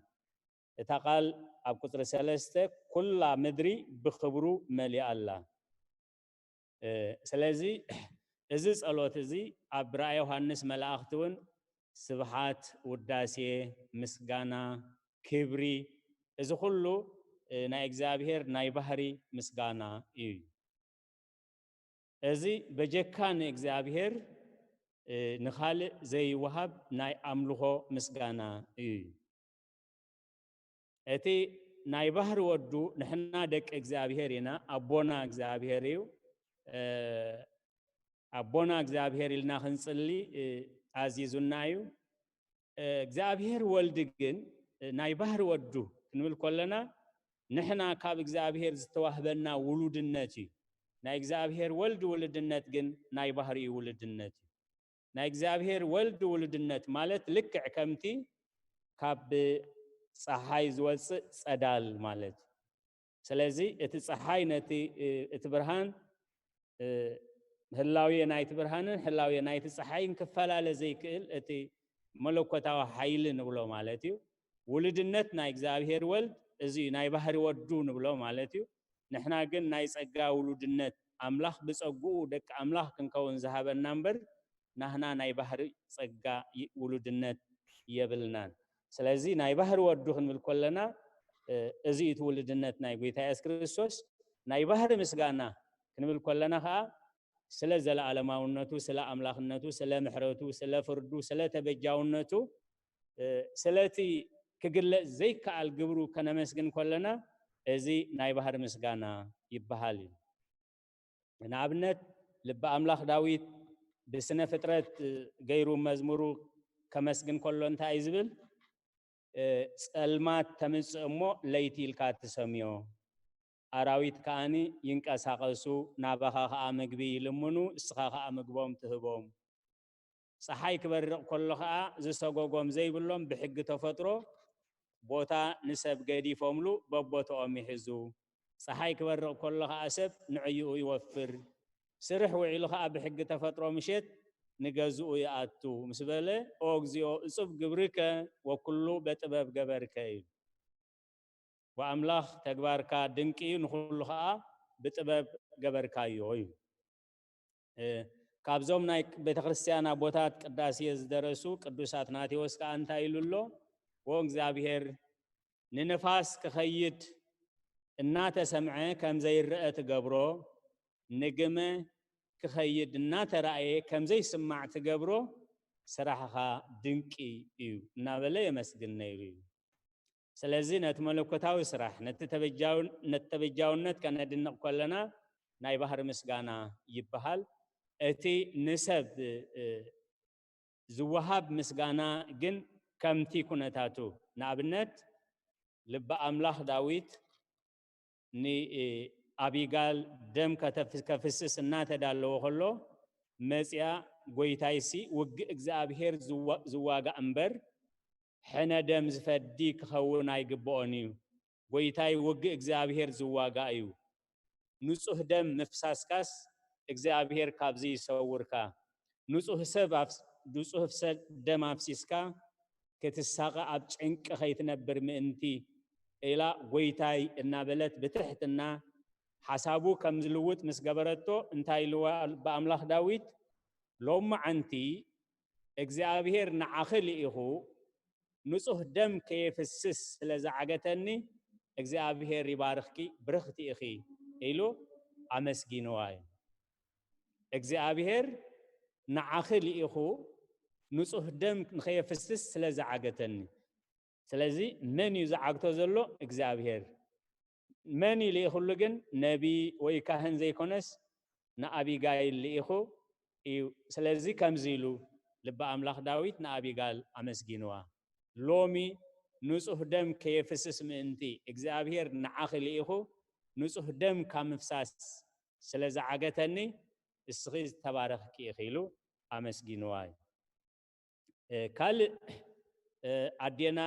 تقال أبكتر سلسته كل مدري بخبرو ملي الله سلازي إزز ألوتزي أبرأ يوحنس ملاختون سبحات وداسية مسجانا كبري إذا كله ناي إجزابير ناي بحري مسجانا إذا بجكان إجزابير نخالق زي وهب ناي أملوه مسجانا أتي ናይ ባህር ወዱ ንሕና ደቂ እግዚአብሔር ኢና አቦና እግዚአብሔር እዩ አቦና እግዚአብሔር ኢልና ክንጽሊ አዚዙና እዩ እግዚአብሔር ወልድ ግን ናይ ባህር ወዱ ክንብል ኮለና ንሕና ካብ እግዚአብሔር ዝተዋህበና ውሉድነት እዩ ናይ እግዚአብሔር ወልድ ውሉድነት ግን ናይ ባህር ውሉድነት እዩ ናይ እግዚአብሔር ወልድ ውሉድነት ማለት ልክዕ ከምቲ ካብ ፀሐይ ዝወፅእ ጸዳል ማለት ስለዚህ እቲ ፀሐይ ነቲ እቲ ብርሃን ህላዊ ናይቲ ብርሃንን ህላዊ ናይቲ ፀሐይን ክፈላለ ዘይክእል እቲ መለኮታዊ ኃይል ንብሎ ማለት እዩ ውሉድነት ናይ እግዚአብሔር ወልድ እዚ ናይ ባህር ወዱ ንብሎ ማለት እዩ ንሕና ግን ናይ ጸጋ ውሉድነት አምላኽ ብጸጉኡ ደቂ አምላኽ ክንከውን ዝሃበና እምበር ናህና ናይ ባህር ጸጋ ውሉድነት የብልናን ስለዚህ ናይ ባህር ወዱ ክንብል ኮለና እዚ እቲ ውሉድነት ናይ ጌታ ኢየሱስ ክርስቶስ ናይ ባህር ምስጋና ክንብል ኮለና ከዓ ስለ ዘለዓለማውነቱ ስለ አምላኽነቱ ስለ ምሕረቱ ስለ ፍርዱ ስለ ተበጃውነቱ ስለቲ ክግለጽ ዘይከኣል ግብሩ ከነመስግን ኮለና እዚ ናይ ባህር ምስጋና ይበሃል እዩ ንኣብነት ልበ አምላኽ ዳዊት ብስነ ፍጥረት ገይሩ መዝሙሩ ከመስግን ኮሎ እንታይ ዝብል ጸልማት ተምጽእ እሞ ለይቲ ኢልካ ትሰምዮ አራዊት ከዓኒ ይንቀሳቀሱ ናባኻ ከዓ ምግቢ ይልምኑ እስኻ ከዓ ምግቦም ትህቦም ፀሐይ ክበርቕ ኮሎ ከዓ ዝሰጎጎም ዘይብሎም ብሕጊ ተፈጥሮ ቦታ ንሰብ ገዲፎምሉ በቦቶኦም ይሕዙ ፀሐይ ክበርቕ ኮሎ ከዓ ሰብ ንዕይኡ ይወፍር ስርሕ ውዒሉ ከዓ ብሕጊ ተፈጥሮ ምሸት ንገዝኡ ይኣቱ ምስ በለ ኦ እግዚኦ እጹብ ግብርከ ወኩሉ በጥበብ ገበርከ እዩ ወአምላኽ ተግባርካ ድንቂ ንኹሉ ከዓ ብጥበብ ገበርካዮ እዩ ካብዞም ናይ ቤተክርስቲያን አቦታት ቅዳሴ ዝደረሱ ቅዱስ አትናቴዎስ ከዓ እንታይ ኢሉሎ ወ እግዚአብሔር ንነፋስ ክኸይድ እናተሰምዐ ከም ዘይርአ ትገብሮ ንግመ ክኸይድ እናተራእየ ከም ዘይስማዕ ትገብሮ ስራሕኻ ድንቂ እዩ እናበለ የመስግን ነይሩ እዩ ስለዚህ ነቲ መለኮታዊ ስራሕ ነቲ ተበጃውነት ከነድንቕ ኮለና ናይ ባህር ምስጋና ይበሃል እቲ ንሰብ ዝወሃብ ምስጋና ግን ከምቲ ኩነታቱ ንኣብነት ልበ አምላኽ ዳዊት ንአቢጋል ደም ከፍስስ እናተዳለወ ከሎ መጽያ ጎይታይሲ ውግእ እግዚአብሔር ዝዋጋእ እምበር ሕነ ደም ዝፈዲ ክኸውን ኣይግብኦን እዩ ጎይታይ ውግእ እግዚአብሔር ዝዋጋእ እዩ ንጹህ ደም ምፍሳስካስ እግዚአብሔር ካብዚ ይሰውርካ ንጹህ ሰብ ደም አፍሲስካ ክትሳቀ ኣብ ጭንቂ ከይትነብር ምእንቲ ኢላ ጎይታይ እናበለት ብትሕትና ሓሳቡ ከም ዝልውጥ ምስ ገበረቶ እንታይ ኢልዋ በአምላኽ ዳዊት ሎማዓንቲ እግዚአብሔር ንዓኽል ኢኹ ንጹህ ደም ከየፍስስ ስለዝዓገተኒ እግዚአብሔር ይባርኽኪ ብርኽቲ ኢኺ ኢሉ አመስጊንዋ እዩ እግዚአብሔር ንዓኽል ኢኹ ንጹህ ደም ንከየፍስስ ስለዝዓገተኒ ስለዚ መን እዩ ዝዓግቶ ዘሎ እግዚአብሔር መን ኢሉ ግን ነቢ ወይ ካህን ዘይኮነስ ንአቢጋይል ኢኹ እዩ ስለዚ ከምዚ ኢሉ ልበ አምላኽ ዳዊት ንአቢጋል አመስጊንዋ ሎሚ ንጹህ ደም ከየፍስስ ምእንቲ እግዚአብሔር ንዓኽል ኢኹ ንጹህ ደም ካብ ምፍሳስ ስለዝዓገተኒ እስኺ ዝተባረኽኪ ኢኺ ኢሉ አመስጊንዋ ካልእ አዴና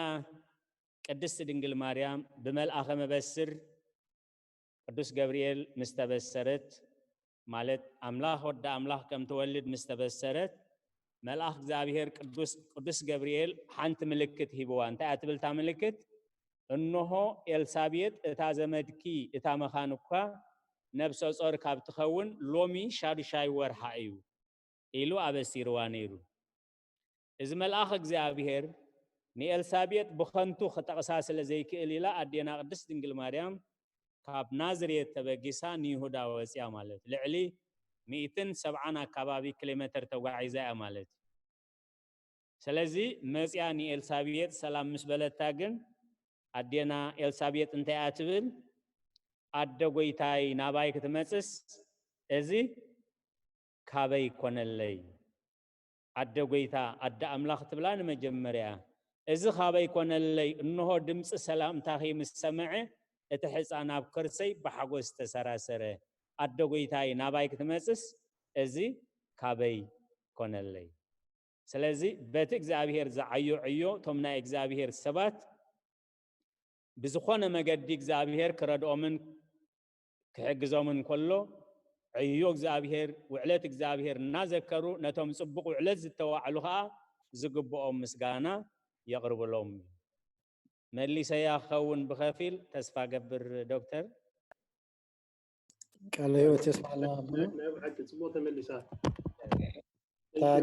ቅድስት ድንግል ማርያም በመልአኸ መበስር ቅዱስ ገብርኤል ምስተበሰረት ማለት አምላኽ ወደ አምላኽ ከም ተወልድ ምስተበሰረት መልአኽ እግዚአብሔር ቅዱስ ገብርኤል ሓንቲ ምልክት ሂብዋ እንታይ አትብልታ ምልክት እነሆ ኤልሳቤጥ እታ ዘመድኪ እታ መኻን እኳ ነብሰ ጾር ካብ ትኸውን ሎሚ ሻድሻይ ወርሓ እዩ ኢሉ አበሲርዋ ነይሩ እዚ መልአኽ እግዚአብሔር ንኤልሳቤጥ ብኸንቱ ክጠቕሳ ስለ ዘይክእል ኢላ አዴና ቅድስት ድንግል ማርያም ካብ ናዝሬት ተበጊሳ ንይሁዳ ወፅያ ማለት ልዕሊ 170 አካባቢ ኪሎሜትር ተጓዒዛ እያ ማለት ስለዚ መፅያ ንኤልሳቤጥ ሰላም ምስ በለታ ግን ኣዴና ኤልሳቤጥ እንታይ እያ ትብል ኣደ ጎይታይ ናባይ ክትመጽስ እዚ ካበይ ኮነለይ ኣደ ጎይታ ኣደ ኣምላኽ ትብላ ንመጀመርያ እዚ ካበይ ኮነለይ እንሆ ድምፂ ሰላምታኺ ምስ ሰምዐ እቲ ሕፃን ኣብ ከርሰይ ብሓጎስ ተሰራሰረ ኣደ ጎይታይ ናባይ ክትመጽስ እዚ ካበይ ኮነለይ ስለዚ በቲ እግዚአብሔር ዝዓዮ ዕዮ ቶም ናይ እግዚአብሔር ሰባት ብዝኾነ መገዲ እግዚአብሔር ክረድኦምን ክሕግዞምን ከሎ ዕዮ እግዚአብሔር ውዕለት እግዚአብሔር እናዘከሩ ነቶም ጽቡቕ ውዕለት ዝተዋዕሉ ከዓ ዝግብኦም ምስጋና የቕርብሎም መሊሰያ ክኸውን ብኸፊል ተስፋ ገብር ዶክተር ቃለ ሕይወት የስማዕና ንብዓት ጽቡቕ ተመሊሳ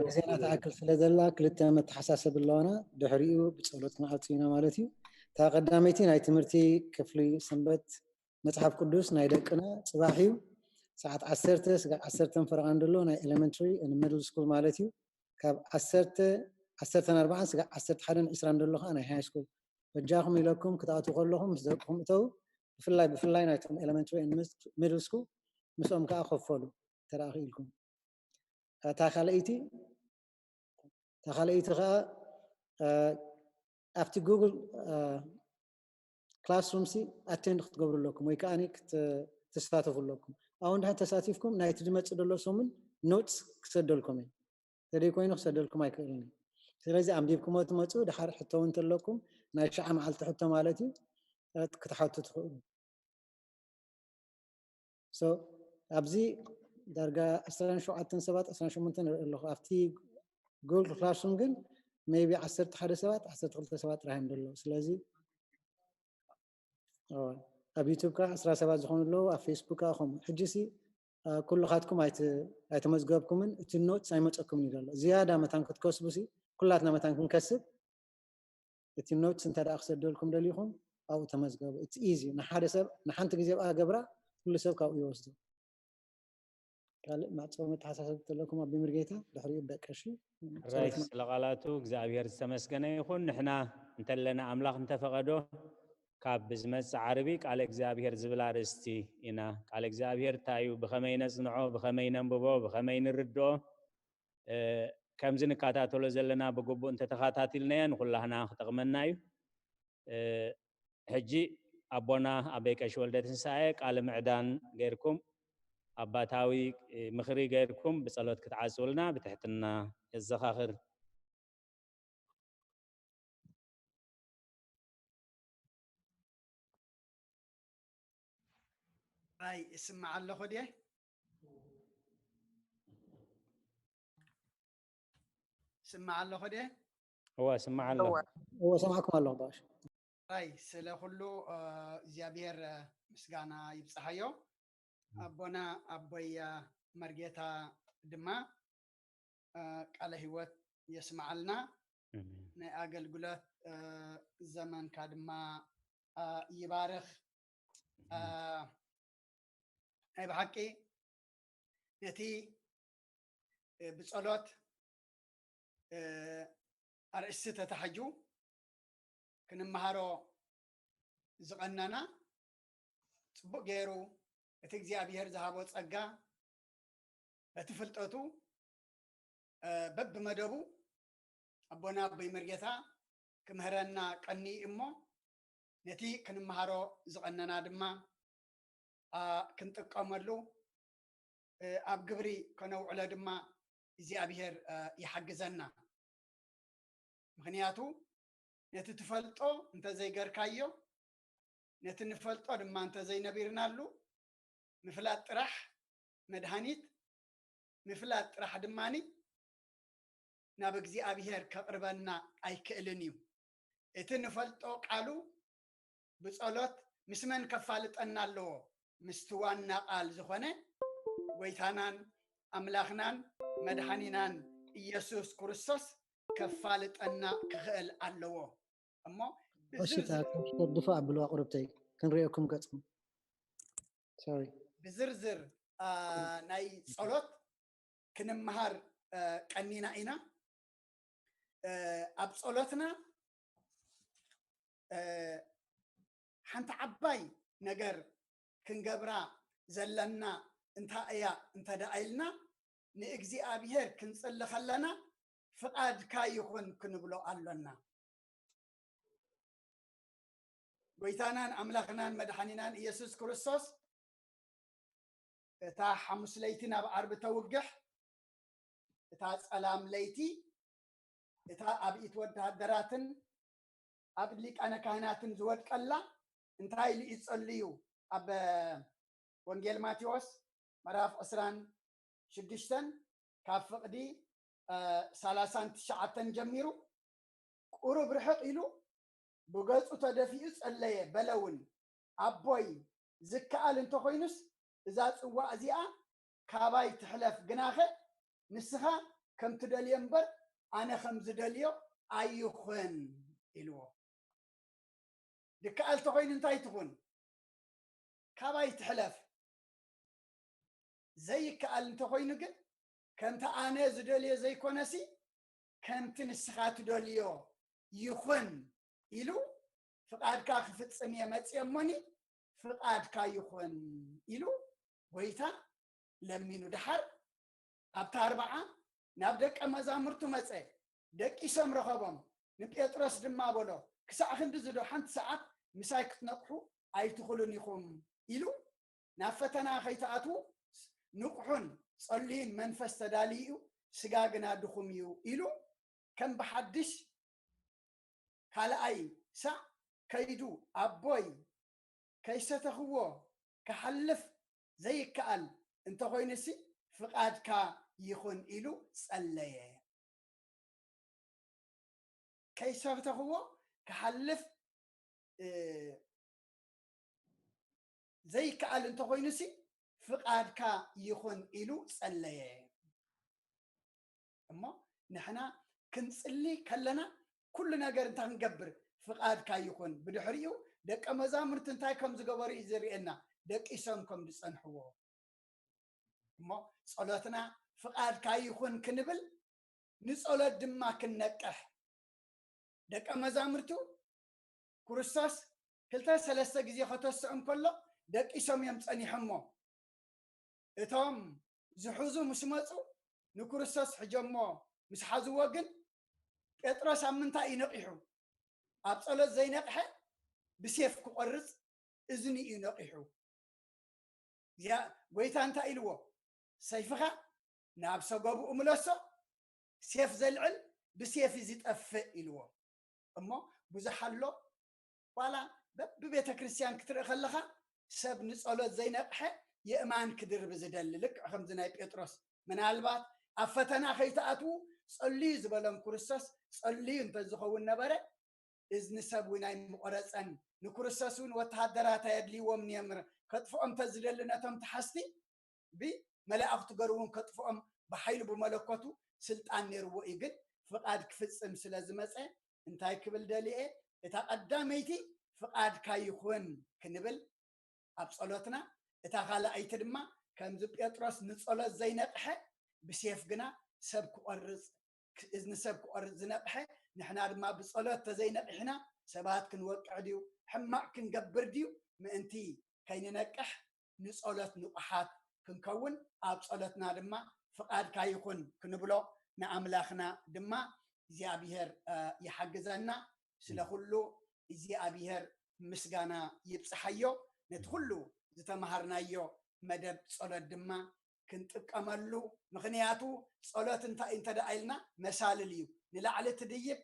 ግዜና ተኣክል ስለ ዘላ ክልተ መተሓሳሰብ ኣለዋና ድሕሪኡ ብጸሎት ክንዓጽ ኢና ማለት እዩ እታ ቀዳመይቲ ናይ ትምህርቲ ክፍሊ ሰንበት መጽሓፍ ቅዱስ ናይ ደቅና ጽባሕ እዩ ሰዓት 10 ስጋዕ 10 ፈረቓ እንደሎ ናይ ኤሌመንተሪ and middle school ማለት እዩ ካብ 10:40 ስጋዕ 11:20 እንደሎ ከዓ ናይ ሃይ ስኩል ወጃኹም ኢለኩም ክትኣትዉ ከለኹም ምስ ደቅኹም እተው ብፍላይ ናይቶም ኤሌመንተሪ and middle school ምስኦም ከዓ ከፈሉ ተራኺልኩም እታ ካልአይቲ ከዓ ኣብቲ ጉግል ክላስሩም ሲ ኣቴንድ ክትገብሩ ኣለኩም ወይ ከዓ ክትሳተፉ ኣለኩም ኣብኡ እንድሕር ተሳቲፍኩም ናይቲ ዝመፅእ ዘሎ ሰሙን ኖትስ ክሰደልኩም እዩ ተደይ ኮይኑ ክሰደልኩም ኣይክእልን እዩ ስለዚ ኣንቢብኩሞ ትመፁ ድሓር ሕቶ እውን እንተለኩም ናይ 9 መዓልቲ ሕቶ ማለት እዩ ክትሓቱ ትኽእሉ ኣብዚ ዳርጋ 17 ሰባት 18 ንርኢ ኣለኹ ኣብቲ ጉግል ክላስሩም ግን ሜይቢ 11 ሰባት 12 ሰባት ጥራይ እንደሎ ስለዚ ኣብ ዩቱብ ከዓ 17 ዝኾኑ ኣለዉ ኣብ ፌስቡክ ከዓ ከምኡ ሕጂሲ ኩልኻትኩም ኣይተመዝገብኩምን እቲ ኖትስ ኣይመፀኩምን እዩ ዘሎ ዝያዳ መታን ክትከስቡ ሲ ኩላትና መታን ክንከስብ እቲ ኖትስ እንተ ደኣ ክሰደልኩም ደሊኹም ኣብኡ ተመዝገቡ እቲ ኢዚ ንሓደ ሰብ ንሓንቲ ግዜ በኣ ገብራ ኩሉ ሰብ ካብኡ ይወስዱ ካልእ ማዕፀው መተሓሳሰብ ተለኩም ኣብ ብምርጌታ ድሕሪኡ ደቀሺ ራይት ስለቃላቱ እግዚአብሔር ዝተመስገነ ይኹን ንሕና እንተለና ኣምላኽ እንተፈቐዶ ካብ ብዝመጽእ ዓርቢ ቃል እግዚአብሔር ዝብል ኣርእስቲ ኢና ቃል እግዚአብሔር እንታይ እዩ ብኸመይ ነጽንዖ ብኸመይ ነንብቦ ብኸመይ ንርድኦ ከምዚ ንከታተሎ ዘለና ብግቡእ እንተተኸታቲልናዮ ንኩላህና ክጠቕመና እዩ ሕጂ ኣቦና ኣበይ ቀሺ ወልደ ትንሳኤ ቃል ምዕዳን ገይርኩም ኣባታዊ ምኽሪ ገይርኩም ብጸሎት ክትዓጽውልና ብትሕትና የዘኻኽር راي اسمع الله خديه سمع الله خديه هو سمع الله هو سمعكم الله باش راي سلا كله زيابير مسغانا يبصحيو أبونا أبويا مرجيتا دما قال هيوت يسمع لنا نأجل قلت زمن كادما يبارخ أي بحكي نتي بصلوت أرسته تحجو كن مهارو زقننا صبق غيرو እትግዚአብሔር ዝሃቦ ጸጋ በትፍልጠቱ በብ መደቡ አቦና አበይ መርጌታ ክምህረና ቀኒ እሞ ነቲ ክንመሃሮ ዝቀነና ድማ ክንጥቀመሉ ኣብ ግብሪ ከነውዕሎ ድማ እግዚአብሔር ይሐግዘና ምክንያቱ ነቲ ትፈልጦ እንተ ዘይገርካዮ ነቲ ንፈልጦ ድማ እንተ ዘይነቢርናሉ مفلات طرح مدهانيت مفلات طرح دماني نابغزي ابيهر كقربنا ايكلنيو اتن فلطو قالو بصلوت مسمن كفالطنا لو مستوانا قال زخونه ويتانان املاخنان مدهانينان ኢየሱስ ክርስቶስ ከፋልጠና ክኽእል ኣለዎ እሞ እሽታ ድፋዕ ብሎ አቅርብተይ ክንሪአኩም ገጽኩም sorry بزرزر ناي صلوت كنمهار قنينا إنا أب صلوتنا حنت عباي نجر كنجبرا زلنا انت ايا انت دايلنا نእግዚእ ኣብሔር ክንጽሊ ኸለና ፍቃድካ ይኹን ክንብሎ ኣለና ጎይታናን ኣምላኽናን መድኃኒናን ኢየሱስ ክርስቶስ እታ ሐሙስ ለይቲ ናብ ዓርቢ ተውግሕ እታ ጸላም ለይቲ እታ ኣብ ኢት ወታደራትን ኣብ ሊቃነ ካህናትን ዝወድቀላ እንታይ ኢሉ ይጸልዩ ኣብ ወንጌል ማቴዎስ ምዕራፍ 26 ካብ ፍቅዲ 39 ጀሚሩ ቁሩብ ርሕቕ ኢሉ ብገጹ ተደፊኡ ጸለየ በለውን ኣቦይ ዝከኣል እንተኾይኑስ እዛ ጽዋዕ እዚኣ ካባይ ትሕለፍ ግናኸ ንስኻ ከም ትደልዮ እምበር ኣነ ከም ዝደልዮ ኣይኹን ኢልዎ ድከኣል ተኾይኑ እንታይ ትኹን ካባይ ትሕለፍ ዘይከኣል እንተኾይኑ ግን ከምቲ ኣነ ዝደልዮ ዘይኮነሲ ከምቲ ንስኻ ትደልዮ ይኹን ኢሉ ፍቃድካ ክፍጽም እየ መጽእ እሞኒ ፍቃድካ ይኹን ኢሉ ጎይታ ለሚኑ ድሓር ኣብታ 40 ናብ ደቀ መዛሙርቱ መጸ ደቂሶም ረኸቦም ንጴጥሮስ ድማ በሎ ክሳዕ ክንዲ ዝዶ ሓንቲ ሰዓት ምሳይ ክትነቕሑ ኣይትኽሉን ኢኹም ኢሉ ናብ ፈተና ከይተኣትዉ ንቁሑን ጸልዩን መንፈስ ተዳልዩ ስጋ ግና ድኹም እዩ ኢሉ ከም ብሓድሽ ካልኣይ ሳዕ ከይዱ ኣቦይ ከይሰተኽዎ ክሓልፍ ዘይከኣል እንተኾይኑሲ ፍቃድካ ይኹን ኢሉ ጸለየ ከይሰተኽዎ ክሓልፍ ዘይከኣል እንተኾይኑሲ ፍቃድካ ይኹን ኢሉ ጸለየ እሞ ንሕና ክንጽሊ ከለና ኩሉ ነገር እንታይ ክንገብር ፍቃድካ ይኹን ብድሕሪኡ ደቀ መዛሙርት እንታይ ከም ዝገበሩ እዩ ዘርእየና ደቂሶም ከም ዝጸንሕዎ እሞ ጸሎትና ፍቃድካ ይኹን ክንብል ንጸሎት ድማ ክንነቅሕ ደቀ መዛሙርቱ ክርስቶስ 2-3 ግዜ ከተስዖም ከሎ ደቂሶም እዮም ጸኒሖሞ እቶም ዝሕዙ ምስ መፁ ንክርስቶስ ሕጀሞ ምስ ሓዝዎ ግን ጴጥሮስ ኣብ ምንታይ እዩ ነቂሑ ኣብ ጸሎት ዘይነቅሐ ብሴፍ ክቆርጽ እዝኒ እዩ ነቂሑ ጎይታ እንታይ ኢልዎ ሰይፍኻ ናብ ሰገብኡ ምለሶ ሴፍ ዘልዕል ብሴፍ ዝጠፍእ ኢልዎ እሞ ብዙሓሎ ዋላ በቤተ ክርስቲያን ክትርኢ ከለኻ ሰብ ንጸሎት ዘይነቅሐ የእማን ክድርብ ዝደሊ ልክዕ ከምዚ ናይ ጴጥሮስ ምናልባት ኣብ ፈተና ከይተኣትዉ ጸልዩ ዝበሎም ክርስቶስ ጸልዩ እንተዝኸውን ነበረ እዝኒ ሰብ እውን ኣይምቆረፀን ንክርስቶስ እውን ወተሃደራት ኣየድልይዎም ነይሮም ከጥፍኦም ተዝደሊ ነቶም ተሓስቲ ብመላእኽቱ ገርውን ከጥፍኦም ብሓይሉ ብመለኮቱ ስልጣን ነይርዎ እዩ ግን ፍቃድ ክፍጽም ስለ ዝመፀ እንታይ ክብል ደሊኤ እታ ቀዳመይቲ ፍቃድካ ይኹን ክንብል ኣብ ጸሎትና እታ ካልኣይቲ ድማ ከምዚ ጴጥሮስ ንጸሎት ዘይነቅሐ ብሴፍ ግና ሰብ ክቆርጽ እዝኒ ሰብ ክቆርጽ ዝነቅሐ ንሕና ድማ ብጸሎት ተዘይነቂሕና ሰባት ክንወቅዕ ድዩ ሕማቅ ክንገብር ድዩ ምእንቲ ከይንነቅሕ ንጸሎት ንቑሓት ክንከውን ኣብ ጸሎትና ድማ ፍቃድካ ይኹን ክንብሎ ንኣምላኽና ድማ እግዚኣብሔር ይሓግዘና ስለኩሉ እግዚኣብሔር ምስጋና ይብጽሓዮ ነቲ ኩሉ ዝተምሃርናዮ መደብ ጸሎት ድማ ክንጥቀመሉ ምክንያቱ ጸሎት እንታይ እንተደኣይልና መሳልል እዩ ንላዕሊ ትድይብ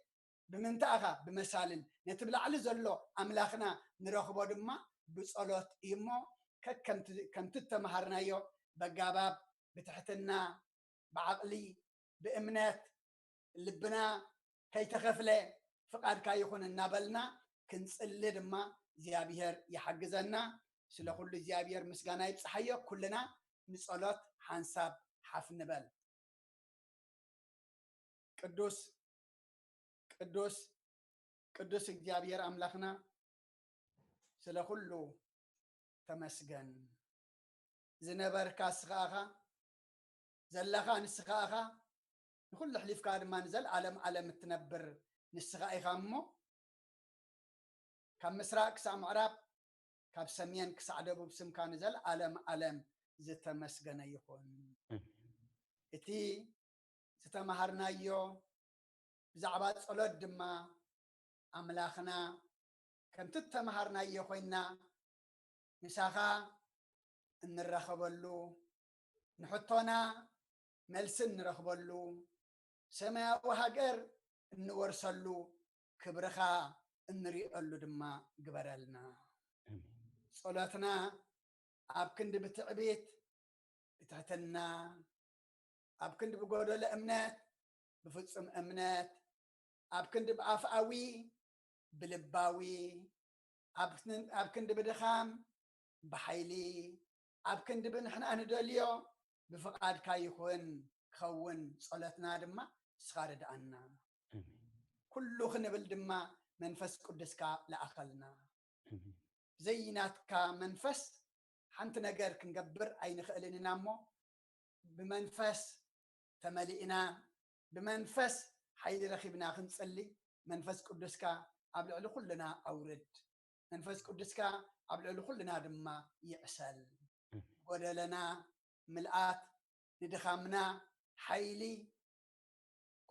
ብምንታኻ ብመሳልል ነቲ ብላዕሊ ዘሎ ኣምላኽና ንረኽቦ ድማ ብጸሎት እዩ እሞ ከምቲ ተምሃርናዮ በጋባብ ብትሕትና ብዓቕሊ ብእምነት ልብና ከይተኸፍለ ፍቃድካ ይኹን እናበልና ክንጽሊ ድማ እግዚኣብሔር ይሓግዘና ስለኩሉ እግዚኣብሔር ምስጋና ይብጽሓዮ ኩልና ንጸሎት ሓንሳብ ሓፍ ንበል ቅዱስ ቅዱስ ቅዱስ እግዚአብሔር አምላክና ስለሁሉ ተመስገን ዝነበርካ ስኻኻ ዘለኻ ንስኻኻ ንኩሉ ሕሊፍካ ድማ ንዘል ዓለም እትነብር ንስኻ ኢኻ እሞ ካብ ምስራቅ ክሳብ ምዕራብ ካብ ሰሜን ክሳዕ ደቡብ ስምካ ንዘለዓለም ዓለም ዝተመስገነ ይኹን እቲ ዝተማሃርናዮ ብዛዕባ ጸሎት ድማ ኣምላኽና ከምቲ ተማሃርናዮ ኮይና ንሳኻ እንረኸበሉ ንሕቶና መልሲ እንረኽበሉ ሰማያዊ ሃገር እንወርሰሉ ክብርኻ እንሪእሉ ድማ ግበረልና ጸሎትና ኣብ ክንዲ ብትዕቢት ብትሕትና ኣብ ክንዲ ብጎደሎ እምነት ብፍጹም እምነት ኣብ ክንዲ ብኣፍኣዊ ብልባዊ ኣብ ክንዲ ብድኻም ብሓይሊ ኣብ ክንዲ ብንሕና ንደልዮ ብፍቓድካ ይኹን ክኸውን ጸሎትና ድማ ንስኻ ረድኣና ኩሉ ክንብል ድማ መንፈስ ቅዱስካ ለኣኸልና ዘይናትካ መንፈስ ሓንቲ ነገር ክንገብር ኣይንኽእልን ኢና እሞ ብመንፈስ ተመሊእና ብመንፈስ ሓይሊ ረኺብና ክንጸሊ መንፈስ ቅዱስካ ኣብ ልዕሊ ኩልና ኣውርድ መንፈስ ቅዱስካ ኣብ ልዕሊ ኩልና ድማ ይዕሰል ጎደለና ምልኣት ንድኻምና ሓይሊ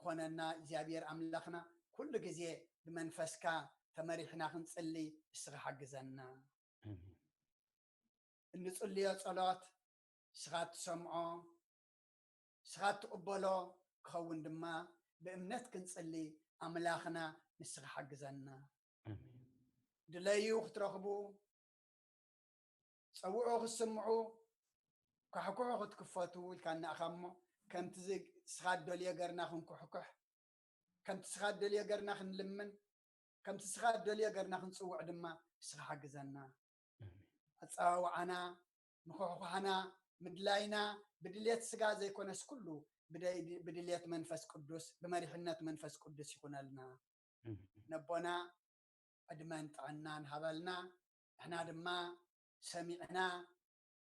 ኮነና እግዚአብሔር ኣምላኽና ኩሉ ግዜ ብመንፈስካ ተመሪሕና ክንጽሊ እስኻ ሓግዘና እንጽልዮ ጸሎት እስኻ ትሰምዖ እስኻ ትቕበሎ ክኸውን ድማ ብእምነት ክንጽሊ ኣምላኽና ንስኻ ሓግዘና ድለዩ ክትረኽቡ ፀውዑ ክስምዑ ካሕኩሑ ክትክፈቱ ኢልካ እናእኻ እሞ ከምቲ ስኻ ደልዮ ገርና ክንኩሕኩሕ ከምቲ ስኻ ደልዮ ገርና ክንልምን ከምቲ ስኻ ደልዮ ገርና ክንፅውዕ ድማ እስኻ ሓግዘና ኣፀዋውዓና ምኩሕኩሓና ምድላይና ብድልየት ስጋ ዘይኮነስ ኩሉ بدليت منفس قدوس بمريحنات منفس قدوس يكونلنا نبونا أدمان طعنان هبلنا احنا دما سمعنا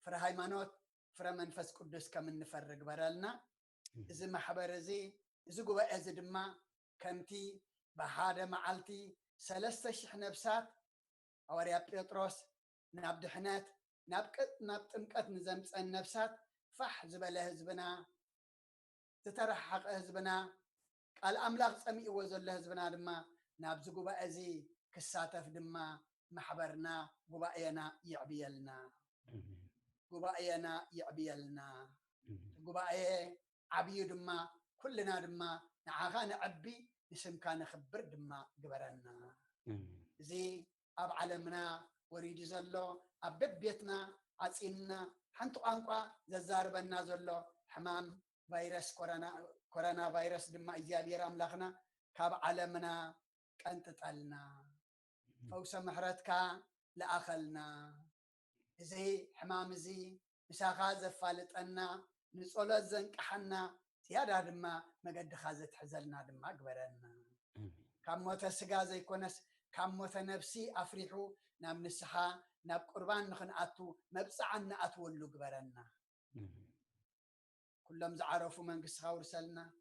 فر هايمانوت فر منفس قدوس كمن نفرق برالنا إذا محبر زي إذا قوة إذا دما كمتي بحادة معلتي 3,000 نفسات أوريا بيطروس نابد حنات نابتمكت نزمت النفسات فح زبله زبنا تترحق هزبنا قال أملاك سمي وزل هزبنا دما نابز قبا أزي كساتف دما محبرنا قبائينا يعبيلنا قبائينا يعبيلنا قبائي عبي دما كلنا دما نعاغانا عبي نسم كان خبر دما قبرنا زي أب علمنا وريد زلو أب بيتنا عطينا حنتو أنقا ززاربنا زلو حمام فيروس كورونا فيروس دما إيجابي أملاخنا كاب علمنا كانت تطلنا فوس محرتك لأخلنا زي حمام زي مساخا زفالت أنا نصولت زنك حنا زيادة دما مقد خازت حزلنا دما قبرنا كم موت السقا زي كونس كم موت نفسي أفريحو نام نسحا ناب قربان نخن أتو مبسعنا أتولو قبرنا كلهم زعرفوا من قصها ورسلنا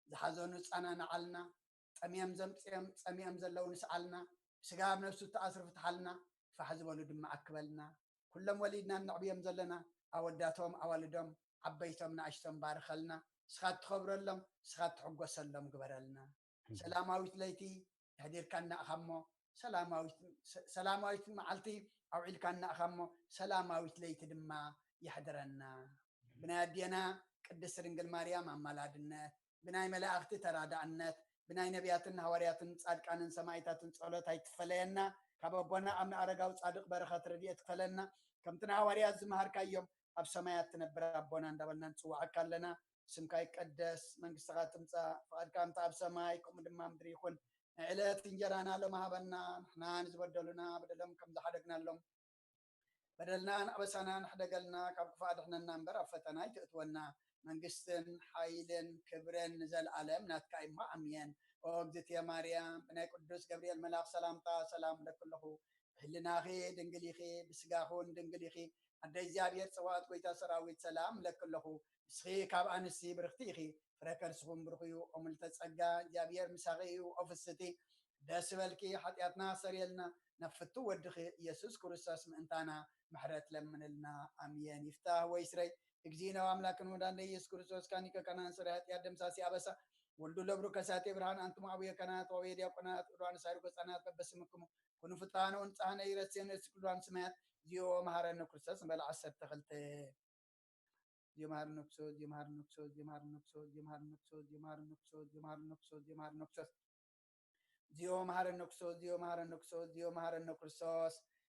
زحزونوا أنا نعلنا تميم زلوا نسألنا سقاب نفسه تأثر فتحلنا فحزبوا دم أكبلنا كلهم وليدنا النعبيهم زلنا أوداتهم أولدهم عبيتهم نعشتهم بارخلنا سخات خبر لهم سخات حقوا سلم قبرلنا سلاماويت ليتي هدير كان أخمو سلاماويت معلتي أو عيل كان أخمو سلاماويت ليتي دما يحضرنا بنادينا قدس رنجل مريم أمالادنا بناي ملاختي ترادعنات بناي نبياتنا هورياتنا صادقانن سمايتاتن صلوت هيتفلينا كبابنا أمنا أرجعوا صادق بركة رديت فلنا كم تنا هوريات زمهر كيوم أب سمايات نبر ربنا ندبلنا نسوع كلنا سمكاي قدس من قصات تمسا فقد كان تاب سمايكم دم مدريخون علات تنجرانا لما هبنا نحنا نزبدلنا بدلهم كم زحدقنا لهم بدلنا أبسنا نحدقلنا كبفاد إحنا ننبر فتنا يتأتونا من قستن حيلن كبرن نزل عالم ناتكاي ما أمين وقدت يا مريم بناي قدوس جبريل ملاك سلام لكله حلنا خي دنقلي خي بسقاخون دنقلي خي أدي زيادية سوات ويتا سراويت سلام لكله سخي كاب أنسي برختي خي فركر سخون برخيو أمل تسقى جابير مساغيو أفستي داس بالكي حتياتنا سريلنا نفتو ودخ يسوس كريستوس انتانا محرت لمن لنا امين يفتح ويسري اجزينا واملاكن ودان يسوس كريستوس كاني كان سريات يادم ساسي ابسا ولدو لبرو كساتي برهان انتم ابويا كانت وويد يقنات ودان سايرو كسانات بسمكم كنو فتانو انصانا يرسين سكلوان سمات ديو مهارن كريستوس بل 10 تخلته جمهر نفسه جمهر نفسه جمهر نفسه جمهر نفسه جمهر نفسه جمهر نفسه جمهر نفسه ديو مهر نفسه ديو مهر نفسه ديو مهر نفسه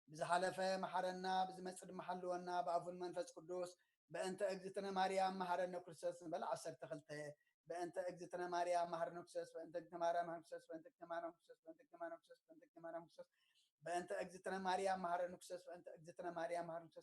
بزحلفه محرنا بزمصد محلونا بأفول منفس قدوس بأنت اجزتنا مريم مهر نفسه بل 10 تخلته بأنت اجزتنا مريم مهر نفسه بأنت اجزتنا مريم نفسه بأنت اجزتنا نفسه بأنت اجزتنا نفسه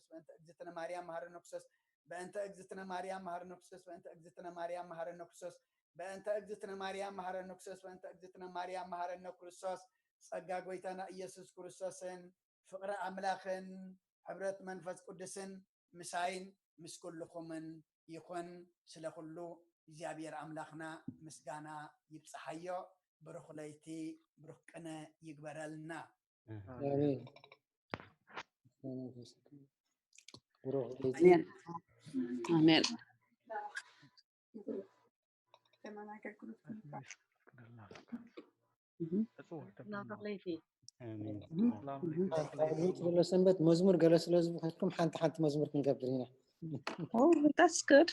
بأنت اجزتنا نفسه بأنت اجزتنا مريم مهر نفسه بأنت اجزتنا مريم مهر نفسه بأنت اجزتنا مريم مهر نفسه بأنت اجزتنا مريم مهر نفسس بأنت اجزتنا مريم مهر نفسس بأنت اجزتنا مريم مهر نفسس بأنت اجزتنا مريم مهر نفسس صقا قويتنا إيسوس كريستوسن فقر أملاخن حبرت منفس قدسن مساين مس كلكم يكون سلكلو زيابير أملاخنا مسقانا يبصحيو بروخ ليتي بروخ كنا يقبرلنا آمين آمين آمين آمين سنبت مزمور قال سلازم حكم حنت مزمور كنقبل هنا Oh, that's good.